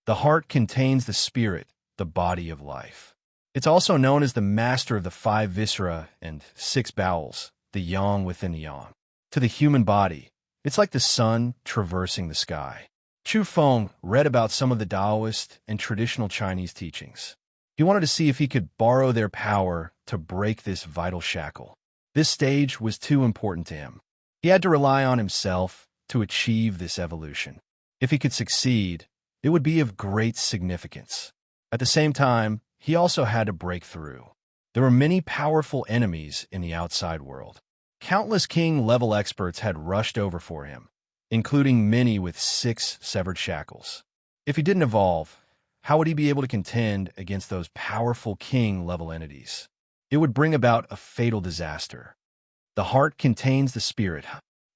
The heart contains the spirit, the body of life. It's also known as the master of the 5 viscera and 6 bowels, the yang within the yang. To the human body, it's like the sun traversing the sky. Chu Feng read about some of the Taoist and traditional Chinese teachings. He wanted to see if he could borrow their power to break this vital shackle. This stage was too important to him. He had to rely on himself to achieve this evolution. If he could succeed, it would be of great significance. At the same time, he also had to break through. There were many powerful enemies in the outside world. Countless king-level experts had rushed over for him, including many with 6 severed shackles. If he didn't evolve, how would he be able to contend against those powerful king-level entities? It would bring about a fatal disaster. The heart contains the spirit,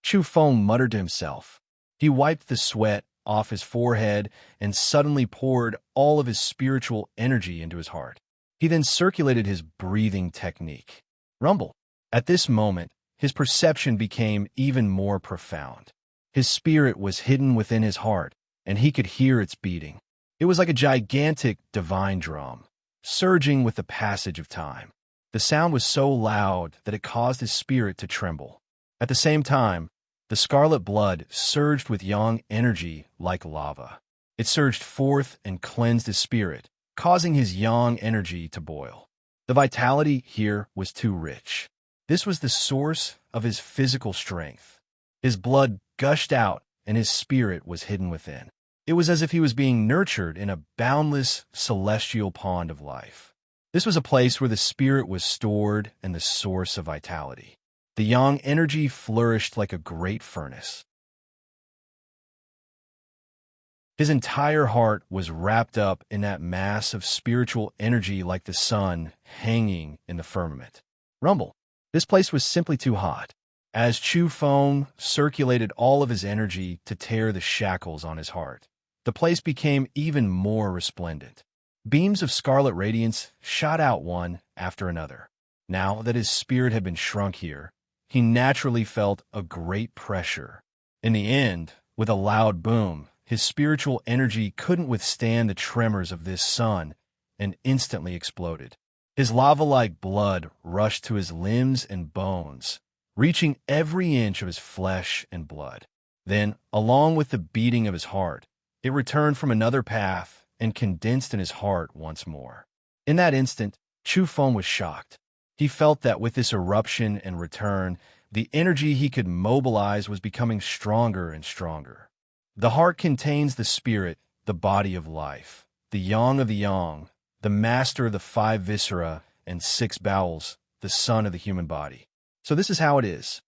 Chu Feng muttered to himself. He wiped the sweat off his forehead and suddenly poured all of his spiritual energy into his heart. He then circulated his breathing technique. Rumble. At this moment, his perception became even more profound. His spirit was hidden within his heart, and he could hear its beating. It was like a gigantic divine drum, surging with the passage of time. The sound was so loud that it caused his spirit to tremble. At the same time, the scarlet blood surged with yang energy like lava. It surged forth and cleansed his spirit, causing his yang energy to boil. The vitality here was too rich. This was the source of his physical strength. His blood gushed out, and his spirit was hidden within. It was as if he was being nurtured in a boundless celestial pond of life. This was a place where the spirit was stored and the source of vitality. The yang energy flourished like a great furnace. His entire heart was wrapped up in that mass of spiritual energy like the sun hanging in the firmament. Rumble. This place was simply too hot. As Chu Feng circulated all of his energy to tear the shackles on his heart, the place became even more resplendent. Beams of scarlet radiance shot out one after another. Now that his spirit had been shrunk here, he naturally felt a great pressure. In the end, with a loud boom, his spiritual energy couldn't withstand the tremors of this sun and instantly exploded. His lava-like blood rushed to his limbs and bones, reaching every inch of his flesh and blood. Then, along with the beating of his heart, it returned from another path and condensed in his heart once more. In that instant, Chu Feng was shocked. He felt that with this eruption and return, the energy he could mobilize was becoming stronger and stronger. The heart contains the spirit, the body of life, the yang of the yang, the master of the 5 viscera and 6 bowels, the sun of the human body. So this is how it is.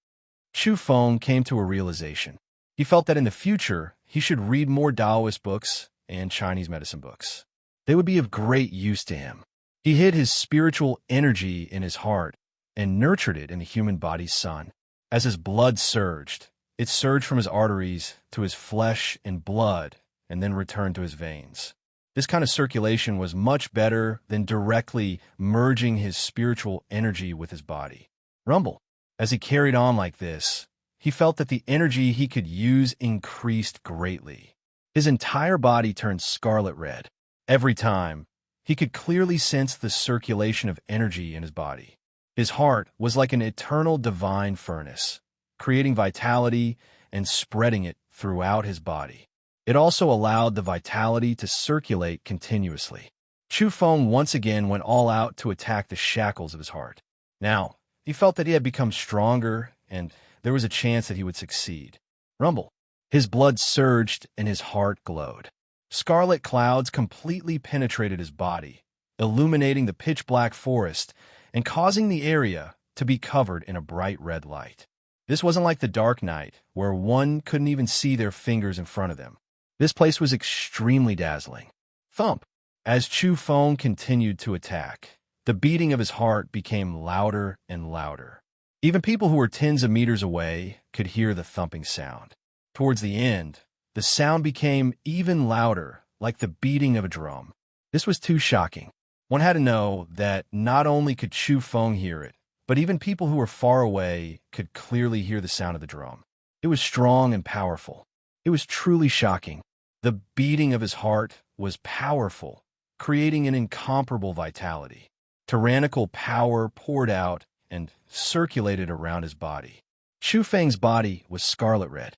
Chu Feng came to a realization. He felt that in the future, he should read more Taoist books and Chinese medicine books. They would be of great use to him. He hid his spiritual energy in his heart and nurtured it in the human body's sun. As his blood surged, it surged from his arteries to his flesh and blood and then returned to his veins. This kind of circulation was much better than directly merging his spiritual energy with his body. Rumble. As he carried on like this, he felt that the energy he could use increased greatly. His entire body turned scarlet red. Every time, he could clearly sense the circulation of energy in his body. His heart was like an eternal divine furnace, creating vitality and spreading it throughout his body. It also allowed the vitality to circulate continuously. Chu Feng once again went all out to attack the shackles of his heart. Now, he felt that he had become stronger and there was a chance that he would succeed. Rumble. His blood surged and his heart glowed. Scarlet clouds completely penetrated his body, illuminating the pitch-black forest and causing the area to be covered in a bright red light. This wasn't like the dark night, where one couldn't even see their fingers in front of them. This place was extremely dazzling. Thump! As Chu Feng continued to attack, the beating of his heart became louder and louder. Even people who were tens of meters away could hear the thumping sound. Towards the end, the sound became even louder, like the beating of a drum. This was too shocking. One had to know that not only could Chu Feng hear it, but even people who were far away could clearly hear the sound of the drum. It was strong and powerful. It was truly shocking. The beating of his heart was powerful, creating an incomparable vitality. Tyrannical power poured out and circulated around his body. Chu Feng's body was scarlet red.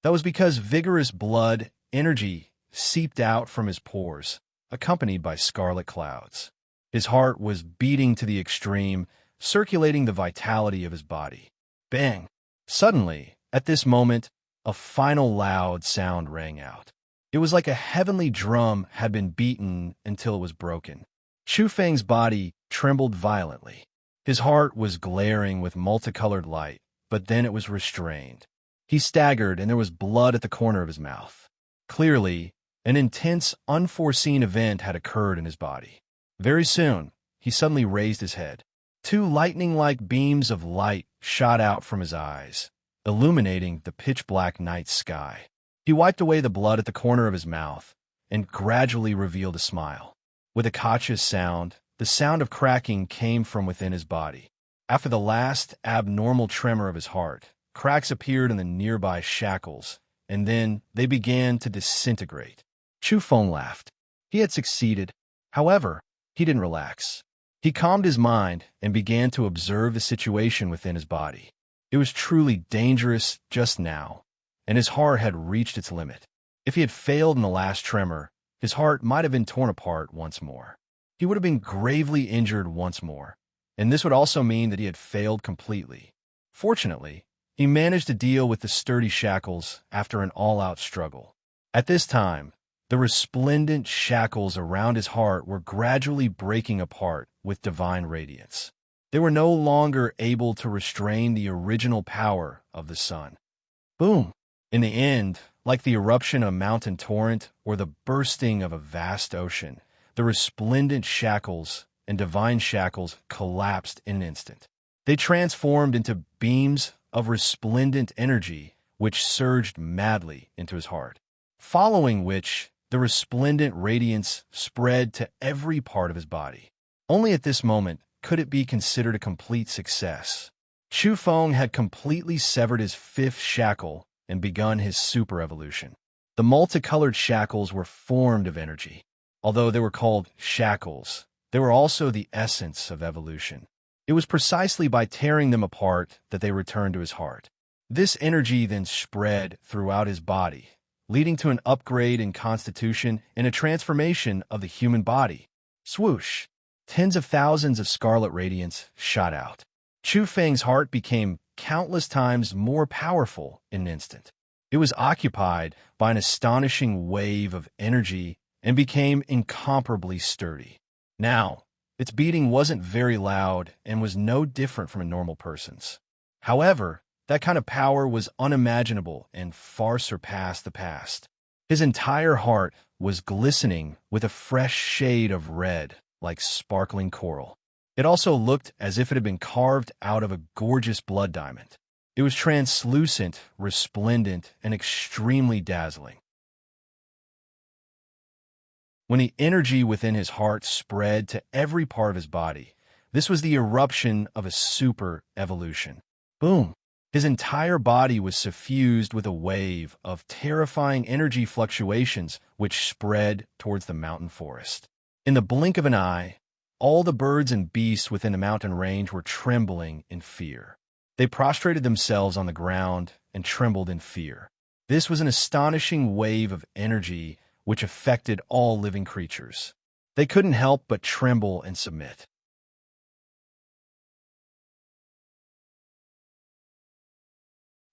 That was because vigorous blood energy seeped out from his pores, accompanied by scarlet clouds. His heart was beating to the extreme, circulating the vitality of his body. Bang! Suddenly, at this moment, a final loud sound rang out. It was like a heavenly drum had been beaten until it was broken. Chu Feng's body trembled violently. His heart was glaring with multicolored light, but then it was restrained. He staggered and there was blood at the corner of his mouth. Clearly, an intense, unforeseen event had occurred in his body. Very soon, he suddenly raised his head. 2 lightning-like beams of light shot out from his eyes, illuminating the pitch-black night sky. He wiped away the blood at the corner of his mouth and gradually revealed a smile. With a cautious sound, the sound of cracking came from within his body. After the last abnormal tremor of his heart, cracks appeared in the nearby shackles, and then they began to disintegrate. Chu Feng laughed. He had succeeded. However, he didn't relax. He calmed his mind and began to observe the situation within his body. It was truly dangerous just now, and his heart had reached its limit. If he had failed in the last tremor, his heart might have been torn apart once more. He would have been gravely injured once more, and this would also mean that he had failed completely. Fortunately, he managed to deal with the sturdy shackles after an all-out struggle. At this time, the resplendent shackles around his heart were gradually breaking apart with divine radiance. They were no longer able to restrain the original power of the sun. Boom! In the end, like the eruption of a mountain torrent or the bursting of a vast ocean, the resplendent shackles and divine shackles collapsed in an instant. They transformed into beams of resplendent energy which surged madly into his heart, following which the resplendent radiance spread to every part of his body. Only at this moment could it be considered a complete success. Chu Feng had completely severed his fifth shackle and begun his super evolution. The multicolored shackles were formed of energy. Although they were called shackles, they were also the essence of evolution. It was precisely by tearing them apart that they returned to his heart. This energy then spread throughout his body, leading to an upgrade in constitution and a transformation of the human body. Swoosh! Tens of thousands of scarlet radiance shot out. Chu Feng's heart became countless times more powerful in an instant. It was occupied by an astonishing wave of energy and became incomparably sturdy. Now, its beating wasn't very loud and was no different from a normal person's. However, that kind of power was unimaginable and far surpassed the past. His entire heart was glistening with a fresh shade of red, like sparkling coral. It also looked as if it had been carved out of a gorgeous blood diamond. It was translucent, resplendent, and extremely dazzling. When the energy within his heart spread to every part of his body, this was the eruption of a super evolution. Boom! His entire body was suffused with a wave of terrifying energy fluctuations which spread towards the mountain forest. In the blink of an eye, all the birds and beasts within the mountain range were trembling in fear. They prostrated themselves on the ground and trembled in fear. This was an astonishing wave of energy which affected all living creatures. They couldn't help but tremble and submit.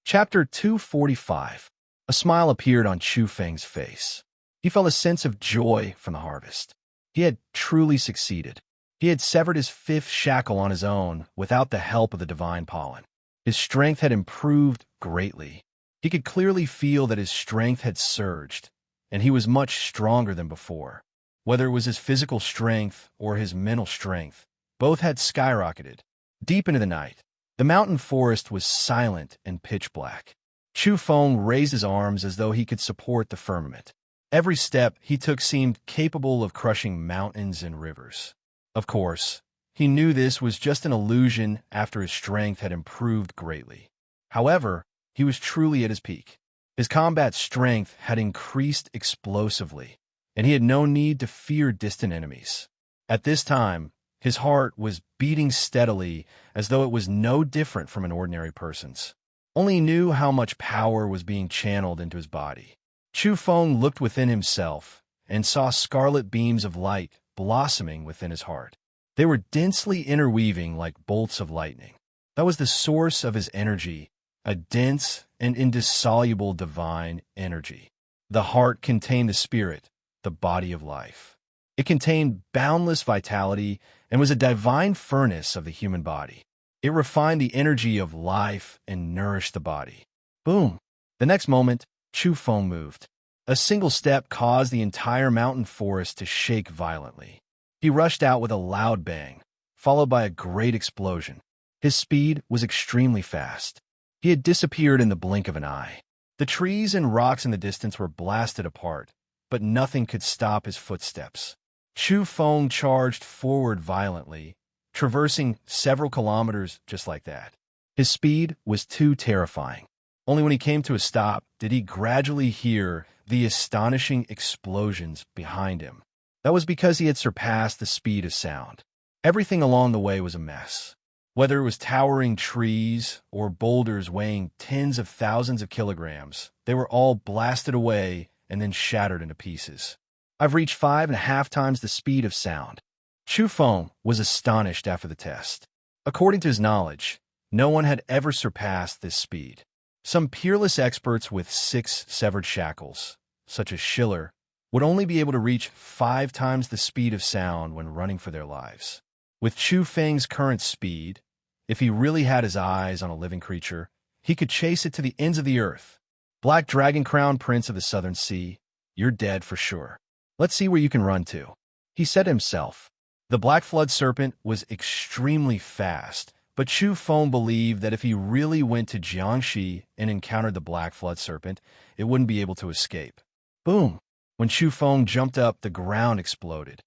Chapter 245. A smile appeared on Chu Feng's face. He felt a sense of joy from the harvest. He had truly succeeded. He had severed his fifth shackle on his own without the help of the divine pollen. His strength had improved greatly. He could clearly feel that his strength had surged, and he was much stronger than before. Whether it was his physical strength or his mental strength, both had skyrocketed. Deep into the night, the mountain forest was silent and pitch black. Chu Feng raised his arms as though he could support the firmament. Every step he took seemed capable of crushing mountains and rivers. Of course, he knew this was just an illusion after his strength had improved greatly. However, he was truly at his peak. His combat strength had increased explosively, and he had no need to fear distant enemies. At this time, his heart was beating steadily as though it was no different from an ordinary person's. Only he knew how much power was being channeled into his body. Chu Feng looked within himself and saw scarlet beams of light blossoming within his heart. They were densely interweaving like bolts of lightning. That was the source of his energy, a dense and indissoluble divine energy. The heart contained the spirit, the body of life. It contained boundless vitality and was a divine furnace of the human body. It refined the energy of life and nourished the body. Boom! The next moment, Chu Feng moved. A single step caused the entire mountain forest to shake violently. He rushed out with a loud bang, followed by a great explosion. His speed was extremely fast. He had disappeared in the blink of an eye. The trees and rocks in the distance were blasted apart, but nothing could stop his footsteps. Chu Feng charged forward violently, traversing several kilometers just like that. His speed was too terrifying. Only when he came to a stop did he gradually hear the astonishing explosions behind him. That was because he had surpassed the speed of sound. Everything along the way was a mess. Whether it was towering trees or boulders weighing tens of thousands of kilograms, they were all blasted away and then shattered into pieces. I've reached 5.5 times the speed of sound. Chu Feng was astonished after the test. According to his knowledge, no one had ever surpassed this speed. Some peerless experts with 6 severed shackles, such as Schiller, would only be able to reach 5 times the speed of sound when running for their lives. With Chu Feng's current speed, if he really had his eyes on a living creature, he could chase it to the ends of the earth. Black Dragon Crown Prince of the Southern Sea, you're dead for sure. Let's see where you can run to, he said to himself. The Black Flood Serpent was extremely fast, but Chu Feng believed that if he really went to Jiangxi and encountered the Black Flood Serpent, it wouldn't be able to escape. Boom! When Chu Feng jumped up, the ground exploded.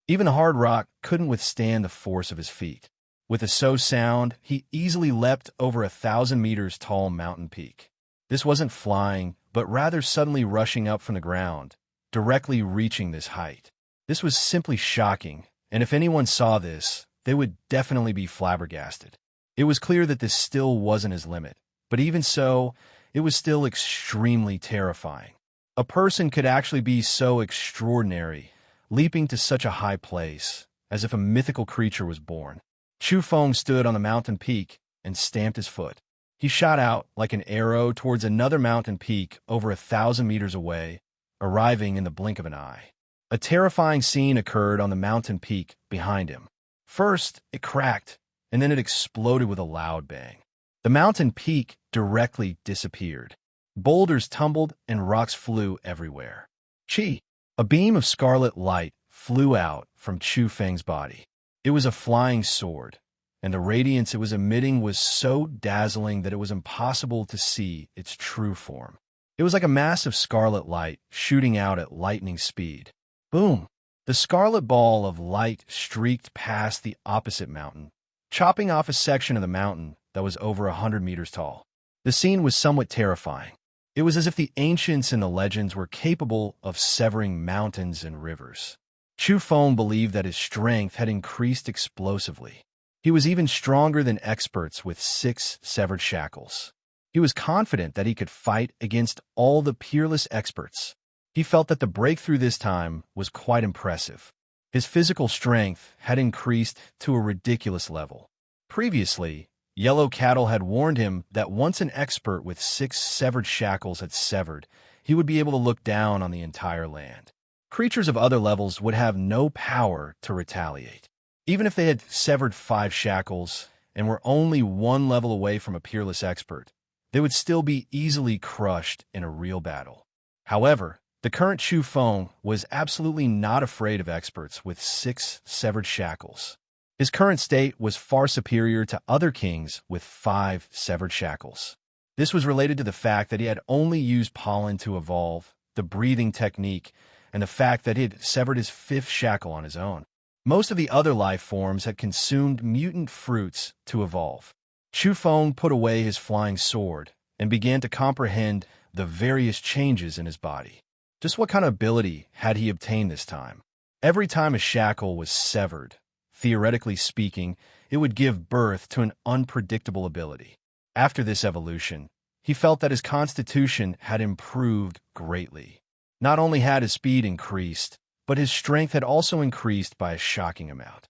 Even the hard rock couldn't withstand the force of his feet. With a so sound, he easily leapt over 1,000 meters tall mountain peak. This wasn't flying, but rather suddenly rushing up from the ground, directly reaching this height. This was simply shocking, and if anyone saw this, they would definitely be flabbergasted. It was clear that this still wasn't his limit, but even so, it was still extremely terrifying. A person could actually be so extraordinary, leaping to such a high place, as if a mythical creature was born. Chu Feng stood on the mountain peak and stamped his foot. He shot out like an arrow towards another mountain peak over 1,000 meters away, arriving in the blink of an eye. A terrifying scene occurred on the mountain peak behind him. First, it cracked, and then it exploded with a loud bang. The mountain peak directly disappeared. Boulders tumbled and rocks flew everywhere. Chi! A beam of scarlet light flew out from Chu Feng's body. It was a flying sword, and the radiance it was emitting was so dazzling that it was impossible to see its true form. It was like a mass of scarlet light shooting out at lightning speed. Boom! The scarlet ball of light streaked past the opposite mountain, chopping off a section of the mountain that was over 100 meters tall. The scene was somewhat terrifying. It was as if the ancients and the legends were capable of severing mountains and rivers. Chu Feng believed that his strength had increased explosively. He was even stronger than experts with 6 severed shackles. He was confident that he could fight against all the peerless experts. He felt that the breakthrough this time was quite impressive. His physical strength had increased to a ridiculous level. Previously, Yellow Cattle had warned him that once an expert with 6 severed shackles had severed, he would be able to look down on the entire land. Creatures of other levels would have no power to retaliate. Even if they had severed 5 shackles and were only 1 level away from a peerless expert, they would still be easily crushed in a real battle. However, the current Chu Feng was absolutely not afraid of experts with 6 severed shackles. His current state was far superior to other kings with 5 severed shackles. This was related to the fact that he had only used pollen to evolve, the breathing technique, and the fact that he had severed his 5th shackle on his own. Most of the other life forms had consumed mutant fruits to evolve. Chu Feng put away his flying sword and began to comprehend the various changes in his body. Just what kind of ability had he obtained this time? Every time a shackle was severed, theoretically speaking, it would give birth to an unpredictable ability. After this evolution, he felt that his constitution had improved greatly. Not only had his speed increased, but his strength had also increased by a shocking amount.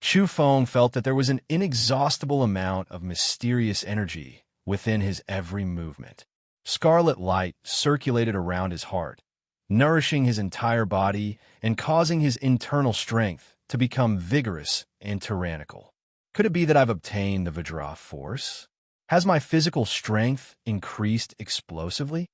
Chu Feng felt that there was an inexhaustible amount of mysterious energy within his every movement. Scarlet light circulated around his heart, nourishing his entire body and causing his internal strength to become vigorous and tyrannical. Could it be that I've obtained the Vajra force? Has my physical strength increased explosively?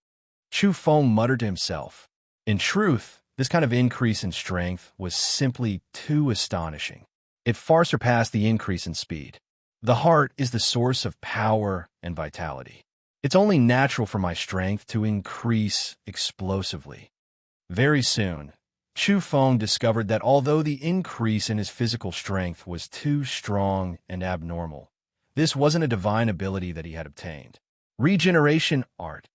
Chu Feng muttered to himself. In truth, this kind of increase in strength was simply too astonishing. It far surpassed the increase in speed. The heart is the source of power and vitality. It's only natural for my strength to increase explosively. Very soon, Chu Feng discovered that although the increase in his physical strength was too strong and abnormal, this wasn't a divine ability that he had obtained. Regeneration art.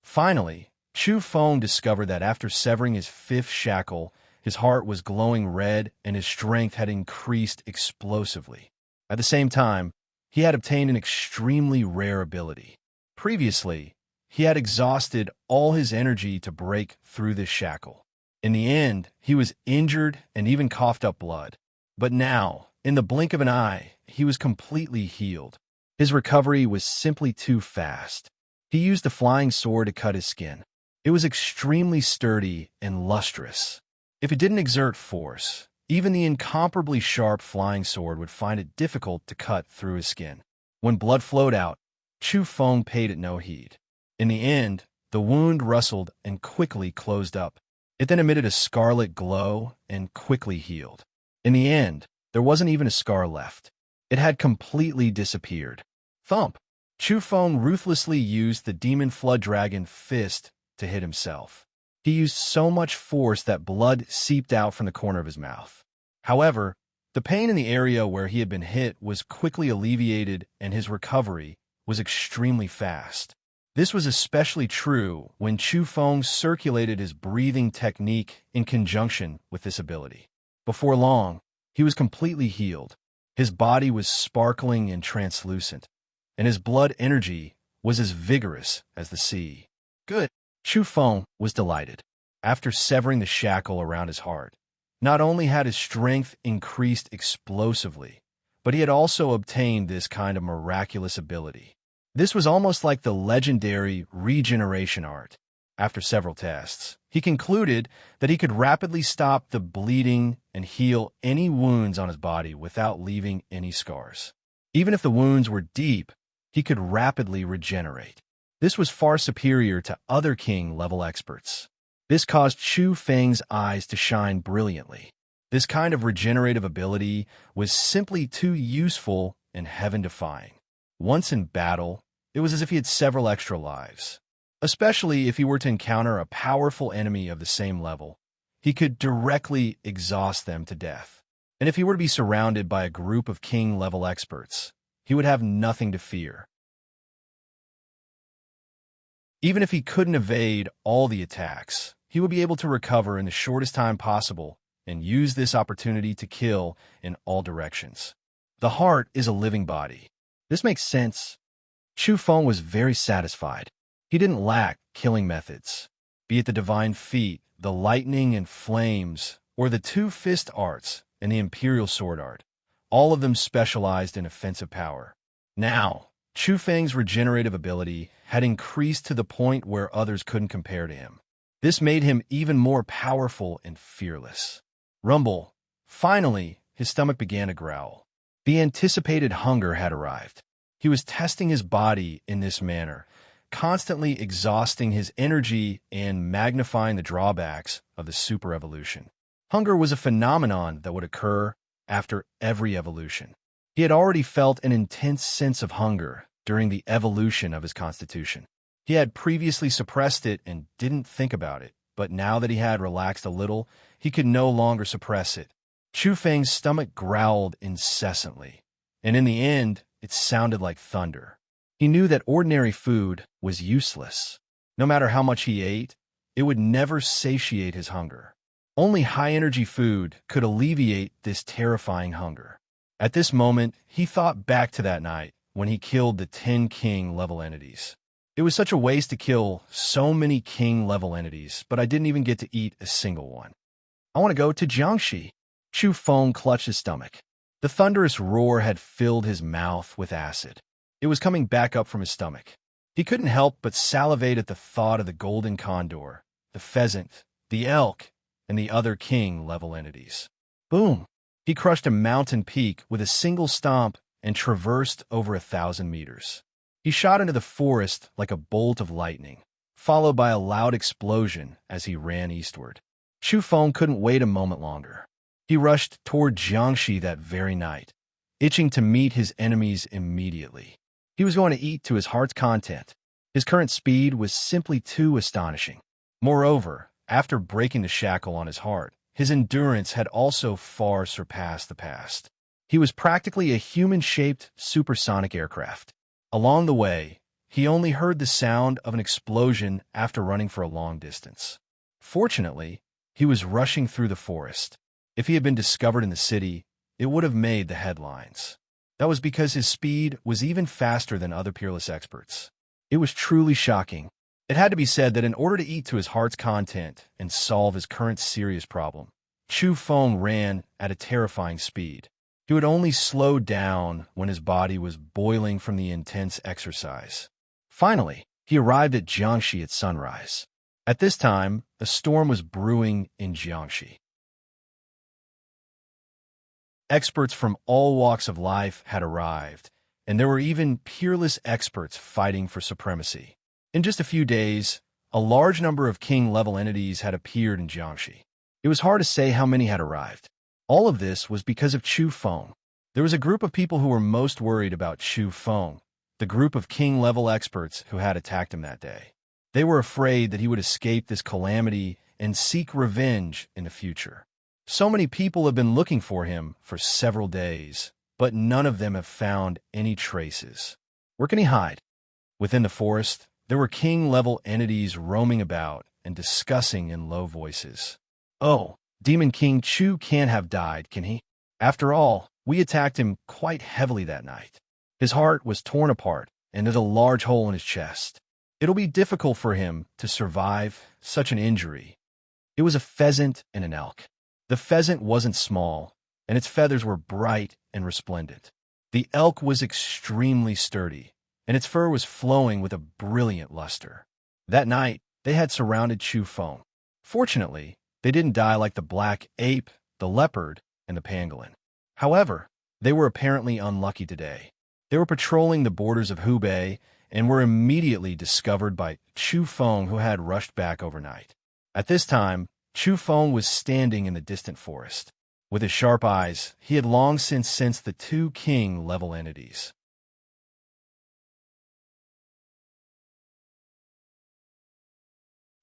Finally, Chu Feng discovered that after severing his 5th shackle, his heart was glowing red and his strength had increased explosively. At the same time, he had obtained an extremely rare ability. Previously, he had exhausted all his energy to break through this shackle. In the end, he was injured and even coughed up blood. But now, in the blink of an eye, he was completely healed. His recovery was simply too fast. He used the flying sword to cut his skin. It was extremely sturdy and lustrous. If it didn't exert force, even the incomparably sharp flying sword would find it difficult to cut through his skin. When blood flowed out, Chu Feng paid it no heed. In the end, the wound rustled and quickly closed up. It then emitted a scarlet glow and quickly healed. In the end, there wasn't even a scar left. It had completely disappeared. Thump! Chu Feng ruthlessly used the demon flood dragon fist to hit himself. He used so much force that blood seeped out from the corner of his mouth. However, The pain in the area where he had been hit was quickly alleviated, and his recovery was extremely fast. This was especially true when Chu Feng circulated his breathing technique in conjunction with this ability. Before long, he was completely healed. His body was sparkling and translucent, and his blood energy was as vigorous as the sea. Good. Chu Feng was delighted. After severing the shackle around his heart, not only had his strength increased explosively, but he had also obtained this kind of miraculous ability. This was almost like the legendary regeneration art. After several tests, he concluded that he could rapidly stop the bleeding and heal any wounds on his body without leaving any scars. Even if the wounds were deep, he could rapidly regenerate. This was far superior to other king-level experts. This caused Chu Feng's eyes to shine brilliantly. This kind of regenerative ability was simply too useful and heaven-defying. Once in battle, it was as if he had several extra lives. Especially if he were to encounter a powerful enemy of the same level, he could directly exhaust them to death. And if he were to be surrounded by a group of king-level experts, he would have nothing to fear. Even if he couldn't evade all the attacks, he would be able to recover in the shortest time possible and use this opportunity to kill in all directions. The heart is a living body. This makes sense. Chu Feng was very satisfied. He didn't lack killing methods, be it the divine feat, the lightning and flames, or the two-fist arts and the imperial sword art. All of them specialized in offensive power. Now, Chu Feng's regenerative ability had increased to the point where others couldn't compare to him. This made him even more powerful and fearless. Rumble. Finally, his stomach began to growl. The anticipated hunger had arrived. He was testing his body in this manner, constantly exhausting his energy and magnifying the drawbacks of the super evolution. Hunger was a phenomenon that would occur after every evolution. He had already felt an intense sense of hunger during the evolution of his constitution. He had previously suppressed it and didn't think about it, but now that he had relaxed a little, he could no longer suppress it. Chu Feng's stomach growled incessantly, and in the end, it sounded like thunder. He knew that ordinary food was useless. No matter how much he ate, it would never satiate his hunger. Only high-energy food could alleviate this terrifying hunger. At this moment, he thought back to that night when he killed the 10 king-level entities. It was such a waste to kill so many king-level entities, but I didn't even get to eat a single one. I want to go to Jiangxi. Chu Feng clutched his stomach. The thunderous roar had filled his mouth with acid. It was coming back up from his stomach. He couldn't help but salivate at the thought of the golden condor, the pheasant, the elk, and the other king-level entities. Boom! He crushed a mountain peak with a single stomp and traversed over 1,000 meters. He shot into the forest like a bolt of lightning, followed by a loud explosion as he ran eastward. Chu Feng couldn't wait a moment longer. He rushed toward Jiangxi that very night, itching to meet his enemies immediately. He was going to eat to his heart's content. His current speed was simply too astonishing. Moreover, after breaking the shackle on his heart, his endurance had also far surpassed the past. He was practically a human-shaped supersonic aircraft. Along the way, he only heard the sound of an explosion after running for a long distance. Fortunately, he was rushing through the forest. If he had been discovered in the city, it would have made the headlines. That was because his speed was even faster than other peerless experts. It was truly shocking. It had to be said that in order to eat to his heart's content and solve his current serious problem, Chu Feng ran at a terrifying speed. He would only slow down when his body was boiling from the intense exercise. Finally, he arrived at Jiangxi at sunrise. At this time, a storm was brewing in Jiangxi. Experts from all walks of life had arrived, and there were even peerless experts fighting for supremacy. In just a few days, a large number of king-level entities had appeared in Jiangxi. It was hard to say how many had arrived. All of this was because of Chu Feng. There was a group of people who were most worried about Chu Feng, the group of king-level experts who had attacked him that day. They were afraid that he would escape this calamity and seek revenge in the future. So many people have been looking for him for several days, but none of them have found any traces. Where can he hide? Within the forest, there were king-level entities roaming about and discussing in low voices. Oh, Demon King Chu can't have died, can he? After all, we attacked him quite heavily that night. His heart was torn apart, and there's a large hole in his chest. It'll be difficult for him to survive such an injury. It was a pheasant and an elk. The pheasant wasn't small, and its feathers were bright and resplendent. The elk was extremely sturdy, and its fur was flowing with a brilliant luster. That night, they had surrounded Chu Feng. Fortunately, they didn't die like the black ape, the leopard, and the pangolin. However, they were apparently unlucky today. They were patrolling the borders of Hubei and were immediately discovered by Chu Feng, who had rushed back overnight. At this time, Chu Feng was standing in the distant forest. With his sharp eyes, he had long since sensed the two king-level entities.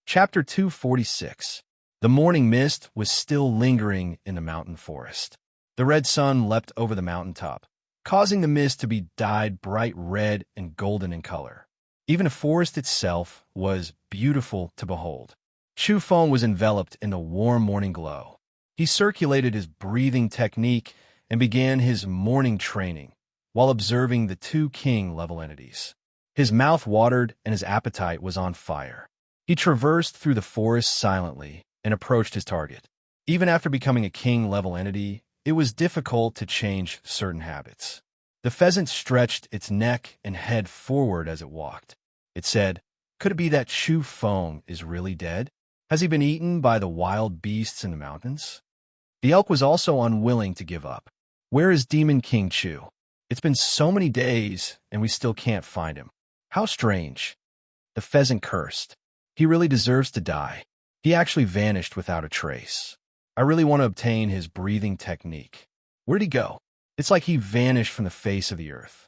Chapter 246. The morning mist was still lingering in the mountain forest. The red sun leapt over the mountaintop, causing the mist to be dyed bright red and golden in color. Even the forest itself was beautiful to behold. Chu Feng was enveloped in the warm morning glow. He circulated his breathing technique and began his morning training while observing the two king-level entities. His mouth watered and his appetite was on fire. He traversed through the forest silently and approached his target. Even after becoming a king-level entity, it was difficult to change certain habits. The pheasant stretched its neck and head forward as it walked. It said, "Could it be that Chu Feng is really dead? Has he been eaten by the wild beasts in the mountains?" The elk was also unwilling to give up. "Where is Demon King Chu? It's been so many days, and we still can't find him. How strange." The pheasant cursed. "He really deserves to die. He actually vanished without a trace. I really want to obtain his breathing technique. Where'd he go? It's like he vanished from the face of the earth."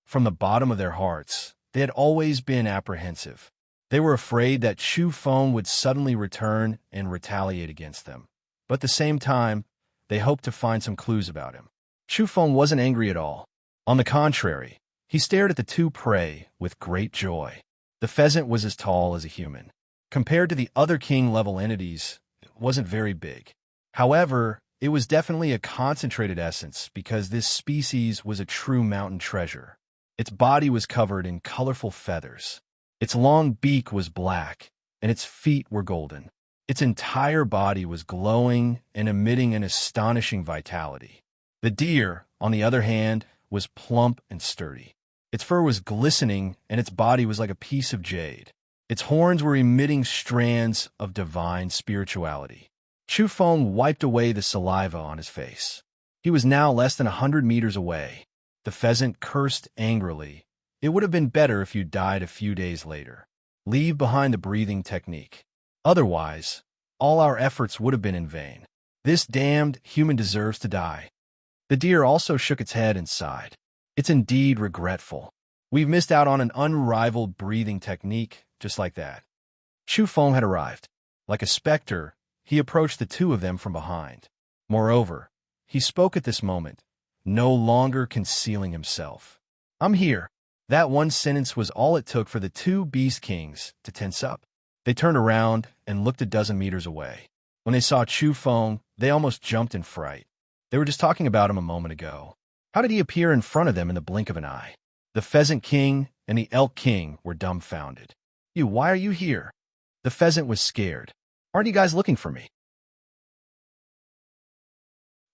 From the bottom of their hearts, they had always been apprehensive. They were afraid that Chu Feng would suddenly return and retaliate against them. But at the same time, they hoped to find some clues about him. Chu Feng wasn't angry at all. On the contrary, he stared at the two prey with great joy. The pheasant was as tall as a human. Compared to the other king-level entities, it wasn't very big. However, it was definitely a concentrated essence because this species was a true mountain treasure. Its body was covered in colorful feathers. Its long beak was black, and its feet were golden. Its entire body was glowing and emitting an astonishing vitality. The deer, on the other hand, was plump and sturdy. Its fur was glistening, and its body was like a piece of jade. Its horns were emitting strands of divine spirituality. Chu Feng wiped away the saliva on his face. He was now less than 100 meters away. The pheasant cursed angrily. "It would have been better if you died a few days later. Leave behind the breathing technique. Otherwise, all our efforts would have been in vain. This damned human deserves to die." The deer also shook its head and sighed. "It's indeed regretful. We've missed out on an unrivaled breathing technique just like that." Chu Feng had arrived. Like a specter, he approached the two of them from behind. Moreover, he spoke at this moment, no longer concealing himself. "I'm here." That one sentence was all it took for the two beast kings to tense up. They turned around and looked a dozen meters away. When they saw Chu Feng, they almost jumped in fright. They were just talking about him a moment ago. How did he appear in front of them in the blink of an eye? The pheasant king and the elk king were dumbfounded. Why are you here?" The pheasant was scared. "Aren't you guys looking for me?"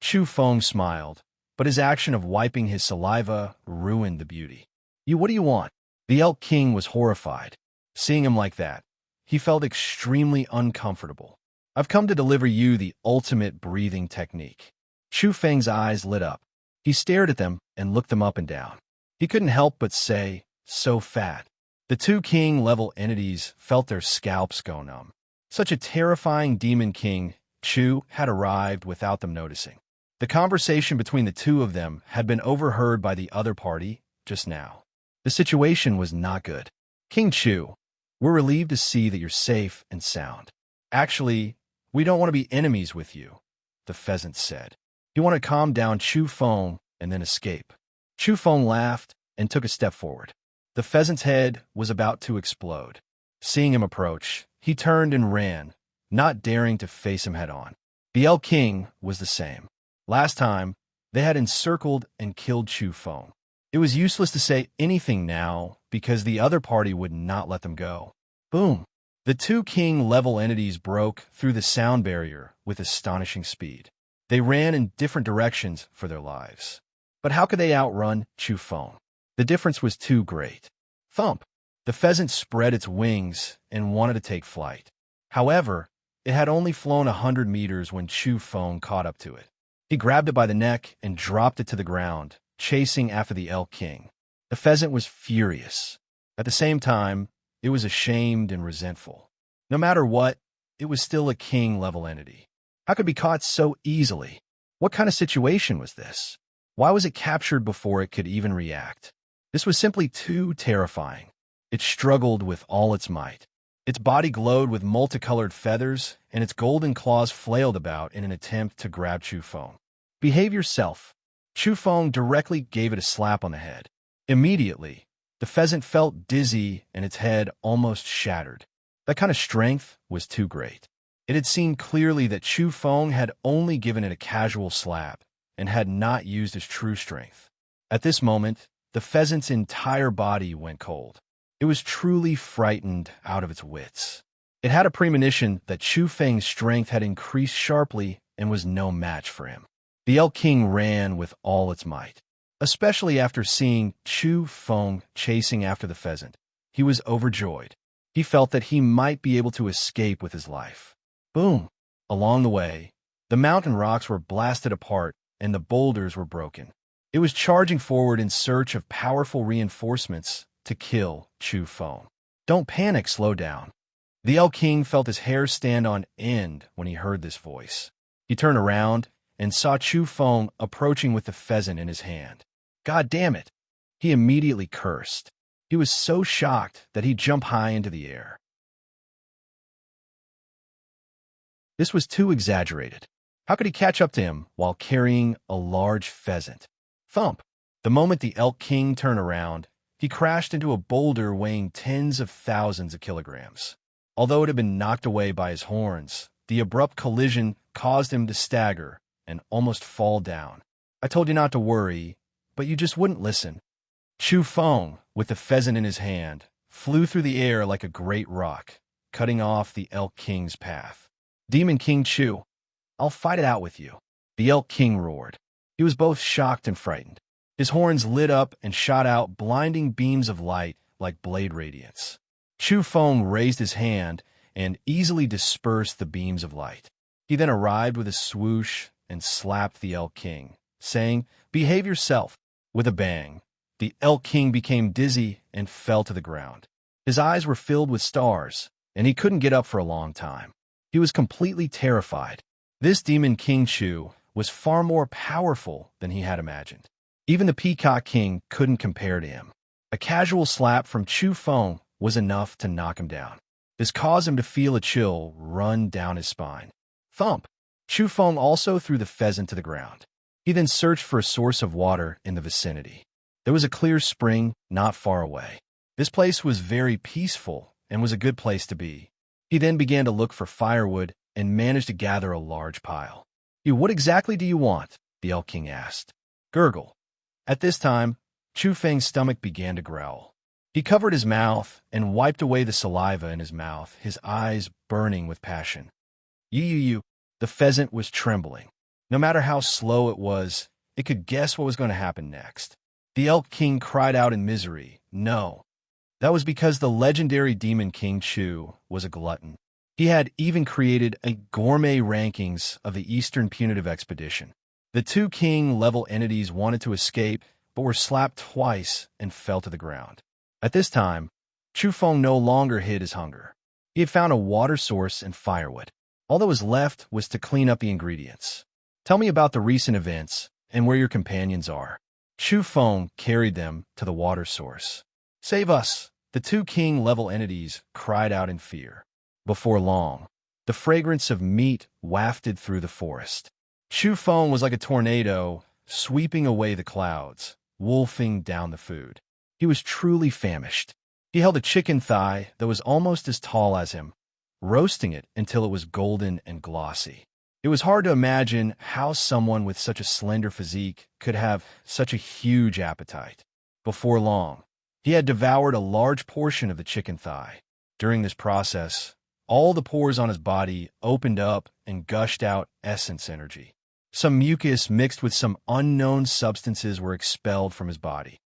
Chu Feng smiled, but his action of wiping his saliva ruined the beauty. What do you want?" The elk king was horrified. Seeing him like that, he felt extremely uncomfortable. "I've come to deliver you the ultimate breathing technique." Chu Feng's eyes lit up. He stared at them and looked them up and down. He couldn't help but say, "So fat." The two king-level entities felt their scalps go numb. Such a terrifying demon king, Chu, had arrived without them noticing. The conversation between the two of them had been overheard by the other party just now. The situation was not good. "King Chu, we're relieved to see that you're safe and sound. Actually, we don't want to be enemies with you. the pheasant said. He wanted to calm down Chu Feng and then escape. Chu Feng laughed and took a step forward. The pheasant's head was about to explode. Seeing him approach, he turned and ran, not daring to face him head-on. The Elk King was the same. Last time, they had encircled and killed Chu Feng. It was useless to say anything now because the other party would not let them go. Boom! The two king-level entities broke through the sound barrier with astonishing speed. They ran in different directions for their lives. But how could they outrun Chu Feng? The difference was too great. Thump! The pheasant spread its wings and wanted to take flight. However, it had only flown 100 meters when Chu Feng caught up to it. He grabbed it by the neck and dropped it to the ground, chasing after the Elk King. The pheasant was furious. At the same time, it was ashamed and resentful. No matter what, it was still a king-level entity. How could it be caught so easily? What kind of situation was this? Why was it captured before it could even react? This was simply too terrifying. It struggled with all its might. Its body glowed with multicolored feathers, and its golden claws flailed about in an attempt to grab Chu Feng. Behave yourself. Chu Feng directly gave it a slap on the head. Immediately, the pheasant felt dizzy and its head almost shattered. That kind of strength was too great. It had seen clearly that Chu Feng had only given it a casual slap and had not used his true strength. At this moment, the pheasant's entire body went cold. It was truly frightened out of its wits. It had a premonition that Chu Feng's strength had increased sharply and was no match for him. The Elk King ran with all its might. Especially after seeing Chu Feng chasing after the pheasant, he was overjoyed. He felt that he might be able to escape with his life. Boom! Along the way, the mountain rocks were blasted apart and the boulders were broken. It was charging forward in search of powerful reinforcements to kill Chu Feng. Don't panic, slow down. The Elk King felt his hair stand on end when he heard this voice. He turned around and saw Chu Feng approaching with the pheasant in his hand. God damn it! He immediately cursed. He was so shocked that he jumped high into the air. This was too exaggerated. How could he catch up to him while carrying a large pheasant? Thump! The moment the Elk King turned around, he crashed into a boulder weighing tens of thousands of kilograms. Although it had been knocked away by his horns, the abrupt collision caused him to stagger and almost fall down. I told you not to worry, but you just wouldn't listen. Chu Feng, with the pheasant in his hand, flew through the air like a great rock, cutting off the Elk King's path. Demon King Chu, I'll fight it out with you. The Elk King roared. He was both shocked and frightened. His horns lit up and shot out blinding beams of light like blade radiance. Chu Feng raised his hand and easily dispersed the beams of light. He then arrived with a swoosh and slapped the Elk King, saying, "Behave yourself." With a bang, the Elk King became dizzy and fell to the ground. His eyes were filled with stars, and he couldn't get up for a long time. He was completely terrified. This Demon King Chu was far more powerful than he had imagined. Even the Peacock King couldn't compare to him. A casual slap from Chu Feng was enough to knock him down. This caused him to feel a chill run down his spine. Thump! Chu Feng also threw the pheasant to the ground. He then searched for a source of water in the vicinity. There was a clear spring not far away. This place was very peaceful and was a good place to be. He then began to look for firewood and managed to gather a large pile. What exactly do you want?" the Elk King asked. Gurgle. At this time, Chu Feng's stomach began to growl. He covered his mouth and wiped away the saliva in his mouth, his eyes burning with passion. You. The pheasant was trembling. No matter how slow it was, it could guess what was going to happen next. The Elk King cried out in misery, "No." That was because the legendary Demon King Chu was a glutton. He had even created a gourmet rankings of the Eastern Punitive Expedition. The two king-level entities wanted to escape, but were slapped twice and fell to the ground. At this time, Chu Feng no longer hid his hunger. He had found a water source and firewood. All that was left was to clean up the ingredients. Tell me about the recent events and where your companions are. Chu Feng carried them to the water source. Save us! The two king-level entities cried out in fear. Before long, the fragrance of meat wafted through the forest. Chu Feng was like a tornado, sweeping away the clouds, wolfing down the food. He was truly famished. He held a chicken thigh that was almost as tall as him, roasting it until it was golden and glossy. It was hard to imagine how someone with such a slender physique could have such a huge appetite. Before long, he had devoured a large portion of the chicken thigh. During this process, all the pores on his body opened up and gushed out essence energy. Some mucus mixed with some unknown substances were expelled from his body.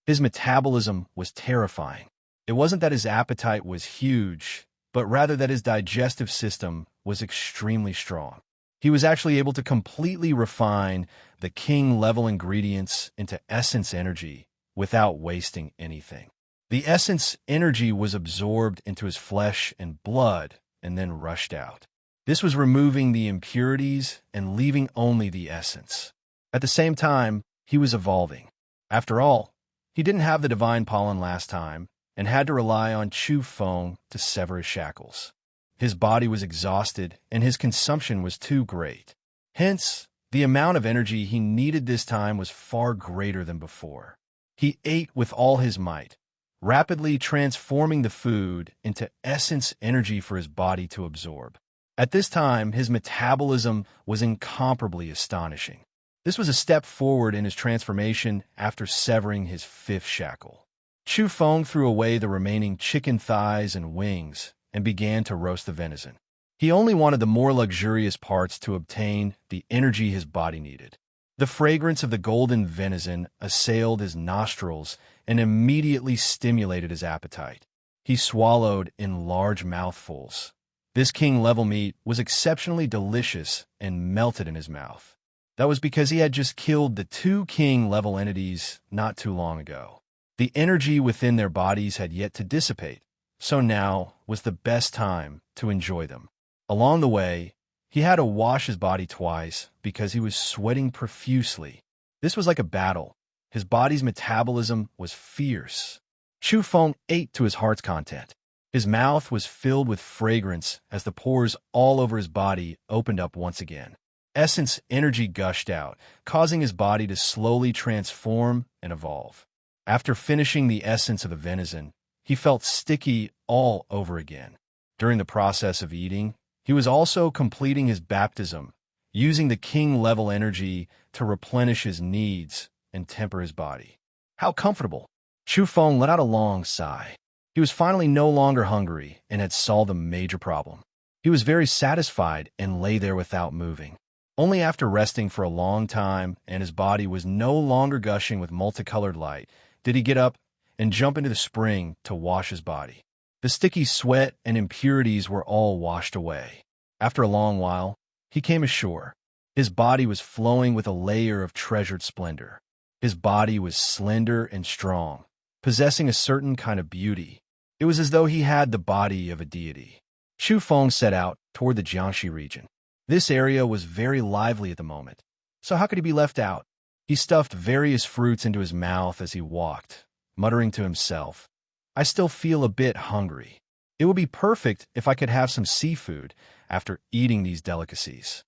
His metabolism was terrifying. It wasn't that his appetite was huge, but rather that his digestive system was extremely strong. He was actually able to completely refine the king-level ingredients into essence energy without wasting anything. The essence energy was absorbed into his flesh and blood and then rushed out. This was removing the impurities and leaving only the essence. At the same time, he was evolving. After all, he didn't have the divine pollen last time and had to rely on Chu Feng to sever his shackles. His body was exhausted and his consumption was too great. Hence, the amount of energy he needed this time was far greater than before. He ate with all his might, rapidly transforming the food into essence energy for his body to absorb. At this time, his metabolism was incomparably astonishing. This was a step forward in his transformation after severing his fifth shackle. Chu Feng threw away the remaining chicken thighs and wings and began to roast the venison. He only wanted the more luxurious parts to obtain the energy his body needed. The fragrance of the golden venison assailed his nostrils and immediately stimulated his appetite. He swallowed in large mouthfuls. This king-level meat was exceptionally delicious and melted in his mouth. That was because he had just killed the two king-level entities not too long ago. The energy within their bodies had yet to dissipate, so now was the best time to enjoy them. Along the way, he had to wash his body twice because he was sweating profusely. This was like a battle. His body's metabolism was fierce. Chu Feng ate to his heart's content. His mouth was filled with fragrance as the pores all over his body opened up once again. Essence energy gushed out, causing his body to slowly transform and evolve. After finishing the essence of the venison, he felt sticky all over again. During the process of eating, he was also completing his baptism, using the king-level energy to replenish his needs and temper his body. How comfortable! Chu Feng let out a long sigh. He was finally no longer hungry and had solved a major problem. He was very satisfied and lay there without moving. Only after resting for a long time and his body was no longer gushing with multicolored light did he get up and jump into the spring to wash his body. The sticky sweat and impurities were all washed away. After a long while, he came ashore. His body was flowing with a layer of treasured splendor. His body was slender and strong, possessing a certain kind of beauty. It was as though he had the body of a deity. Chu Feng set out toward the Jiangxi region. This area was very lively at the moment, so how could he be left out? He stuffed various fruits into his mouth as he walked, muttering to himself, "I still feel a bit hungry. It would be perfect if I could have some seafood after eating these delicacies."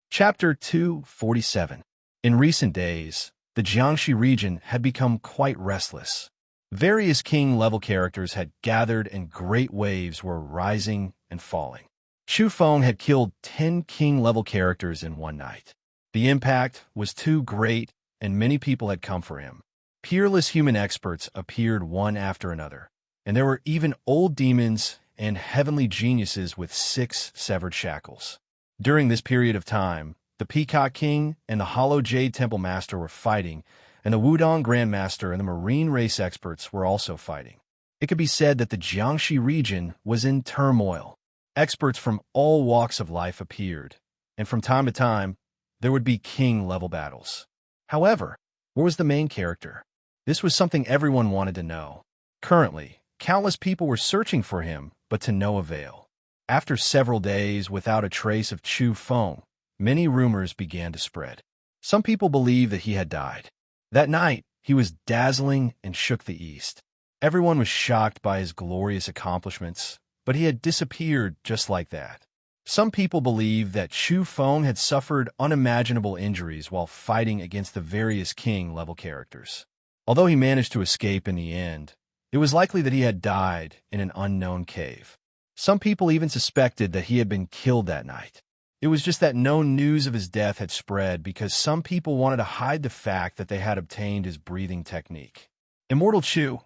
Chapter 247. In recent days, the Jiangxi region had become quite restless. Various king-level characters had gathered and great waves were rising and falling. Chu Feng had killed 10 king-level characters in one night. The impact was too great and many people had come for him. Peerless human experts appeared one after another, and there were even old demons and heavenly geniuses with 6 severed shackles. During this period of time, the Peacock King and the Hollow Jade Temple Master were fighting, and the Wudong Grandmaster and the Marine Race experts were also fighting. It could be said that the Jiangxi region was in turmoil. Experts from all walks of life appeared, and from time to time, there would be king-level battles. However, where was the main character? This was something everyone wanted to know. Currently, countless people were searching for him, but to no avail. After several days without a trace of Chu Feng, many rumors began to spread. Some people believed that he had died. That night, he was dazzling and shook the east. Everyone was shocked by his glorious accomplishments, but he had disappeared just like that. Some people believe that Chu Feng had suffered unimaginable injuries while fighting against the various king-level characters. Although he managed to escape in the end, it was likely that he had died in an unknown cave. Some people even suspected that he had been killed that night. It was just that no news of his death had spread because some people wanted to hide the fact that they had obtained his breathing technique. Immortal Chu,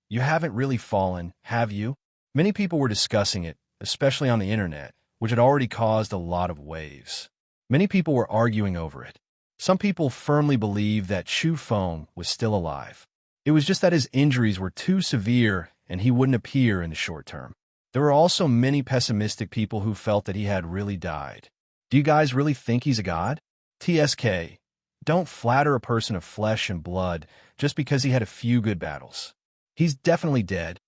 you haven't really fallen, have you? Many people were discussing it, especially on the internet, which had already caused a lot of waves. Many people were arguing over it. Some people firmly believed that Chu Feng was still alive. It was just that his injuries were too severe and he wouldn't appear in the short term. There were also many pessimistic people who felt that he had really died. Do you guys really think he's a god? TSK, don't flatter a person of flesh and blood just because he had a few good battles. He's definitely dead.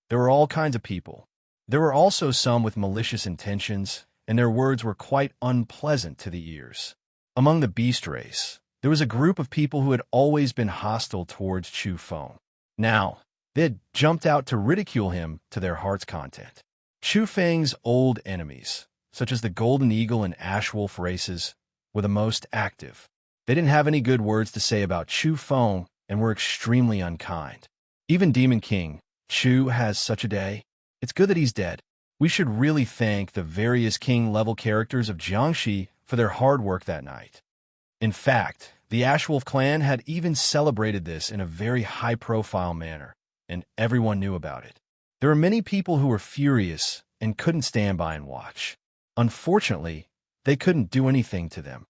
There were all kinds of people. There were also some with malicious intentions, and their words were quite unpleasant to the ears. Among the beast race, there was a group of people who had always been hostile towards Chu Feng. Now, they had jumped out to ridicule him to their heart's content. Chu Feng's old enemies, such as the Golden Eagle and Ash Wolf races, were the most active. They didn't have any good words to say about Chu Feng and were extremely unkind. Even Demon King, Chu has such a day. It's good that he's dead. We should really thank the various king-level characters of Jiangxi for their hard work that night. In fact, the Ashwolf clan had even celebrated this in a very high-profile manner, and everyone knew about it. There were many people who were furious and couldn't stand by and watch. Unfortunately, they couldn't do anything to them.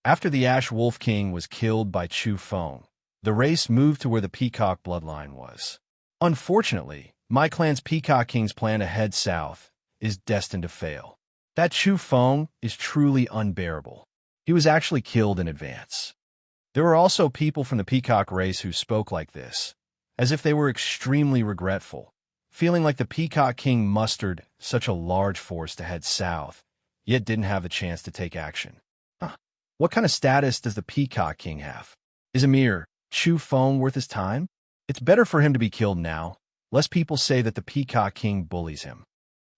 After the Ash Wolf King was killed by Chu Feng, the race moved to where the Peacock bloodline was. Unfortunately, my clan's Peacock King's plan to head south is destined to fail. That Chu Feng is truly unbearable. He was actually killed in advance. There were also people from the Peacock race who spoke like this, as if they were extremely regretful, feeling like the Peacock King mustered such a large force to head south, yet didn't have the chance to take action. What kind of status does the Peacock King have? Is a mere Chu Feng worth his time? It's better for him to be killed now, lest people say that the Peacock King bullies him.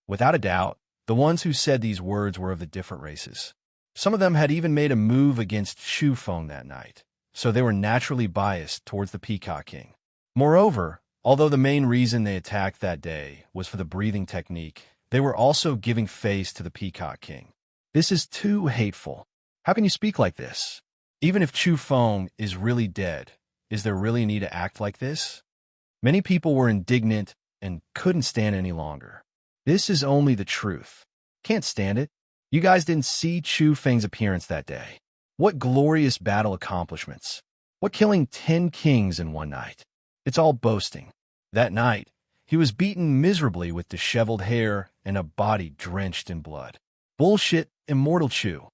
Without a doubt, the ones who said these words were of the different races. Some of them had even made a move against Chu Feng that night, so they were naturally biased towards the Peacock King. Moreover, although the main reason they attacked that day was for the breathing technique, they were also giving face to the Peacock King. This is too hateful. How can you speak like this? Even if Chu Feng is really dead, is there really a need to act like this? Many people were indignant and couldn't stand any longer. This is only the truth. Can't stand it. You guys didn't see Chu Feng's appearance that day. What glorious battle accomplishments. What killing 10 kings in one night. It's all boasting. That night, he was beaten miserably with disheveled hair and a body drenched in blood. Bullshit, Immortal Chu.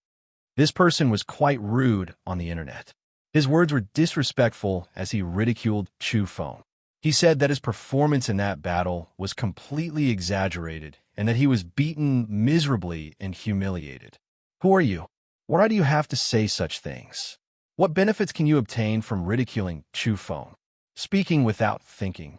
This person was quite rude on the internet. His words were disrespectful as he ridiculed Chu Feng. He said that his performance in that battle was completely exaggerated and that he was beaten miserably and humiliated. Who are you? Why do you have to say such things? What benefits can you obtain from ridiculing Chu Feng? Speaking without thinking.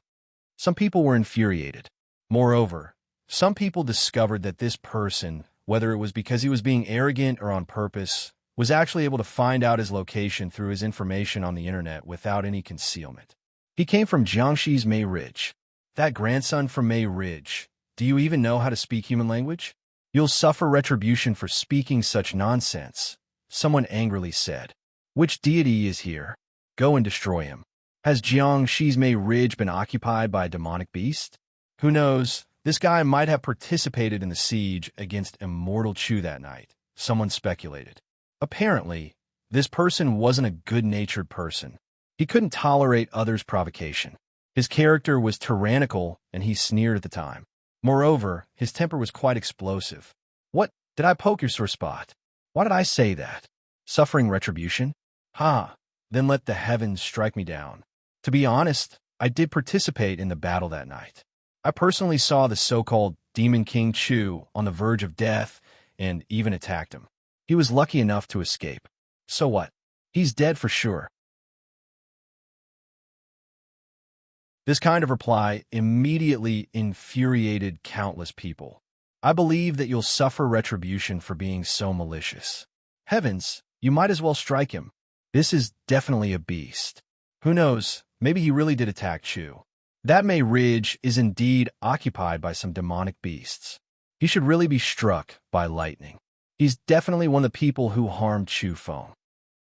Some people were infuriated. Moreover, some people discovered that this person, whether it was because he was being arrogant or on purpose, was actually able to find out his location through his information on the internet without any concealment. He came from Jiangxi's Mei Ridge. That grandson from Mei Ridge. Do you even know how to speak human language? You'll suffer retribution for speaking such nonsense, someone angrily said. Which deity is here? Go and destroy him. Has Jiangxi's Mei Ridge been occupied by a demonic beast? Who knows? This guy might have participated in the siege against Immortal Chu that night, someone speculated. Apparently, this person wasn't a good-natured person. He couldn't tolerate others' provocation. His character was tyrannical, and he sneered at the time. Moreover, his temper was quite explosive. What? Did I poke your sore spot? Why did I say that? Suffering retribution? Then let the heavens strike me down. To be honest, I did participate in the battle that night. I personally saw the so-called Demon King Chu on the verge of death and even attacked him. He was lucky enough to escape. So what? He's dead for sure. This kind of reply immediately infuriated countless people. I believe that you'll suffer retribution for being so malicious. Heavens, you might as well strike him. This is definitely a beast. Who knows, maybe he really did attack Chu. That May Ridge is indeed occupied by some demonic beasts. He should really be struck by lightning. He's definitely one of the people who harmed Chu Feng.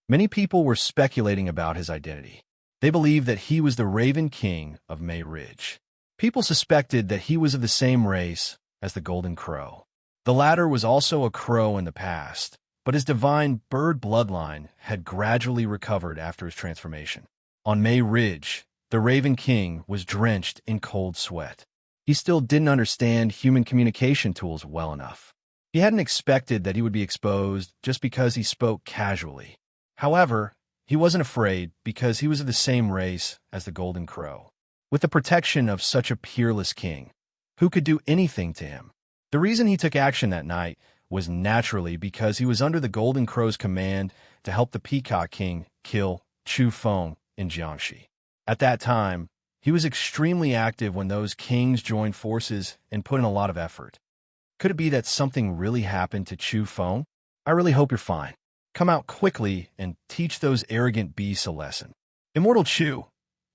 Many people were speculating about his identity. They believed that he was the Raven King of May Ridge. People suspected that he was of the same race as the Golden Crow. The latter was also a crow in the past, but his divine bird bloodline had gradually recovered after his transformation. On May Ridge, the Raven King was drenched in cold sweat. He still didn't understand human communication tools well enough. He hadn't expected that he would be exposed just because he spoke casually. However, he wasn't afraid because he was of the same race as the Golden Crow. With the protection of such a peerless king, who could do anything to him? The reason he took action that night was naturally because he was under the Golden Crow's command to help the Peacock King kill Chu Feng in Jiangxi. At that time, he was extremely active when those kings joined forces and put in a lot of effort. Could it be that something really happened to Chu Feng? I really hope you're fine. Come out quickly and teach those arrogant beasts a lesson. Immortal Chu,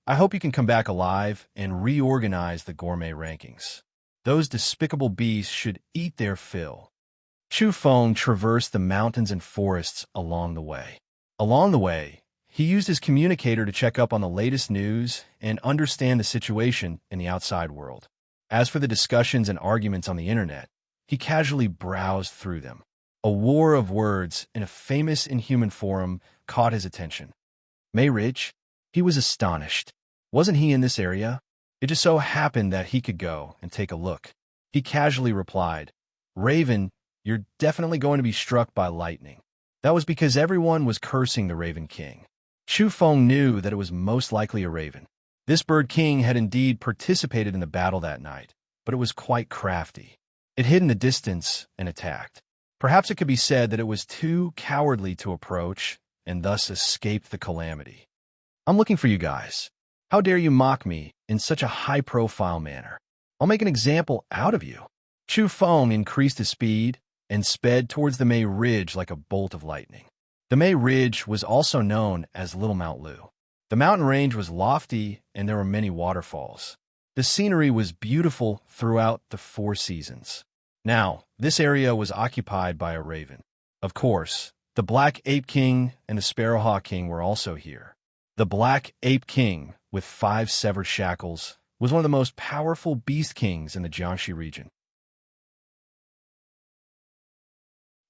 I hope you can come back alive and reorganize the gourmet rankings. Those despicable beasts should eat their fill. Chu Feng traversed the mountains and forests along the way. Along the way, he used his communicator to check up on the latest news and understand the situation in the outside world. As for the discussions and arguments on the internet, he casually browsed through them. A war of words in a famous Inhuman forum caught his attention. May Ridge? He was astonished. Wasn't he in this area? It just so happened that he could go and take a look. He casually replied, Raven, you're definitely going to be struck by lightning. That was because everyone was cursing the Raven King. Chu Feng knew that it was most likely a raven. This bird king had indeed participated in the battle that night, but it was quite crafty. It hid in the distance and attacked. Perhaps it could be said that it was too cowardly to approach and thus escaped the calamity. I'm looking for you guys. How dare you mock me in such a high-profile manner? I'll make an example out of you. Chu Feng increased his speed and sped towards the May Ridge like a bolt of lightning. The May Ridge was also known as Little Mount Lu. The mountain range was lofty and there were many waterfalls. The scenery was beautiful throughout the 4 seasons. Now, this area was occupied by a raven. Of course, the Black Ape King and the Sparrowhawk King were also here. The Black Ape King, with 5 severed shackles, was one of the most powerful beast kings in the Jiangxi region.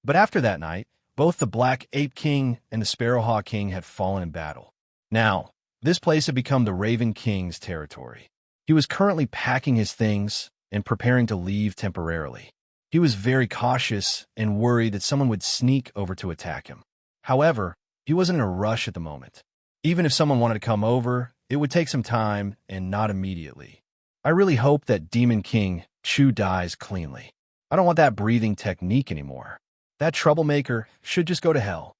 But after that night, both the Black Ape King and the Sparrowhawk King had fallen in battle. Now, this place had become the Raven King's territory. He was currently packing his things and preparing to leave temporarily. He was very cautious and worried that someone would sneak over to attack him. However, he wasn't in a rush at the moment. Even if someone wanted to come over, it would take some time and not immediately. I really hope that Demon King Chu dies cleanly. I don't want that breathing technique anymore. That troublemaker should just go to hell.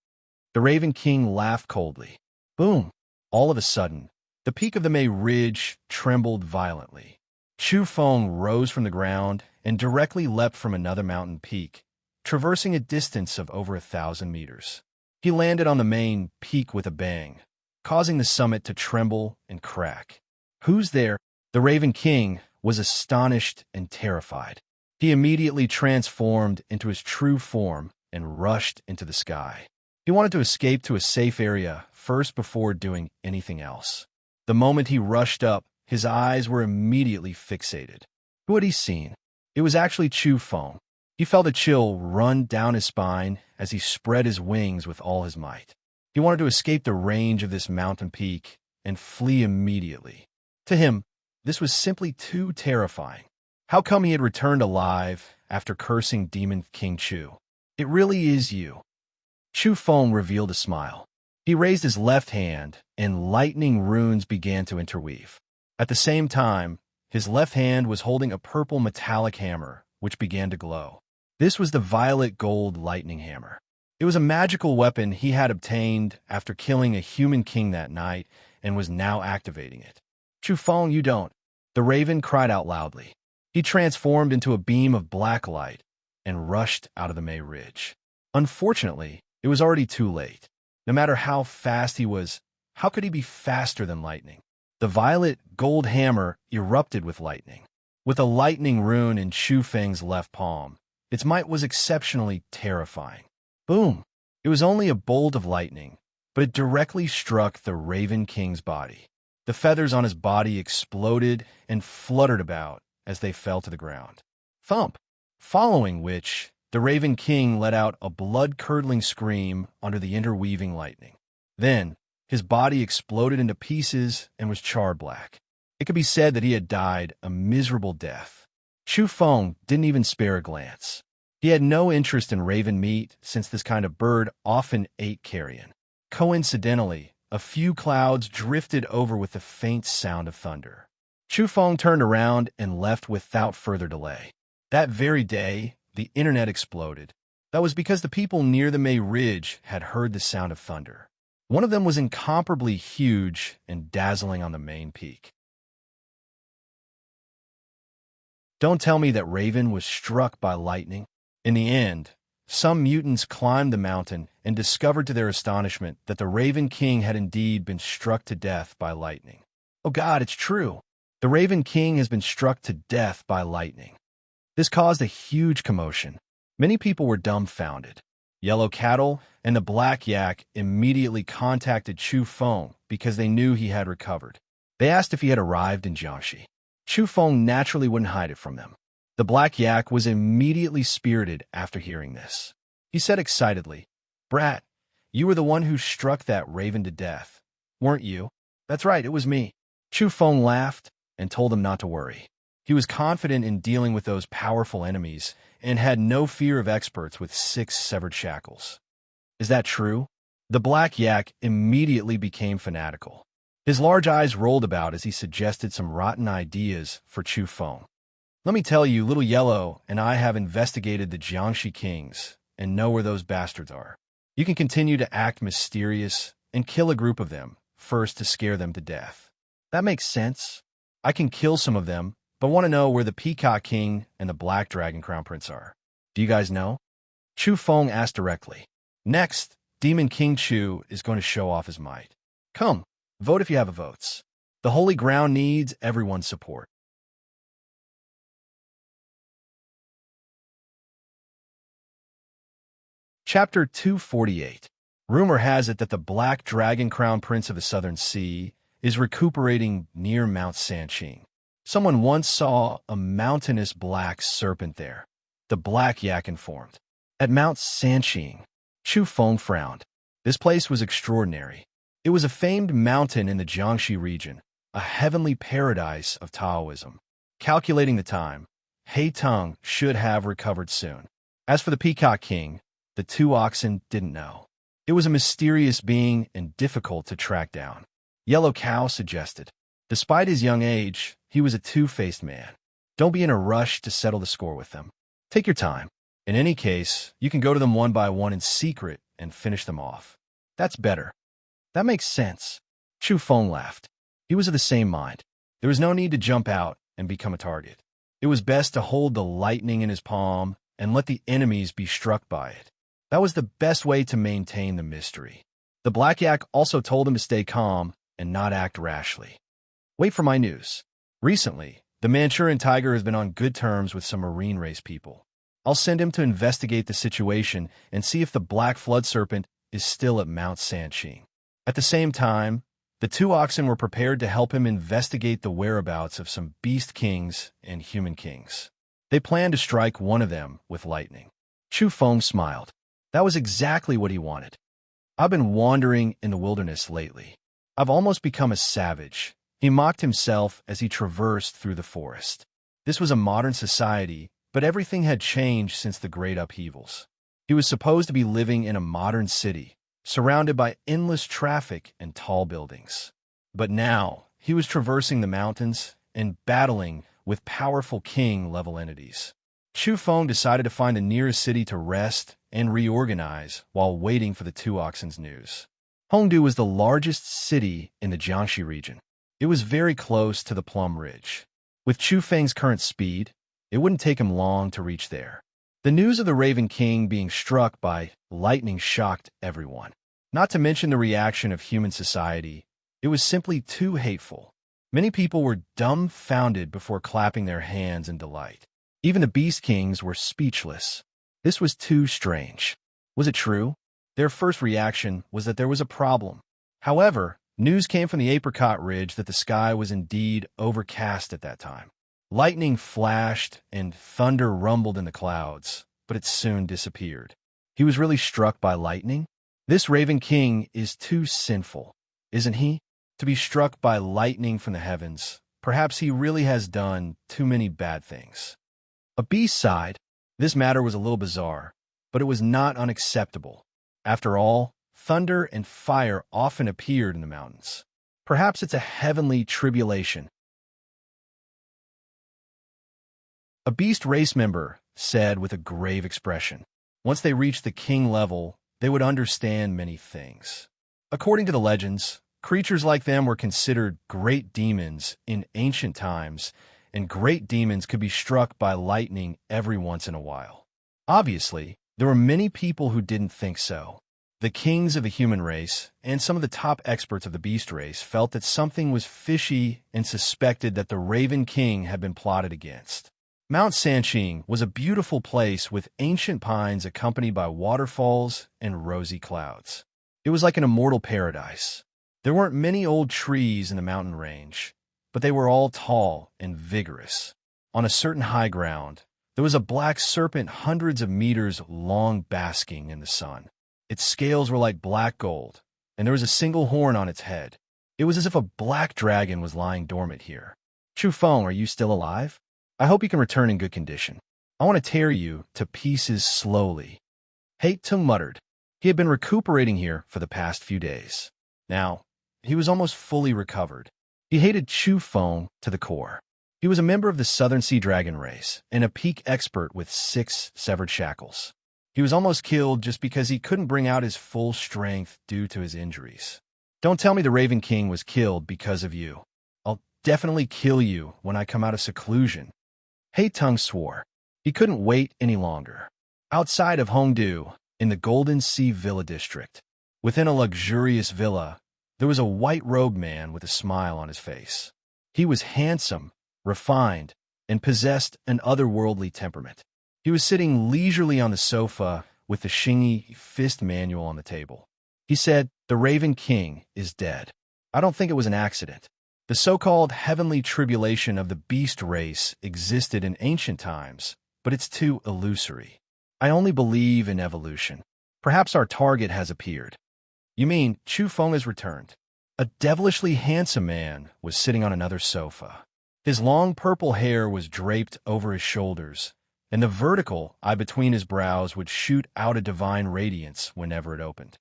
The Raven King laughed coldly. Boom! All of a sudden, the peak of the May Ridge trembled violently. Chu Feng rose from the ground and directly leapt from another mountain peak, traversing a distance of over 1,000 meters. He landed on the main peak with a bang, causing the summit to tremble and crack. Who's there? The Raven King was astonished and terrified. He immediately transformed into his true form and rushed into the sky. He wanted to escape to a safe area first before doing anything else. The moment he rushed up, his eyes were immediately fixated. Who had he seen? It was actually Chu Feng. He felt a chill run down his spine as he spread his wings with all his might. He wanted to escape the range of this mountain peak and flee immediately. To him, this was simply too terrifying. How come he had returned alive after cursing Demon King Chu? It really is you. Chu Feng revealed a smile. He raised his left hand, and lightning runes began to interweave. At the same time, his left hand was holding a purple metallic hammer, which began to glow. This was the violet gold lightning hammer. It was a magical weapon he had obtained after killing a human king that night and was now activating it. Chu Feng, you don't. The raven cried out loudly. He transformed into a beam of black light and rushed out of the May Ridge. Unfortunately, it was already too late. No matter how fast he was, how could he be faster than lightning? The violet gold hammer erupted with lightning. With a lightning rune in Chu Feng's left palm, its might was exceptionally terrifying. Boom! It was only a bolt of lightning, but it directly struck the Raven King's body. The feathers on his body exploded and fluttered about as they fell to the ground. Thump! Following which, the Raven King let out a blood-curdling scream under the interweaving lightning. Then, his body exploded into pieces and was charred black. It could be said that he had died a miserable death. Chu Feng didn't even spare a glance. He had no interest in raven meat since this kind of bird often ate carrion. Coincidentally, a few clouds drifted over with the faint sound of thunder. Chu Feng turned around and left without further delay. That very day, the internet exploded. That was because the people near the May Ridge had heard the sound of thunder. One of them was incomparably huge and dazzling on the main peak. Don't tell me that Raven was struck by lightning. In the end, some mutants climbed the mountain and discovered to their astonishment that the Raven King had indeed been struck to death by lightning. Oh God, it's true. The Raven King has been struck to death by lightning. This caused a huge commotion. Many people were dumbfounded. Yellow Cattle and the Black Yak immediately contacted Chu Feng because they knew he had recovered. They asked if he had arrived in Jiangxi. Chu Feng naturally wouldn't hide it from them. The Black Yak was immediately spirited after hearing this. He said excitedly, "Brat, you were the one who struck that raven to death, weren't you?" "That's right, it was me." Chu Feng laughed and told him not to worry. He was confident in dealing with those powerful enemies and had no fear of experts with 6 severed shackles. "Is that true?" The Black Yak immediately became fanatical. His large eyes rolled about as he suggested some rotten ideas for Chu Feng. "Let me tell you, Little Yellow and I have investigated the Jiangxi kings and know where those bastards are. You can continue to act mysterious and kill a group of them first to scare them to death." "That makes sense. I can kill some of them, but want to know where the Peacock King and the Black Dragon Crown Prince are. Do you guys know?" Chu Feng asked directly. "Next, Demon King Chu is going to show off his might. Come, vote if you have a votes. The Holy Ground needs everyone's support." Chapter 248. Rumor has it that the Black Dragon Crown Prince of the Southern Sea is recuperating near Mount Sanqing. Someone once saw a mountainous black serpent there, the Black Yak informed. At Mount Sanqing, Chu Feng frowned. This place was extraordinary. It was a famed mountain in the Jiangxi region, a heavenly paradise of Taoism. Calculating the time, He Tung should have recovered soon. As for the Peacock King, the 2 oxen didn't know. It was a mysterious being and difficult to track down. Yellow Cow suggested. Despite his young age, he was a two-faced man. Don't be in a rush to settle the score with them. Take your time. In any case, you can go to them one by one in secret and finish them off. That's better. That makes sense. Chu Feng laughed. He was of the same mind. There was no need to jump out and become a target. It was best to hold the lightning in his palm and let the enemies be struck by it. That was the best way to maintain the mystery. The Black Yak also told him to stay calm and not act rashly. Wait for my news. Recently, the Manchurian tiger has been on good terms with some marine race people. I'll send him to investigate the situation and see if the Black Flood Serpent is still at Mount Sanqing. At the same time, the 2 oxen were prepared to help him investigate the whereabouts of some beast kings and human kings. They planned to strike one of them with lightning. Chu Feng smiled. That was exactly what he wanted. "I've been wandering in the wilderness lately. I've almost become a savage." He mocked himself as he traversed through the forest. This was a modern society, but everything had changed since the great upheavals. He was supposed to be living in a modern city, surrounded by endless traffic and tall buildings. But now, he was traversing the mountains and battling with powerful king-level entities. Chu Feng decided to find the nearest city to rest and reorganize while waiting for the 2 oxen's news. Hongdu was the largest city in the Jiangxi region. It was very close to the Plum Ridge. With Chu Feng's current speed, it wouldn't take him long to reach there. The news of the Raven King being struck by lightning shocked everyone. Not to mention the reaction of human society. It was simply too hateful. Many people were dumbfounded before clapping their hands in delight. Even the Beast Kings were speechless. This was too strange. Was it true? Their first reaction was that there was a problem. However, news came from the Apricot Ridge that the sky was indeed overcast at that time. Lightning flashed and thunder rumbled in the clouds, but it soon disappeared. He was really struck by lightning? This Raven King is too sinful, isn't he? To be struck by lightning from the heavens. Perhaps he really has done too many bad things. A beast sighed. This matter was a little bizarre, but it was not unacceptable. After all, thunder and fire often appeared in the mountains. Perhaps it's a heavenly tribulation. A beast race member said with a grave expression. Once they reached the king level, they would understand many things. According to the legends, creatures like them were considered great demons in ancient times, and great demons could be struck by lightning every once in a while. Obviously, there were many people who didn't think so. The kings of the human race and some of the top experts of the beast race felt that something was fishy and suspected that the Raven King had been plotted against. Mount Sanqing was a beautiful place with ancient pines accompanied by waterfalls and rosy clouds. It was like an immortal paradise. There weren't many old trees in the mountain range, but they were all tall and vigorous. On a certain high ground, there was a black serpent hundreds of meters long basking in the sun. Its scales were like black gold, and there was a single horn on its head. It was as if a black dragon was lying dormant here. Chu Feng, are you still alive? I hope you can return in good condition. I want to tear you to pieces slowly. Hate Tung muttered. He had been recuperating here for the past few days. Now, he was almost fully recovered. He hated Chu Feng to the core. He was a member of the Southern Sea Dragon race and a peak expert with 6 severed shackles. He was almost killed just because he couldn't bring out his full strength due to his injuries. Don't tell me the Raven King was killed because of you. I'll definitely kill you when I come out of seclusion. Hei Tung swore. He couldn't wait any longer. Outside of Hongdu, in the Golden Sea Villa district, within a luxurious villa, there was a white-robed man with a smile on his face. He was handsome, refined, and possessed an otherworldly temperament. He was sitting leisurely on the sofa with the Xingyi fist manual on the table. He said, "The Raven King is dead. I don't think it was an accident. The so-called heavenly tribulation of the beast race existed in ancient times, but it's too illusory. I only believe in evolution. Perhaps our target has appeared." You mean Chu Feng has returned? A devilishly handsome man was sitting on another sofa. His long purple hair was draped over his shoulders, and the vertical eye between his brows would shoot out a divine radiance whenever it opened.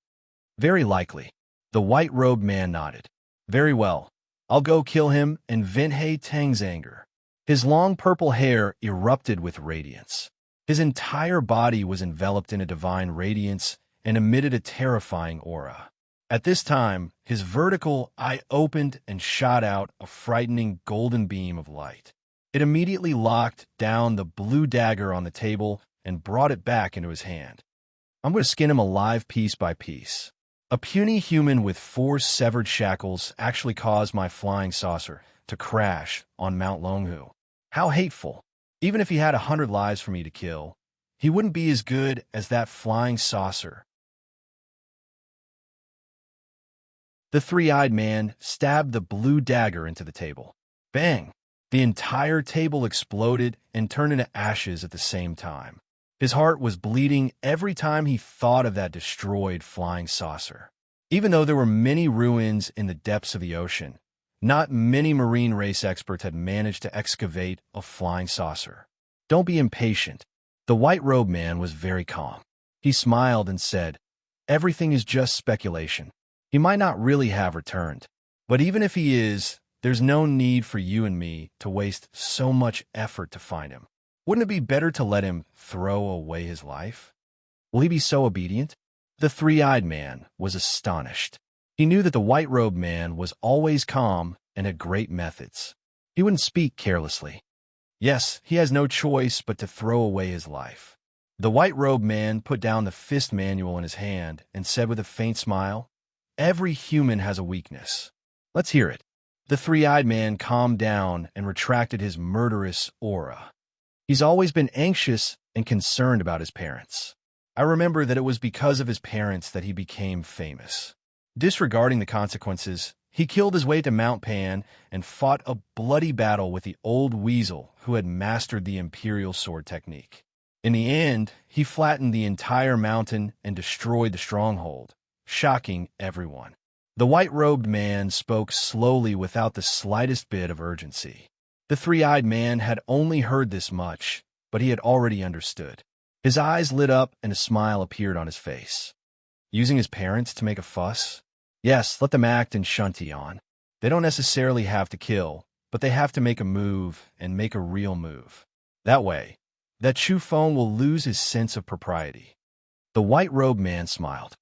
Very likely. The white-robed man nodded. Very well. I'll go kill him and vent Hei Teng's anger. His long purple hair erupted with radiance. His entire body was enveloped in a divine radiance and emitted a terrifying aura. At this time, his vertical eye opened and shot out a frightening golden beam of light. It immediately locked down the blue dagger on the table and brought it back into his hand. I'm going to skin him alive piece by piece. A puny human with 4 severed shackles actually caused my flying saucer to crash on Mount Longhu. How hateful. Even if he had 100 lives for me to kill, he wouldn't be as good as that flying saucer. The three-eyed man stabbed the blue dagger into the table. Bang! The entire table exploded and turned into ashes at the same time. His heart was bleeding every time he thought of that destroyed flying saucer. Even though there were many ruins in the depths of the ocean, not many marine race experts had managed to excavate a flying saucer. Don't be impatient. The white-robed man was very calm. He smiled and said, "Everything is just speculation. He might not really have returned. But even if he is, there's no need for you and me to waste so much effort to find him. Wouldn't it be better to let him throw away his life? Will he be so obedient?" The three-eyed man was astonished. He knew that the white-robed man was always calm and had great methods. He wouldn't speak carelessly. Yes, he has no choice but to throw away his life. The white-robed man put down the fist manual in his hand and said with a faint smile, "Every human has a weakness. Let's hear it." The three-eyed man calmed down and retracted his murderous aura. He's always been anxious and concerned about his parents. I remember that it was because of his parents that he became famous. Disregarding the consequences, he killed his way to Mount Pan and fought a bloody battle with the old weasel who had mastered the imperial sword technique. In the end, he flattened the entire mountain and destroyed the stronghold, shocking everyone. The white-robed man spoke slowly without the slightest bit of urgency. The three-eyed man had only heard this much, but he had already understood. His eyes lit up and a smile appeared on his face. Using his parents to make a fuss? Yes, let them act in Shantian. They don't necessarily have to kill, but they have to make a move and make a real move. That way, that Chu Feng will lose his sense of propriety. The white-robed man smiled.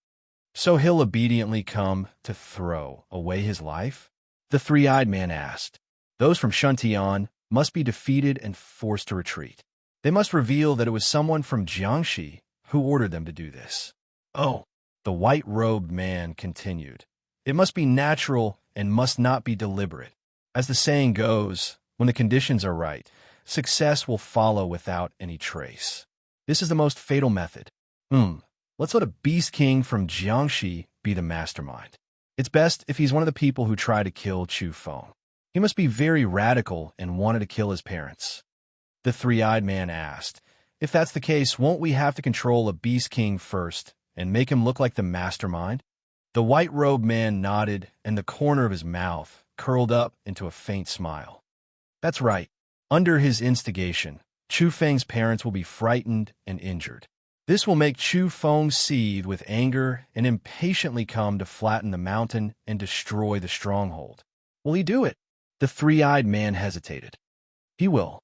So he'll obediently come to throw away his life? The three-eyed man asked. Those from Shantian must be defeated and forced to retreat. They must reveal that it was someone from Jiangxi who ordered them to do this. Oh, the white-robed man continued. It must be natural and must not be deliberate. As the saying goes, when the conditions are right, success will follow without any trace. This is the most fatal method. Let's let a beast king from Jiangxi be the mastermind. It's best if he's one of the people who try to kill Chu Feng. He must be very radical and wanted to kill his parents. The three-eyed man asked, if that's the case, won't we have to control a beast king first and make him look like the mastermind? The white-robed man nodded, and the corner of his mouth curled up into a faint smile. That's right. Under his instigation, Chu Feng's parents will be frightened and injured. This will make Chu Feng seethe with anger and impatiently come to flatten the mountain and destroy the stronghold. Will he do it? The three-eyed man hesitated. He will.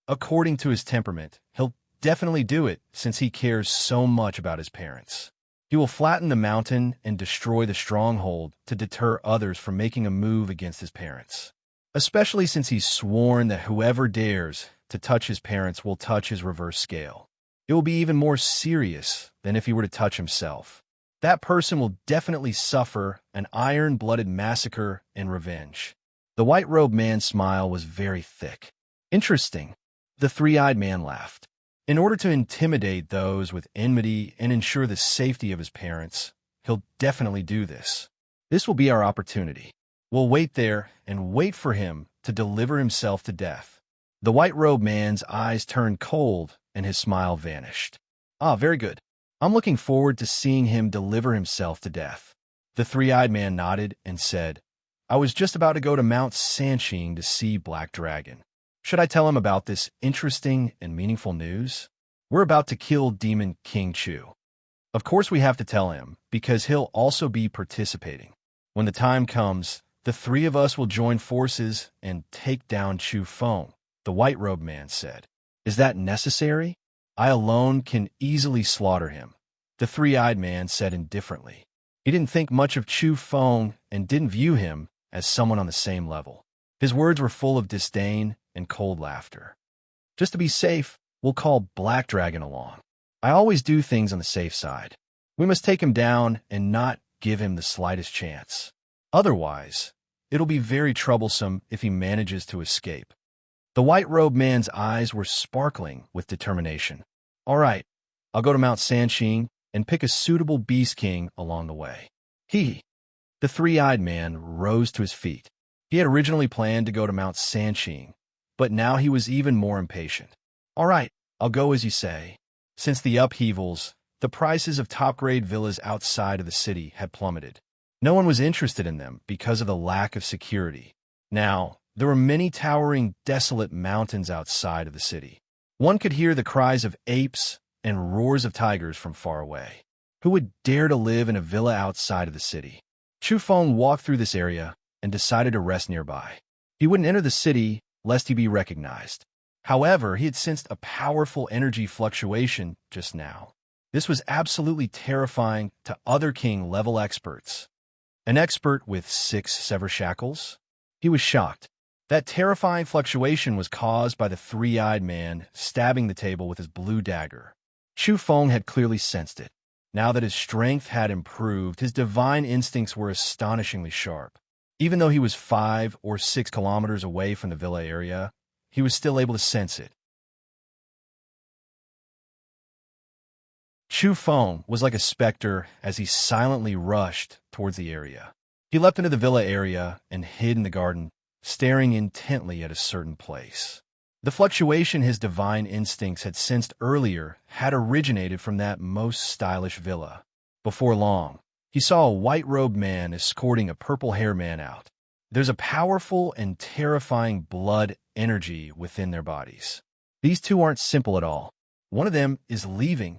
According to his temperament, he'll definitely do it since he cares so much about his parents. He will flatten the mountain and destroy the stronghold to deter others from making a move against his parents. Especially since he's sworn that whoever dares to touch his parents will touch his reverse scale. It will be even more serious than if he were to touch himself. That person will definitely suffer an iron-blooded massacre and revenge. The white-robed man's smile was very thick. Interesting. The three-eyed man laughed. In order to intimidate those with enmity and ensure the safety of his parents, he'll definitely do this. This will be our opportunity. We'll wait there and wait for him to deliver himself to death. The white-robed man's eyes turned cold and his smile vanished. Ah, very good. I'm looking forward to seeing him deliver himself to death. The three-eyed man nodded and said, I was just about to go to Mount Sanqing to see Black Dragon. Should I tell him about this interesting and meaningful news? We're about to kill Demon King Chu. Of course we have to tell him, because he'll also be participating. When the time comes, the three of us will join forces and take down Chu Feng, the white-robed man said. Is that necessary? I alone can easily slaughter him, the three-eyed man said indifferently. He didn't think much of Chu Feng and didn't view him as someone on the same level. His words were full of disdain and cold laughter. Just to be safe, we'll call Black Dragon along. I always do things on the safe side. We must take him down and not give him the slightest chance. Otherwise, it'll be very troublesome if he manages to escape. The white-robed man's eyes were sparkling with determination. All right, I'll go to Mount Sanqing and pick a suitable beast king along the way. The three-eyed man rose to his feet. He had originally planned to go to Mount Sanqing, but now he was even more impatient. All right, I'll go as you say. Since the upheavals, the prices of top-grade villas outside of the city had plummeted. No one was interested in them because of the lack of security. Now, there were many towering, desolate mountains outside of the city. One could hear the cries of apes and roars of tigers from far away. Who would dare to live in a villa outside of the city? Chu Feng walked through this area and decided to rest nearby. He wouldn't enter the city lest he be recognized. However, he had sensed a powerful energy fluctuation just now. This was absolutely terrifying to other king-level experts. An expert with 6 sever shackles? He was shocked. That terrifying fluctuation was caused by the three-eyed man stabbing the table with his blue dagger. Chu Feng had clearly sensed it. Now that his strength had improved, his divine instincts were astonishingly sharp. Even though he was 5 or 6 kilometers away from the villa area, he was still able to sense it. Chu Feng was like a specter as he silently rushed towards the area. He leapt into the villa area and hid in the garden, staring intently at a certain place. The fluctuation his divine instincts had sensed earlier had originated from that most stylish villa. Before long, he saw a white-robed man escorting a purple-haired man out. There's a powerful and terrifying blood energy within their bodies. These two aren't simple at all. One of them is leaving.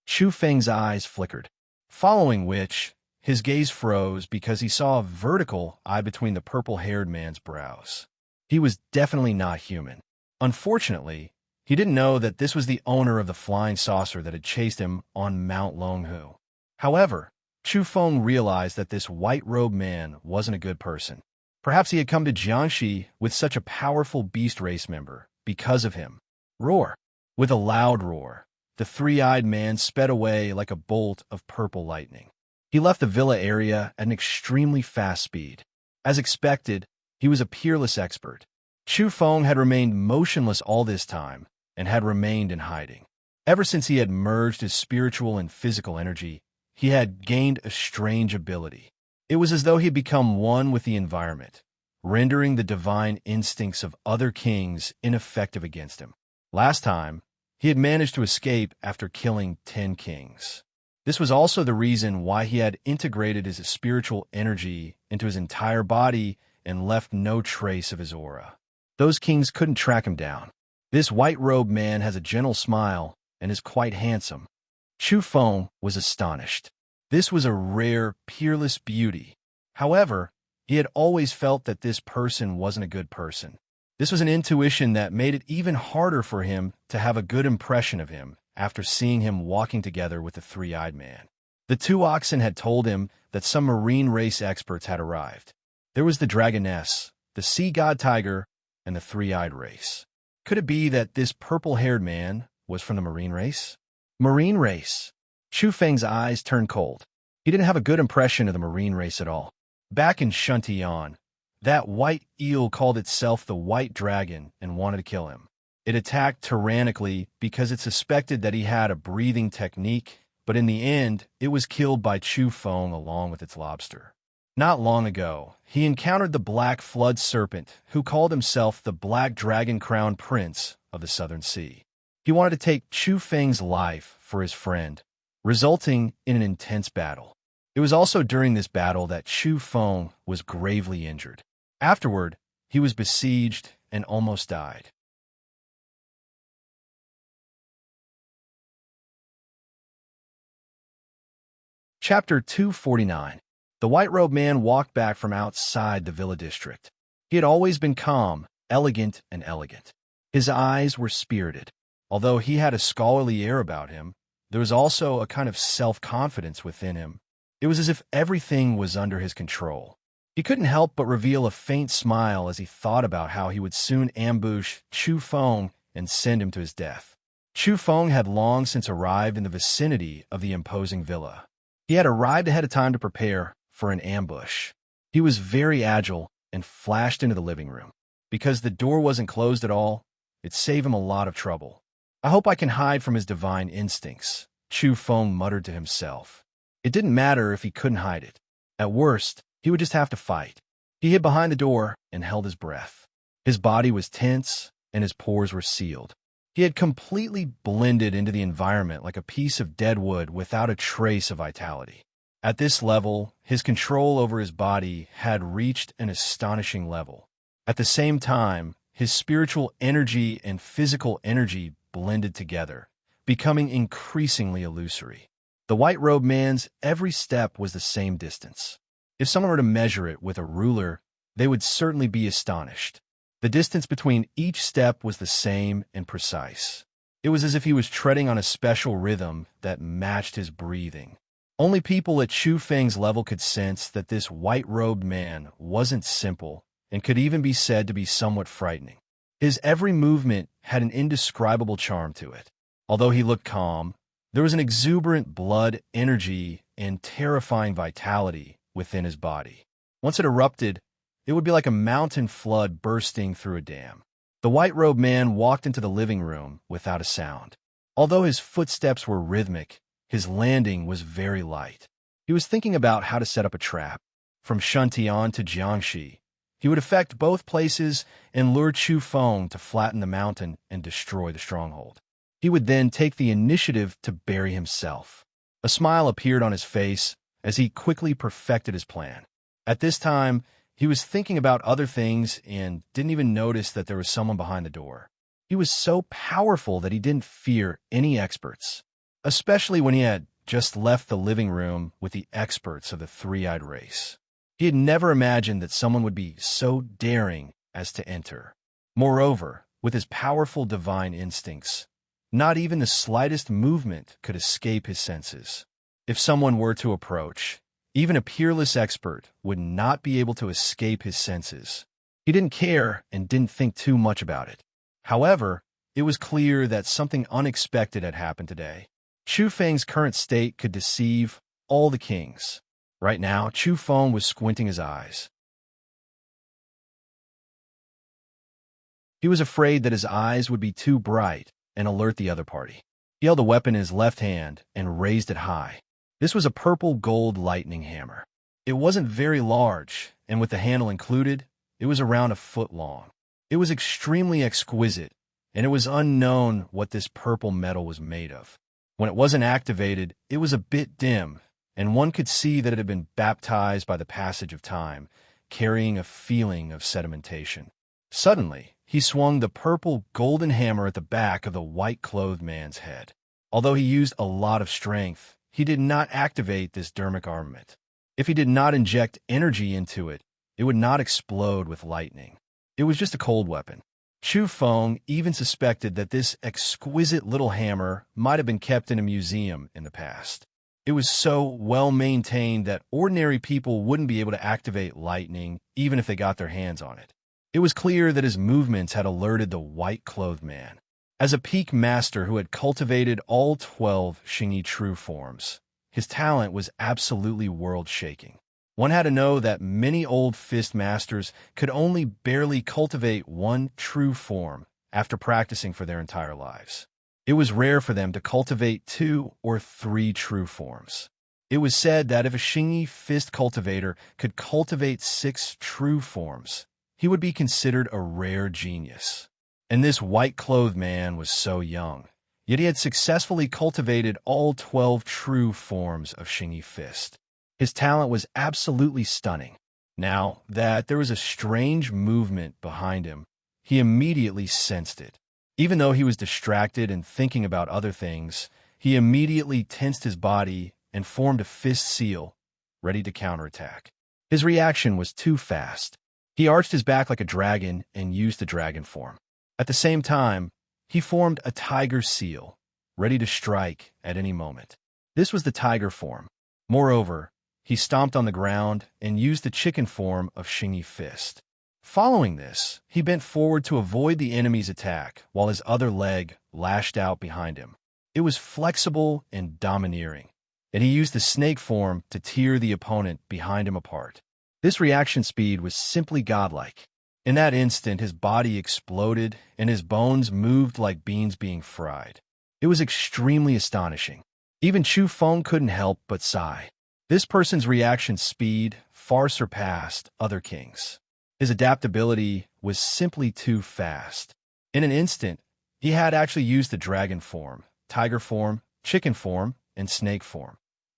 Chu Feng's eyes flickered, following which his gaze froze because he saw a vertical eye between the purple-haired man's brows. He was definitely not human. Unfortunately, he didn't know that this was the owner of the flying saucer that had chased him on Mount Longhu. However, Chu Feng realized that this white-robed man wasn't a good person. Perhaps he had come to Jiangxi with such a powerful beast race member because of him. Roar! With a loud roar, the three-eyed man sped away like a bolt of purple lightning. He left the villa area at an extremely fast speed. As expected, he was a peerless expert. Chu Feng had remained motionless all this time and had remained in hiding. Ever since he had merged his spiritual and physical energy, he had gained a strange ability. It was as though he had become one with the environment, rendering the divine instincts of other kings ineffective against him. Last time, he had managed to escape after killing 10 kings. This was also the reason why he had integrated his spiritual energy into his entire body and left no trace of his aura. Those kings couldn't track him down. This white-robed man has a gentle smile and is quite handsome. Chu Feng was astonished. This was a rare, peerless beauty. However, he had always felt that this person wasn't a good person. This was an intuition that made it even harder for him to have a good impression of him after seeing him walking together with the three-eyed man. The 2 oxen had told him that some marine race experts had arrived. There was the dragoness, the sea god tiger, and the three-eyed race. Could it be that this purple-haired man was from the marine race? Marine race. Chu Feng's eyes turned cold. He didn't have a good impression of the marine race at all. Back in Shuntian, that white eel called itself the White Dragon and wanted to kill him. It attacked tyrannically because it suspected that he had a breathing technique, but in the end, it was killed by Chu Feng along with its lobster. Not long ago, he encountered the Black Flood Serpent, who called himself the Black Dragon Crown Prince of the Southern Sea. He wanted to take Chu Feng's life for his friend, resulting in an intense battle. It was also during this battle that Chu Feng was gravely injured. Afterward, he was besieged and almost died. Chapter 249. The white-robed man walked back from outside the villa district. He had always been calm, elegant, and elegant. His eyes were spirited. Although he had a scholarly air about him, there was also a kind of self-confidence within him. It was as if everything was under his control. He couldn't help but reveal a faint smile as he thought about how he would soon ambush Chu Feng and send him to his death. Chu Feng had long since arrived in the vicinity of the imposing villa. He had arrived ahead of time to prepare for an ambush. He was very agile and flashed into the living room. Because the door wasn't closed at all, it saved him a lot of trouble. I hope I can hide from his divine instincts, Chu Feng muttered to himself. It didn't matter if he couldn't hide it. At worst, he would just have to fight. He hid behind the door and held his breath. His body was tense and his pores were sealed. He had completely blended into the environment like a piece of dead wood without a trace of vitality. At this level, his control over his body had reached an astonishing level. At the same time, his spiritual energy and physical energy blended together, becoming increasingly illusory. The white-robed man's every step was the same distance. If someone were to measure it with a ruler, they would certainly be astonished. The distance between each step was the same and precise. It was as if he was treading on a special rhythm that matched his breathing. Only people at Chu Feng's level could sense that this white-robed man wasn't simple and could even be said to be somewhat frightening. His every movement had an indescribable charm to it. Although he looked calm, there was an exuberant blood, energy, and terrifying vitality within his body. Once it erupted, it would be like a mountain flood bursting through a dam. The white-robed man walked into the living room without a sound. Although his footsteps were rhythmic, his landing was very light. He was thinking about how to set up a trap. From Shuntian to Jiangxi, he would affect both places and lure Chu Feng to flatten the mountain and destroy the stronghold. He would then take the initiative to bury himself. A smile appeared on his face as he quickly perfected his plan. At this time, he was thinking about other things and didn't even notice that there was someone behind the door. He was so powerful that he didn't fear any experts, especially when he had just left the living room with the experts of the three-eyed race. He had never imagined that someone would be so daring as to enter. Moreover, with his powerful divine instincts, not even the slightest movement could escape his senses. If someone were to approach, even a peerless expert would not be able to escape his senses. He didn't care and didn't think too much about it. However, it was clear that something unexpected had happened today. Chu Feng's current state could deceive all the kings. Right now, Chu Feng was squinting his eyes. He was afraid that his eyes would be too bright and alert the other party. He held a weapon in his left hand and raised it high. This was a purple gold lightning hammer. It wasn't very large, and with the handle included, it was around a foot long. It was extremely exquisite, and it was unknown what this purple metal was made of. When it wasn't activated, it was a bit dim, and one could see that it had been baptized by the passage of time, carrying a feeling of sedimentation. Suddenly, he swung the purple golden hammer at the back of the white-clothed man's head. Although he used a lot of strength, he did not activate this dermic armament. If he did not inject energy into it, it would not explode with lightning. It was just a cold weapon. Chu Feng even suspected that this exquisite little hammer might have been kept in a museum in the past. It was so well maintained that ordinary people wouldn't be able to activate lightning even if they got their hands on it. It was clear that his movements had alerted the white-clothed man. As a peak master who had cultivated all 12 Xingyi true forms, his talent was absolutely world-shaking. One had to know that many old fist masters could only barely cultivate one true form after practicing for their entire lives. It was rare for them to cultivate 2 or 3 true forms. It was said that if a Xingyi fist cultivator could cultivate 6 true forms, he would be considered a rare genius. And this white-clothed man was so young, yet he had successfully cultivated all 12 true forms of Xingyi fist. His talent was absolutely stunning. Now that there was a strange movement behind him, he immediately sensed it. Even though he was distracted and thinking about other things, he immediately tensed his body and formed a fist seal, ready to counterattack. His reaction was too fast. He arched his back like a dragon and used the dragon form. At the same time, he formed a tiger seal, ready to strike at any moment. This was the tiger form. Moreover, he stomped on the ground and used the chicken form of Xingyi fist. Following this, he bent forward to avoid the enemy's attack while his other leg lashed out behind him. It was flexible and domineering, and he used the snake form to tear the opponent behind him apart. This reaction speed was simply godlike. In that instant, his body exploded and his bones moved like beans being fried. It was extremely astonishing. Even Chu Feng couldn't help but sigh. This person's reaction speed far surpassed other kings. His adaptability was simply too fast. In an instant, he had actually used the dragon form, tiger form, chicken form, and snake form,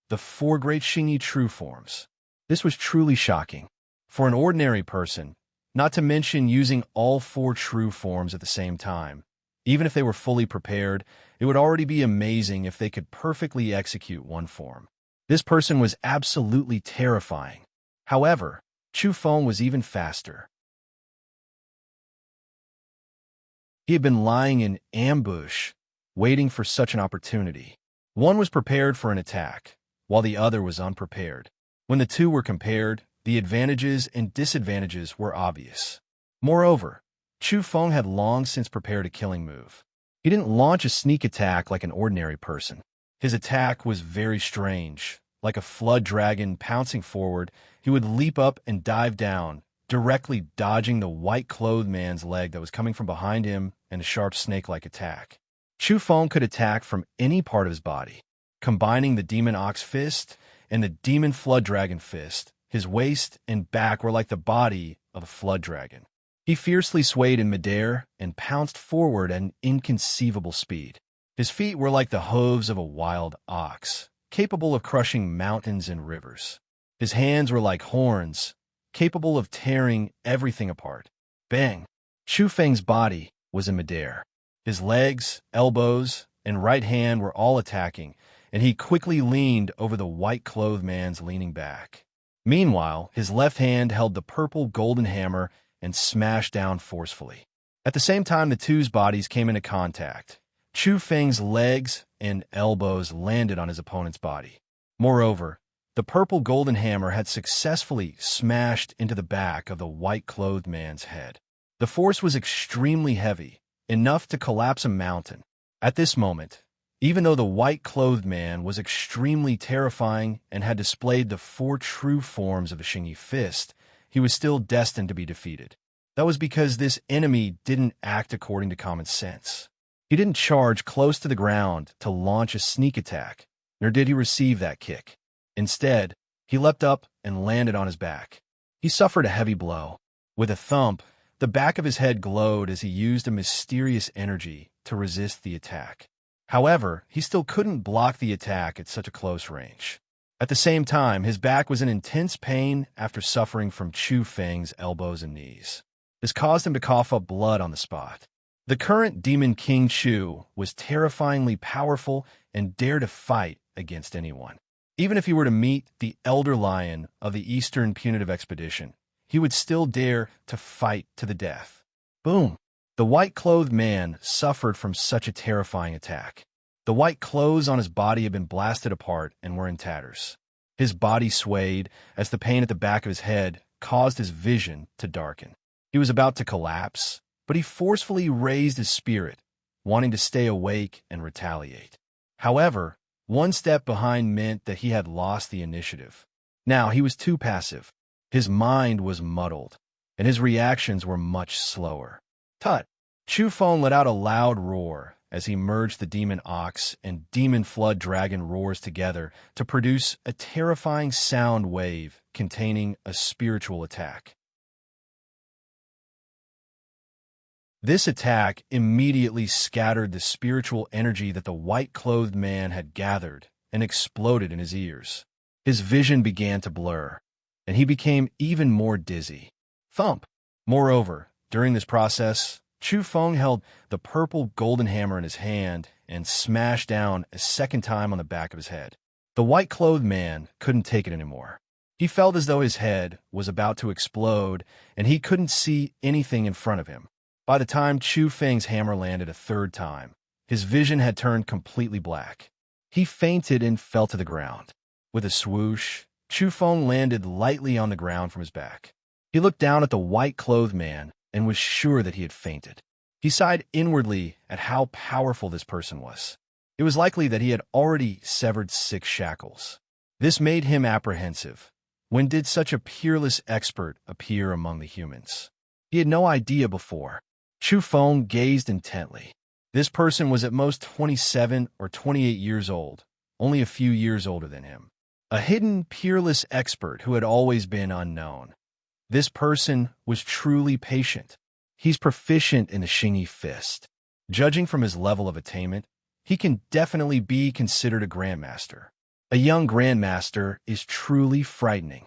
the 4 great Xingyi true forms. This was truly shocking. For an ordinary person, not to mention using all 4 true forms at the same time, even if they were fully prepared, it would already be amazing if they could perfectly execute one form. This person was absolutely terrifying. However, Chu Feng was even faster. He had been lying in ambush, waiting for such an opportunity. One was prepared for an attack, while the other was unprepared. When the two were compared, the advantages and disadvantages were obvious. Moreover, Chu Feng had long since prepared a killing move. He didn't launch a sneak attack like an ordinary person. His attack was very strange. Like a flood dragon pouncing forward, he would leap up and dive down, directly dodging the white-clothed man's leg that was coming from behind him and a sharp snake-like attack. Chu Feng could attack from any part of his body. Combining the demon ox fist and the demon flood dragon fist, his waist and back were like the body of a flood dragon. He fiercely swayed in midair and pounced forward at an inconceivable speed. His feet were like the hooves of a wild ox, capable of crushing mountains and rivers. His hands were like horns, capable of tearing everything apart. Bang! Chu Feng's body was in midair. His legs, elbows, and right hand were all attacking, and he quickly leaned over the white-clothed man's leaning back. Meanwhile, his left hand held the purple golden hammer and smashed down forcefully. At the same time the two's bodies came into contact, Chu Feng's legs and elbows landed on his opponent's body. Moreover, the purple golden hammer had successfully smashed into the back of the white-clothed man's head. The force was extremely heavy, enough to collapse a mountain. At this moment, even though the white-clothed man was extremely terrifying and had displayed the 4 true forms of the Xingyi fist, he was still destined to be defeated. That was because this enemy didn't act according to common sense. He didn't charge close to the ground to launch a sneak attack, nor did he receive that kick. Instead, he leapt up and landed on his back. He suffered a heavy blow. With a thump, the back of his head glowed as he used a mysterious energy to resist the attack. However, he still couldn't block the attack at such a close range. At the same time, his back was in intense pain after suffering from Chu Feng's elbows and knees. This caused him to cough up blood on the spot. The current Demon King Chu was terrifyingly powerful and dared to fight against anyone. Even if he were to meet the Elder Lion of the Eastern Punitive Expedition, he would still dare to fight to the death. Boom! The white-clothed man suffered from such a terrifying attack. The white clothes on his body had been blasted apart and were in tatters. His body swayed as the pain at the back of his head caused his vision to darken. He was about to collapse, but he forcefully raised his spirit, wanting to stay awake and retaliate. However, one step behind meant that he had lost the initiative. Now he was too passive. His mind was muddled, and his reactions were much slower. Tut! Chu Feng let out a loud roar as he merged the demon ox and demon flood dragon roars together to produce a terrifying sound wave containing a spiritual attack. This attack immediately scattered the spiritual energy that the white-clothed man had gathered and exploded in his ears. His vision began to blur, and he became even more dizzy. Thump! Moreover, during this process, Chu Feng held the purple golden hammer in his hand and smashed down a second time on the back of his head. The white-clothed man couldn't take it anymore. He felt as though his head was about to explode, and he couldn't see anything in front of him. By the time Chu Feng's hammer landed a third time, his vision had turned completely black. He fainted and fell to the ground. With a swoosh, Chu Feng landed lightly on the ground from his back. He looked down at the white-clothed man and was sure that he had fainted. He sighed inwardly at how powerful this person was. It was likely that he had already severed 6 shackles. This made him apprehensive. When did such a peerless expert appear among the humans? He had no idea before. Chu Feng gazed intently. This person was at most 27 or 28 years old, only a few years older than him. A hidden, peerless expert who had always been unknown. This person was truly patient. He's proficient in the Xingyi fist. Judging from his level of attainment, he can definitely be considered a grandmaster. A young grandmaster is truly frightening.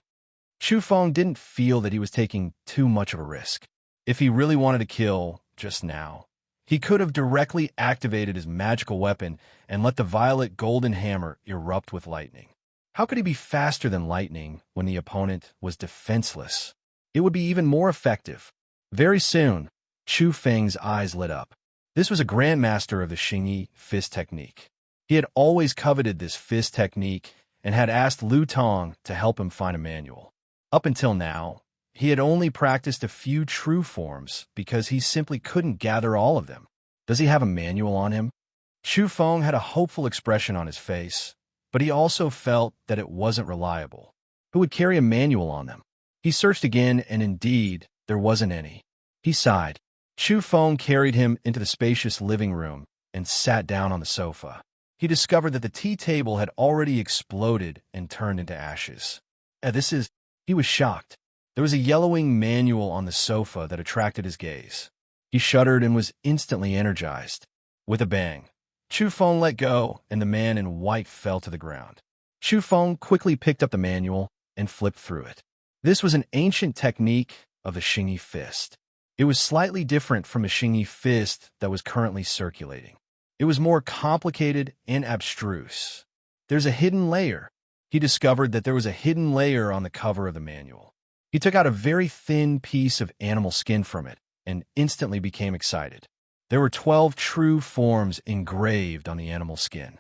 Chu Feng didn't feel that he was taking too much of a risk. If he really wanted to kill just now, he could have directly activated his magical weapon and let the violet golden hammer erupt with lightning. How could he be faster than lightning when the opponent was defenseless? It would be even more effective. Very soon, Chu Feng's eyes lit up. This was a grandmaster of the Xingyi fist technique. He had always coveted this fist technique and had asked Lu Tong to help him find a manual. Up until now, he had only practiced a few true forms because he simply couldn't gather all of them. Does he have a manual on him? Chu Feng had a hopeful expression on his face, but he also felt that it wasn't reliable. Who would carry a manual on them? He searched again, and indeed, there wasn't any. He sighed. Chu Feng carried him into the spacious living room and sat down on the sofa. He discovered that the tea table had already exploded and turned into ashes. He was shocked. There was a yellowing manual on the sofa that attracted his gaze. He shuddered and was instantly energized. With a bang, Chu Feng let go, and the man in white fell to the ground. Chu Feng quickly picked up the manual and flipped through it. This was an ancient technique of the Xingyi fist. It was slightly different from a Xingyi fist that was currently circulating. It was more complicated and abstruse. There's a hidden layer. He discovered that there was a hidden layer on the cover of the manual. He took out a very thin piece of animal skin from it and instantly became excited. There were 12 true forms engraved on the animal skin.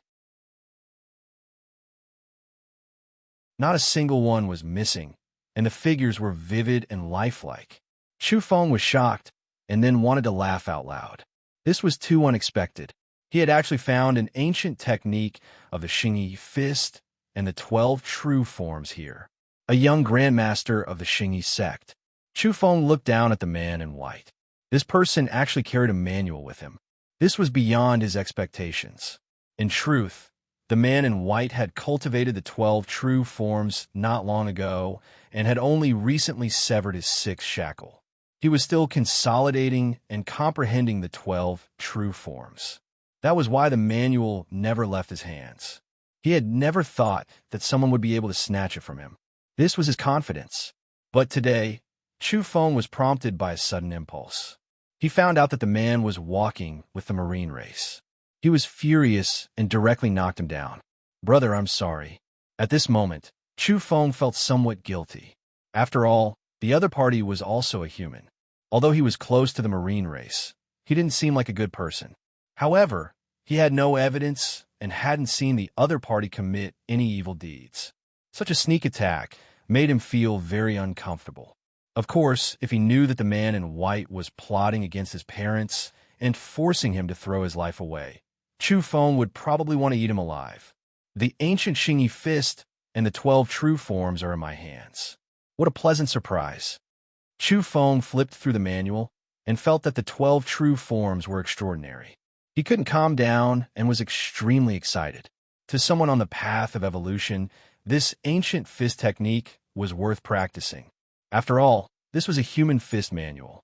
Not a single one was missing, and the figures were vivid and lifelike. Chu Feng was shocked and then wanted to laugh out loud. This was too unexpected. He had actually found an ancient technique of the Xingyi fist and the 12 true forms here. A young grandmaster of the Xingyi sect. Chu Feng looked down at the man in white. This person actually carried a manual with him. This was beyond his expectations. In truth, the man in white had cultivated the 12 true forms not long ago and had only recently severed his 6th shackle. He was still consolidating and comprehending the 12 true forms. That was why the manual never left his hands. He had never thought that someone would be able to snatch it from him. This was his confidence. But today, Chu Feng was prompted by a sudden impulse. He found out that the man was walking with the marine race. He was furious and directly knocked him down. "Brother, I'm sorry." At this moment, Chu Feng felt somewhat guilty. After all, the other party was also a human. Although he was close to the marine race, he didn't seem like a good person. However, he had no evidence and hadn't seen the other party commit any evil deeds. Such a sneak attack made him feel very uncomfortable. Of course, if he knew that the man in white was plotting against his parents and forcing him to throw his life away, Chu Feng would probably want to eat him alive. The ancient Xingyi fist and the 12 true forms are in my hands. What a pleasant surprise. Chu Feng flipped through the manual and felt that the 12 true forms were extraordinary. He couldn't calm down and was extremely excited. To someone on the path of evolution, this ancient fist technique was worth practicing. After all, this was a human fist manual.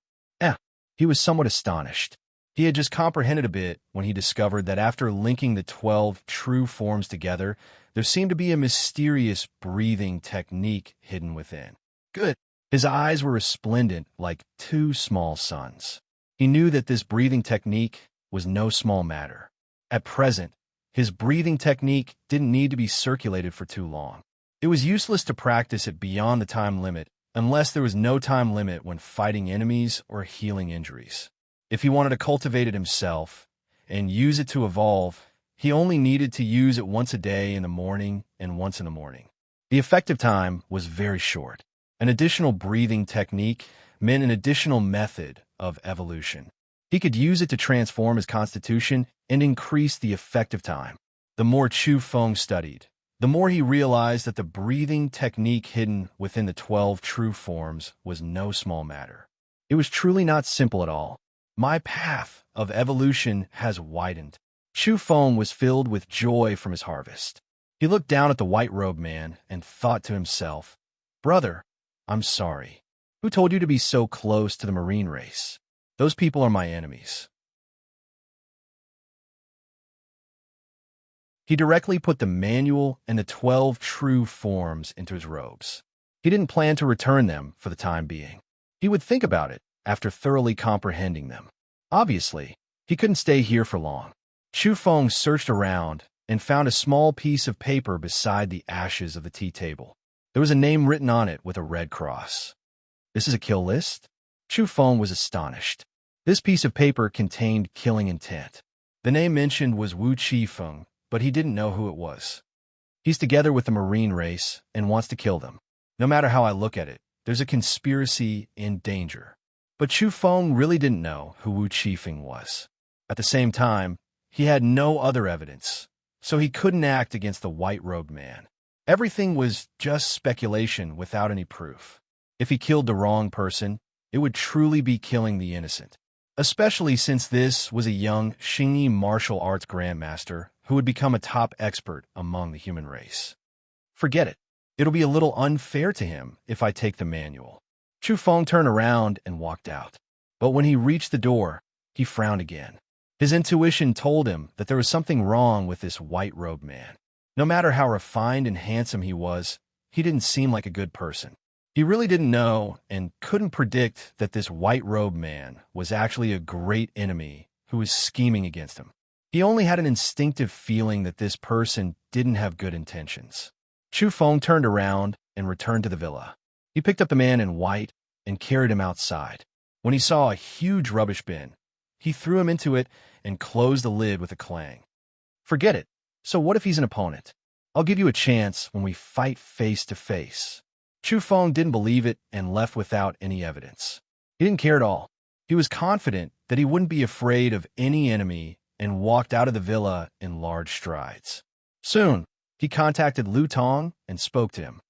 He was somewhat astonished. He had just comprehended a bit when he discovered that after linking the 12 true forms together, there seemed to be a mysterious breathing technique hidden within. Good. His eyes were resplendent like 2 small suns. He knew that this breathing technique was no small matter. At present, his breathing technique didn't need to be circulated for too long. It was useless to practice it beyond the time limit unless there was no time limit when fighting enemies or healing injuries. If he wanted to cultivate it himself and use it to evolve, he only needed to use it once a day in the morning and once in the morning. The effective time was very short. An additional breathing technique meant an additional method of evolution. He could use it to transform his constitution and increase the effective time. The more Chu Feng studied, the more he realized that the breathing technique hidden within the 12 true forms was no small matter. It was truly not simple at all. My path of evolution has widened. Chu Feng was filled with joy from his harvest. He looked down at the white-robed man and thought to himself, "Brother, I'm sorry. Who told you to be so close to the marine race? Those people are my enemies." He directly put the manual and the 12 true forms into his robes. He didn't plan to return them for the time being. He would think about it after thoroughly comprehending them. Obviously, he couldn't stay here for long. Chu Feng searched around and found a small piece of paper beside the ashes of the tea table. There was a name written on it with a red cross. "This is a kill list?" Chu Feng was astonished. This piece of paper contained killing intent. The name mentioned was Wu Qifeng, but he didn't know who it was. He's together with the marine race and wants to kill them. No matter how I look at it, there's a conspiracy in danger. But Chu Feng really didn't know who Wu Qifeng was. At the same time, he had no other evidence, so he couldn't act against the white-robed man. Everything was just speculation without any proof. If he killed the wrong person, it would truly be killing the innocent, especially since this was a young Xingyi martial arts grandmaster who would become a top expert among the human race. Forget it. It'll be a little unfair to him if I take the manual. Chu Feng turned around and walked out. But when he reached the door, he frowned again. His intuition told him that there was something wrong with this white-robed man. No matter how refined and handsome he was, he didn't seem like a good person. He really didn't know and couldn't predict that this white-robed man was actually a great enemy who was scheming against him. He only had an instinctive feeling that this person didn't have good intentions. Chu Feng turned around and returned to the villa. He picked up the man in white and carried him outside. When he saw a huge rubbish bin, he threw him into it and closed the lid with a clang. Forget it. So what if he's an opponent? I'll give you a chance when we fight face to face. Chu Feng didn't believe it and left without any evidence. He didn't care at all. He was confident that he wouldn't be afraid of any enemy and walked out of the villa in large strides. Soon, he contacted Lu Tong and spoke to him.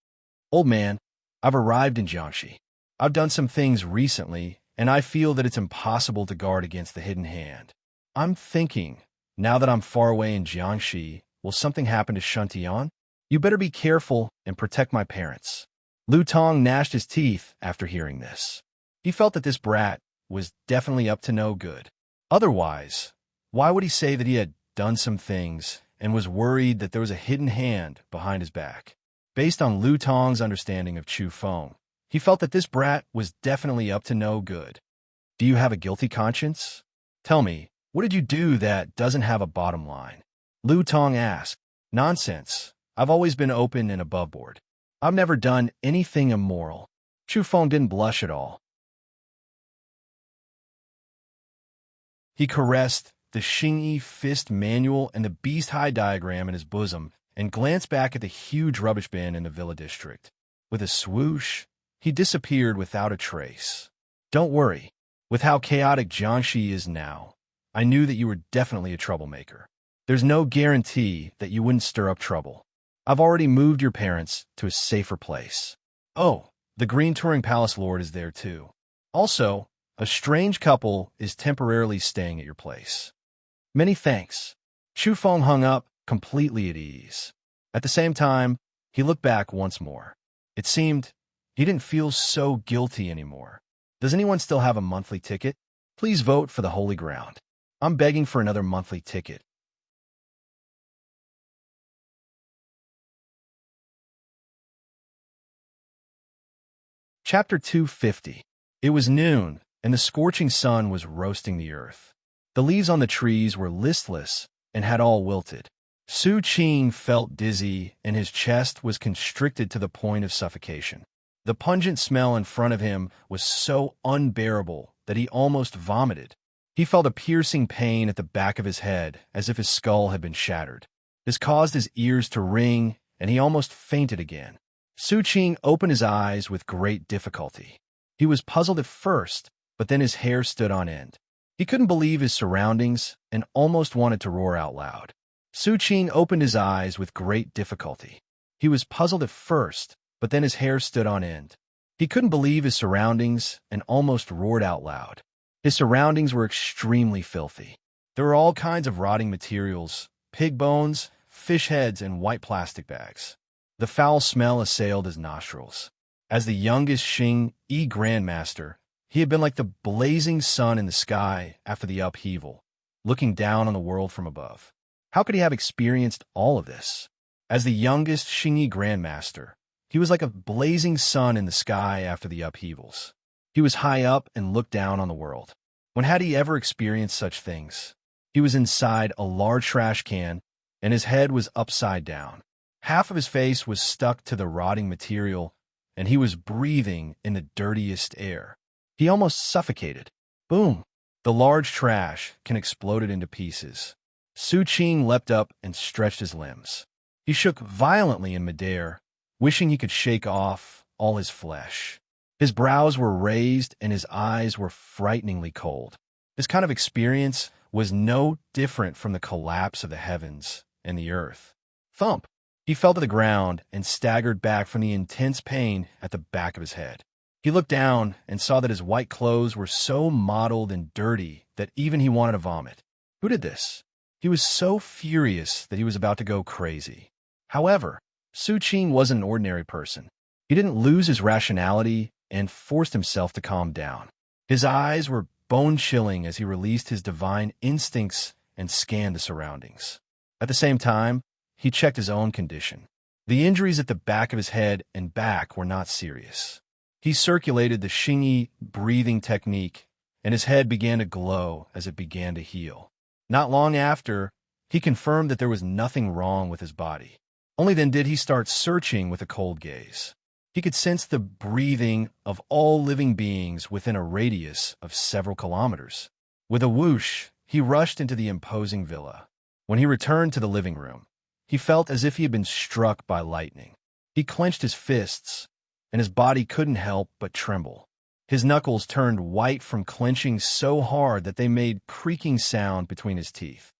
Old man, I've arrived in Jiangxi. I've done some things recently, and I feel that it's impossible to guard against the hidden hand. I'm thinking, now that I'm far away in Jiangxi, will something happen to Shuntian? You better be careful and protect my parents. Lu Tong gnashed his teeth after hearing this. He felt that this brat was definitely up to no good. Otherwise, why would he say that he had done some things and was worried that there was a hidden hand behind his back? Based on Lu Tong's understanding of Chu Feng, he felt that this brat was definitely up to no good. Do you have a guilty conscience? Tell me, what did you do that doesn't have a bottom line? Lu Tong asked. Nonsense. I've always been open and above board. I've never done anything immoral. Chu Feng didn't blush at all. He caressed the Xingyi fist manual and the beast-high diagram in his bosom and glanced back at the huge rubbish bin in the villa district. With a swoosh, he disappeared without a trace. Don't worry. With how chaotic Jiangxi is now, I knew that you were definitely a troublemaker. There's no guarantee that you wouldn't stir up trouble. I've already moved your parents to a safer place. Oh, the Green Touring Palace Lord is there too. Also, a strange couple is temporarily staying at your place. Many thanks. Chu Feng hung up, completely at ease. At the same time, he looked back once more. It seemed he didn't feel so guilty anymore. Does anyone still have a monthly ticket? Please vote for the Holy Ground. I'm begging for another monthly ticket. Chapter 250. It was noon, and the scorching sun was roasting the earth. The leaves on the trees were listless and had all wilted. Su Qing felt dizzy, and his chest was constricted to the point of suffocation. The pungent smell in front of him was so unbearable that he almost vomited. He felt a piercing pain at the back of his head, as if his skull had been shattered. This caused his ears to ring, and he almost fainted again. Su Qing opened his eyes with great difficulty. He was puzzled at first, but then his hair stood on end. He couldn't believe his surroundings and almost wanted to roar out loud. Su Qing opened his eyes with great difficulty. He was puzzled at first, but then his hair stood on end. He couldn't believe his surroundings and almost roared out loud. His surroundings were extremely filthy. There were all kinds of rotting materials, pig bones, fish heads, and white plastic bags. The foul smell assailed his nostrils. As the youngest Xingyi Grandmaster, he had been like the blazing sun in the sky after the upheaval, looking down on the world from above. How could he have experienced all of this? As the youngest Xingyi Grandmaster, he was like a blazing sun in the sky after the upheavals. He was high up and looked down on the world. When had he ever experienced such things? He was inside a large trash can, and his head was upside down. Half of his face was stuck to the rotting material, and he was breathing in the dirtiest air. He almost suffocated. Boom! The large trash can exploded into pieces. Su Qing leapt up and stretched his limbs. He shook violently in midair, wishing he could shake off all his flesh. His brows were raised and his eyes were frighteningly cold. This kind of experience was no different from the collapse of the heavens and the earth. Thump! He fell to the ground and staggered back from the intense pain at the back of his head. He looked down and saw that his white clothes were so mottled and dirty that even he wanted to vomit. Who did this? He was so furious that he was about to go crazy. However, Su Qing wasn't an ordinary person. He didn't lose his rationality and forced himself to calm down. His eyes were bone-chilling as he released his divine instincts and scanned the surroundings. At the same time, he checked his own condition. The injuries at the back of his head and back were not serious. He circulated the Xingyi breathing technique, and his head began to glow as it began to heal. Not long after, he confirmed that there was nothing wrong with his body. Only then did he start searching with a cold gaze. He could sense the breathing of all living beings within a radius of several kilometers. With a whoosh, he rushed into the imposing villa. When he returned to the living room, he felt as if he had been struck by lightning. He clenched his fists, and his body couldn't help but tremble. His knuckles turned white from clenching so hard that they made creaking sound between his teeth.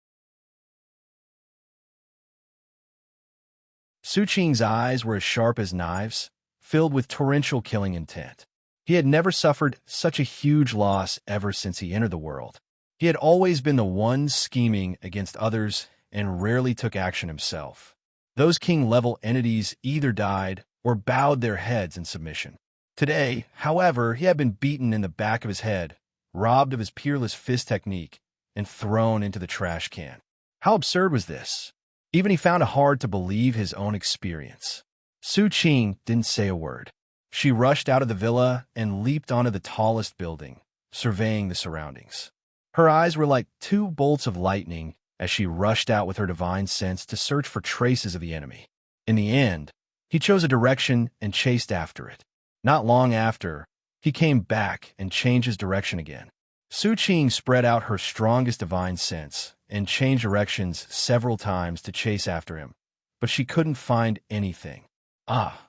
Su Qing's eyes were as sharp as knives, filled with torrential killing intent. He had never suffered such a huge loss ever since he entered the world. He had always been the one scheming against others and rarely took action himself. Those king-level entities either died or bowed their heads in submission. Today, however, he had been beaten in the back of his head, robbed of his peerless fist technique, and thrown into the trash can. How absurd was this? Even he found it hard to believe his own experience. Su Qing didn't say a word. She rushed out of the villa and leaped onto the tallest building, surveying the surroundings. Her eyes were like two bolts of lightning as she rushed out with her divine sense to search for traces of the enemy. In the end, he chose a direction and chased after it. Not long after, he came back and changed his direction again. Su Qing spread out her strongest divine sense and changed directions several times to chase after him, but she couldn't find anything.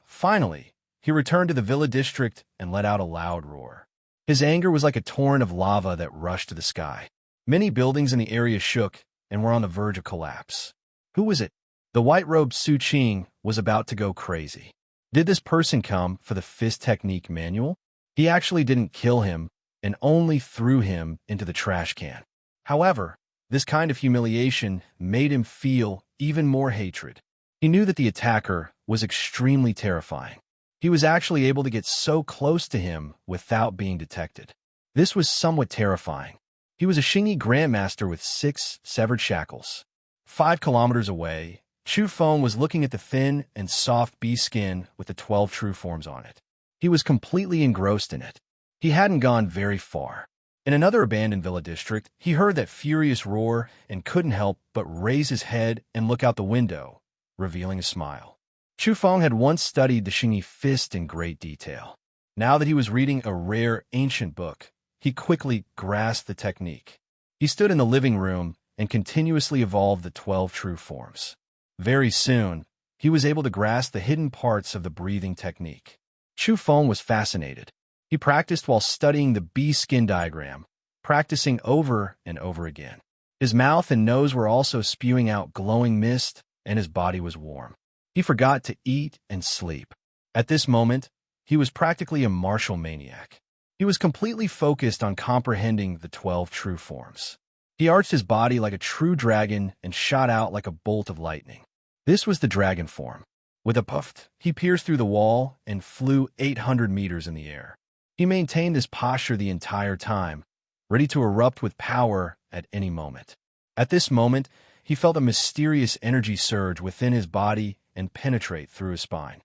Finally, he returned to the villa district and let out a loud roar. His anger was like a torrent of lava that rushed to the sky. Many buildings in the area shook and were on the verge of collapse. Who was it? The white-robed Su Qing was about to go crazy. Did this person come for the fist technique manual? He actually didn't kill him and only threw him into the trash can. However, this kind of humiliation made him feel even more hatred. He knew that the attacker was extremely terrifying. He was actually able to get so close to him without being detected. This was somewhat terrifying. He was a Xingyi grandmaster with 6 severed shackles. 5 kilometers away, Chu Feng was looking at the thin and soft bee skin with the 12 true forms on it. He was completely engrossed in it. He hadn't gone very far. In another abandoned villa district, he heard that furious roar and couldn't help but raise his head and look out the window, revealing a smile. Chu Feng had once studied the Xingyi fist in great detail. Now that he was reading a rare ancient book, he quickly grasped the technique. He stood in the living room and continuously evolved the 12 true forms. Very soon, he was able to grasp the hidden parts of the breathing technique. Chu Feng was fascinated. He practiced while studying the bee skin diagram, practicing over and over again. His mouth and nose were also spewing out glowing mist, and his body was warm. He forgot to eat and sleep. At this moment, he was practically a martial maniac. He was completely focused on comprehending the 12 true forms. He arched his body like a true dragon and shot out like a bolt of lightning. This was the dragon form. With a puff, he pierced through the wall and flew 800 meters in the air. He maintained this posture the entire time, ready to erupt with power at any moment. At this moment, he felt a mysterious energy surge within his body and penetrate through his spine.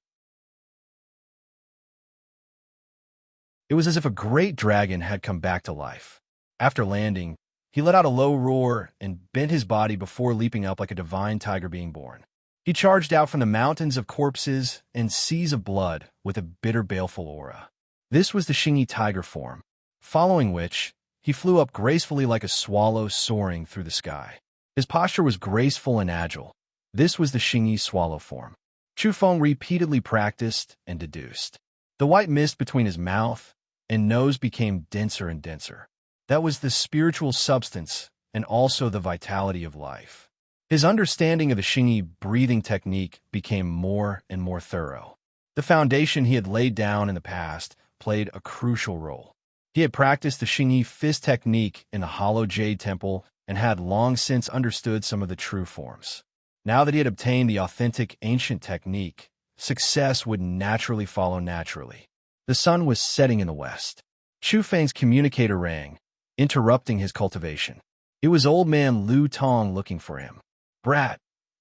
It was as if a great dragon had come back to life. After landing, he let out a low roar and bent his body before leaping up like a divine tiger being born. He charged out from the mountains of corpses and seas of blood with a bitter, baleful aura. This was the Xingyi tiger form, following which, he flew up gracefully like a swallow soaring through the sky. His posture was graceful and agile, This was the Xingyi swallow form. Chu Feng repeatedly practiced and deduced. The white mist between his mouth and nose became denser and denser. That was the spiritual substance and also the vitality of life. His understanding of the Xingyi breathing technique became more and more thorough. The foundation he had laid down in the past played a crucial role. He had practiced the Xingyi fist technique in the Hollow Jade Temple and had long since understood some of the true forms. Now that he had obtained the authentic ancient technique, success would naturally follow naturally. The sun was setting in the west. Chu Feng's communicator rang, interrupting his cultivation. It was old man Lu Tong looking for him. "Brat,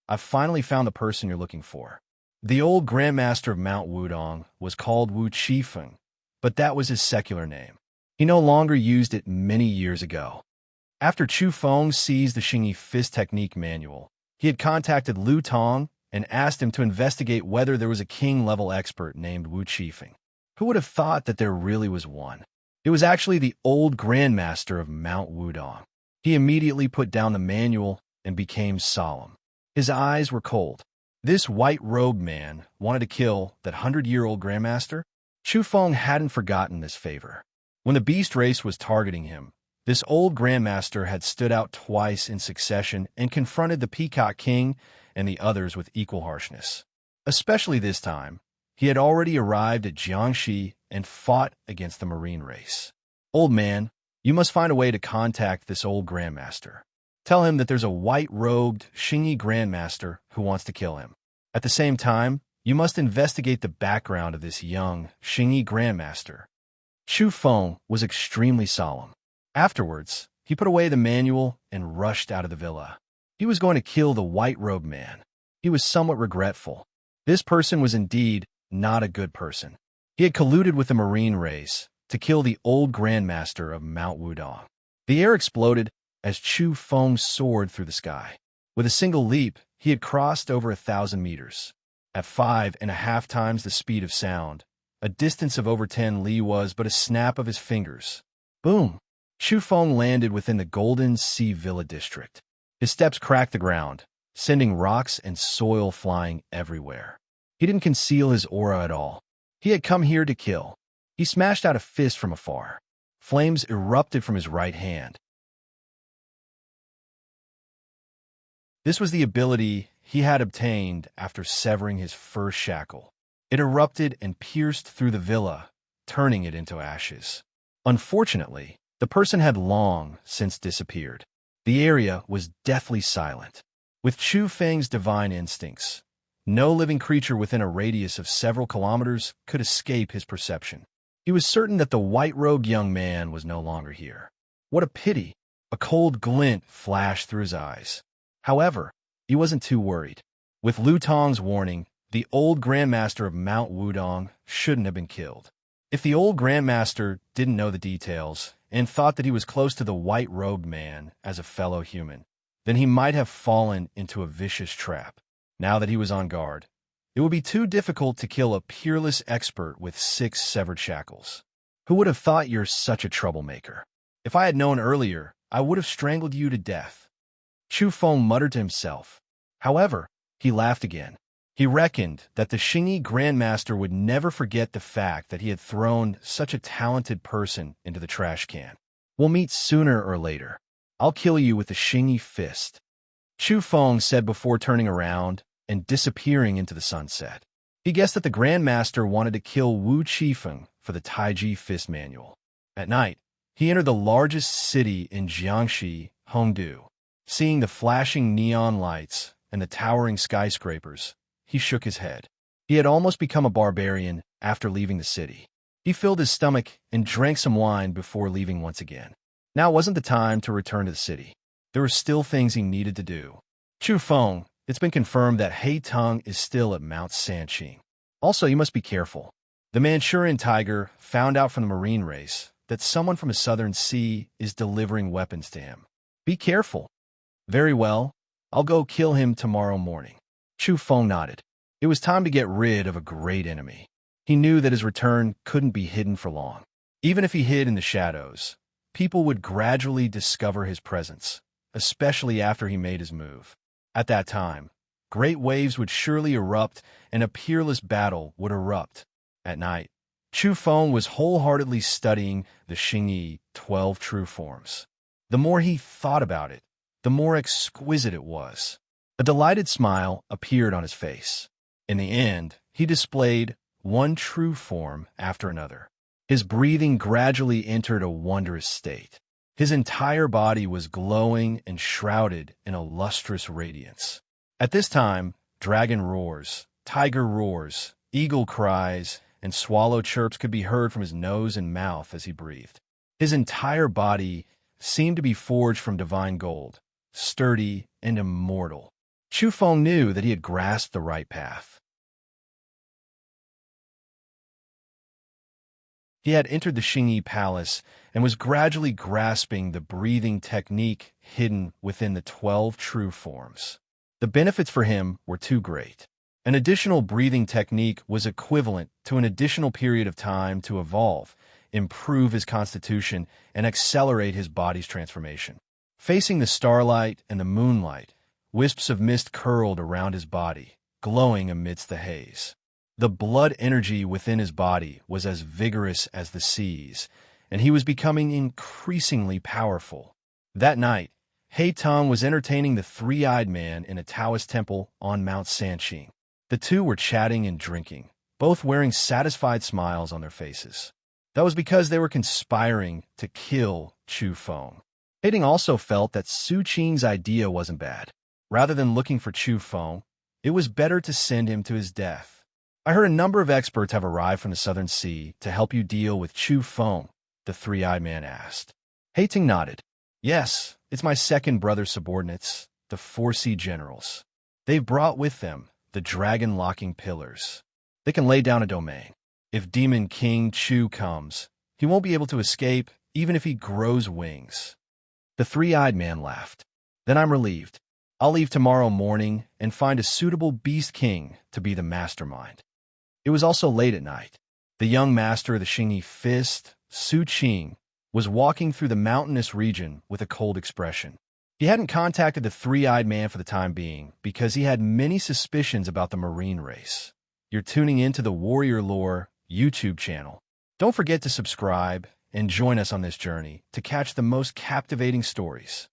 I've finally found the person you're looking for." The old Grandmaster of Mount Wudong was called Wu Qifeng, but that was his secular name. He no longer used it many years ago. After Chu Feng seized the Xingyi fist technique manual, he had contacted Lu Tong and asked him to investigate whether there was a king-level expert named Wu Qifeng. Who would have thought that there really was one? It was actually the old Grandmaster of Mount Wudong. He immediately put down the manual and became solemn. His eyes were cold. This white-robed man wanted to kill that 100-year-old Grandmaster? Chu Feng hadn't forgotten this favor. When the beast race was targeting him, this old Grandmaster had stood out twice in succession and confronted the Peacock King and the others with equal harshness. Especially this time, he had already arrived at Jiangxi and fought against the marine race. "Old man, you must find a way to contact this old Grandmaster. Tell him that there's a white-robed Xingyi Grandmaster who wants to kill him. At the same time, you must investigate the background of this young Xingyi Grandmaster." Chu Feng was extremely solemn. Afterwards, he put away the manual and rushed out of the villa. He was going to kill the white-robed man. He was somewhat regretful. This person was indeed not a good person. He had colluded with the marine race to kill the old Grandmaster of Mount Wudong. The air exploded as Chu Feng soared through the sky. With a single leap, he had crossed over 1,000 meters. At 5.5 times the speed of sound, a distance of over 10 li was but a snap of his fingers. Boom! Chu Feng landed within the Golden Sea Villa district. His steps cracked the ground, sending rocks and soil flying everywhere. He didn't conceal his aura at all. He had come here to kill. He smashed out a fist from afar. Flames erupted from his right hand. This was the ability he had obtained after severing his first shackle. It erupted and pierced through the villa, turning it into ashes. Unfortunately, the person had long since disappeared. The area was deathly silent. With Chu Feng's divine instincts, no living creature within a radius of several kilometers could escape his perception. He was certain that the white-robed young man was no longer here. What a pity! A cold glint flashed through his eyes. However, he wasn't too worried. With Lu Tong's warning, the old Grandmaster of Mount Wudong shouldn't have been killed. If the old Grandmaster didn't know the details and thought that he was close to the white-robed man as a fellow human, then he might have fallen into a vicious trap. Now that he was on guard, it would be too difficult to kill a peerless expert with 6 severed shackles. Who would have thought you're such a troublemaker? If I had known earlier, I would have strangled you to death. Chu Feng muttered to himself. However, he laughed again. He reckoned that the Xingyi Grandmaster would never forget the fact that he had thrown such a talented person into the trash can. "We'll meet sooner or later. I'll kill you with the Xingyi fist," Chu Feng said before turning around and disappearing into the sunset. He guessed that the Grandmaster wanted to kill Wu Qifeng for the Taiji fist manual. At night, he entered the largest city in Jiangxi, Hongdu. Seeing the flashing neon lights and the towering skyscrapers, he shook his head. He had almost become a barbarian after leaving the city. He filled his stomach and drank some wine before leaving once again. Now wasn't the time to return to the city. There were still things he needed to do. "Chu Feng, it's been confirmed that Hei Tung is still at Mount Sanqing. Also, you must be careful. The Manchurian tiger found out from the marine race that someone from the southern sea is delivering weapons to him. Be careful." "Very well. I'll go kill him tomorrow morning." Chu Feng nodded. It was time to get rid of a great enemy. He knew that his return couldn't be hidden for long. Even if he hid in the shadows, people would gradually discover his presence, especially after he made his move. At that time, Great waves would surely erupt, and a peerless battle would erupt. At night, Chu Feng was wholeheartedly studying the Xingyi 12 true forms. The more he thought about it, the more exquisite it was. A delighted smile appeared on his face. In the end, he displayed one true form after another. His breathing gradually entered a wondrous state. His entire body was glowing and shrouded in a lustrous radiance. At this time, dragon roars, tiger roars, eagle cries, and swallow chirps could be heard from his nose and mouth as he breathed. His entire body seemed to be forged from divine gold, sturdy and immortal. Chu Feng knew that he had grasped the right path. He had entered the Xingyi Palace and was gradually grasping the breathing technique hidden within the 12 true forms. The benefits for him were too great. An additional breathing technique was equivalent to an additional period of time to evolve, improve his constitution, and accelerate his body's transformation. Facing the starlight and the moonlight, wisps of mist curled around his body, glowing amidst the haze. The blood energy within his body was as vigorous as the seas, and he was becoming increasingly powerful. That night, He Tang was entertaining the three-eyed man in a Taoist temple on Mount Sanqing. The two were chatting and drinking, both wearing satisfied smiles on their faces. That was because they were conspiring to kill Chu Feng. He Tang also felt that Su Qing's idea wasn't bad. Rather than looking for Chu Feng, it was better to send him to his death. I heard a number of experts have arrived from the Southern Sea to help you deal with Chu Feng, the three-eyed man asked. He Tang nodded. Yes, it's my second brother's subordinates, the 4 Sea Generals. They've brought with them the dragon-locking pillars. They can lay down a domain. If Demon King Chu comes, he won't be able to escape even if he grows wings. The three-eyed man laughed. Then I'm relieved. I'll leave tomorrow morning and find a suitable beast king to be the mastermind. It was also late at night. The young master of the Xingyi Fist, Su Qing, was walking through the mountainous region with a cold expression. He hadn't contacted the three-eyed man for the time being because he had many suspicions about the marine race. You're tuning into the Warrior Lore YouTube channel. Don't forget to subscribe and join us on this journey to catch the most captivating stories.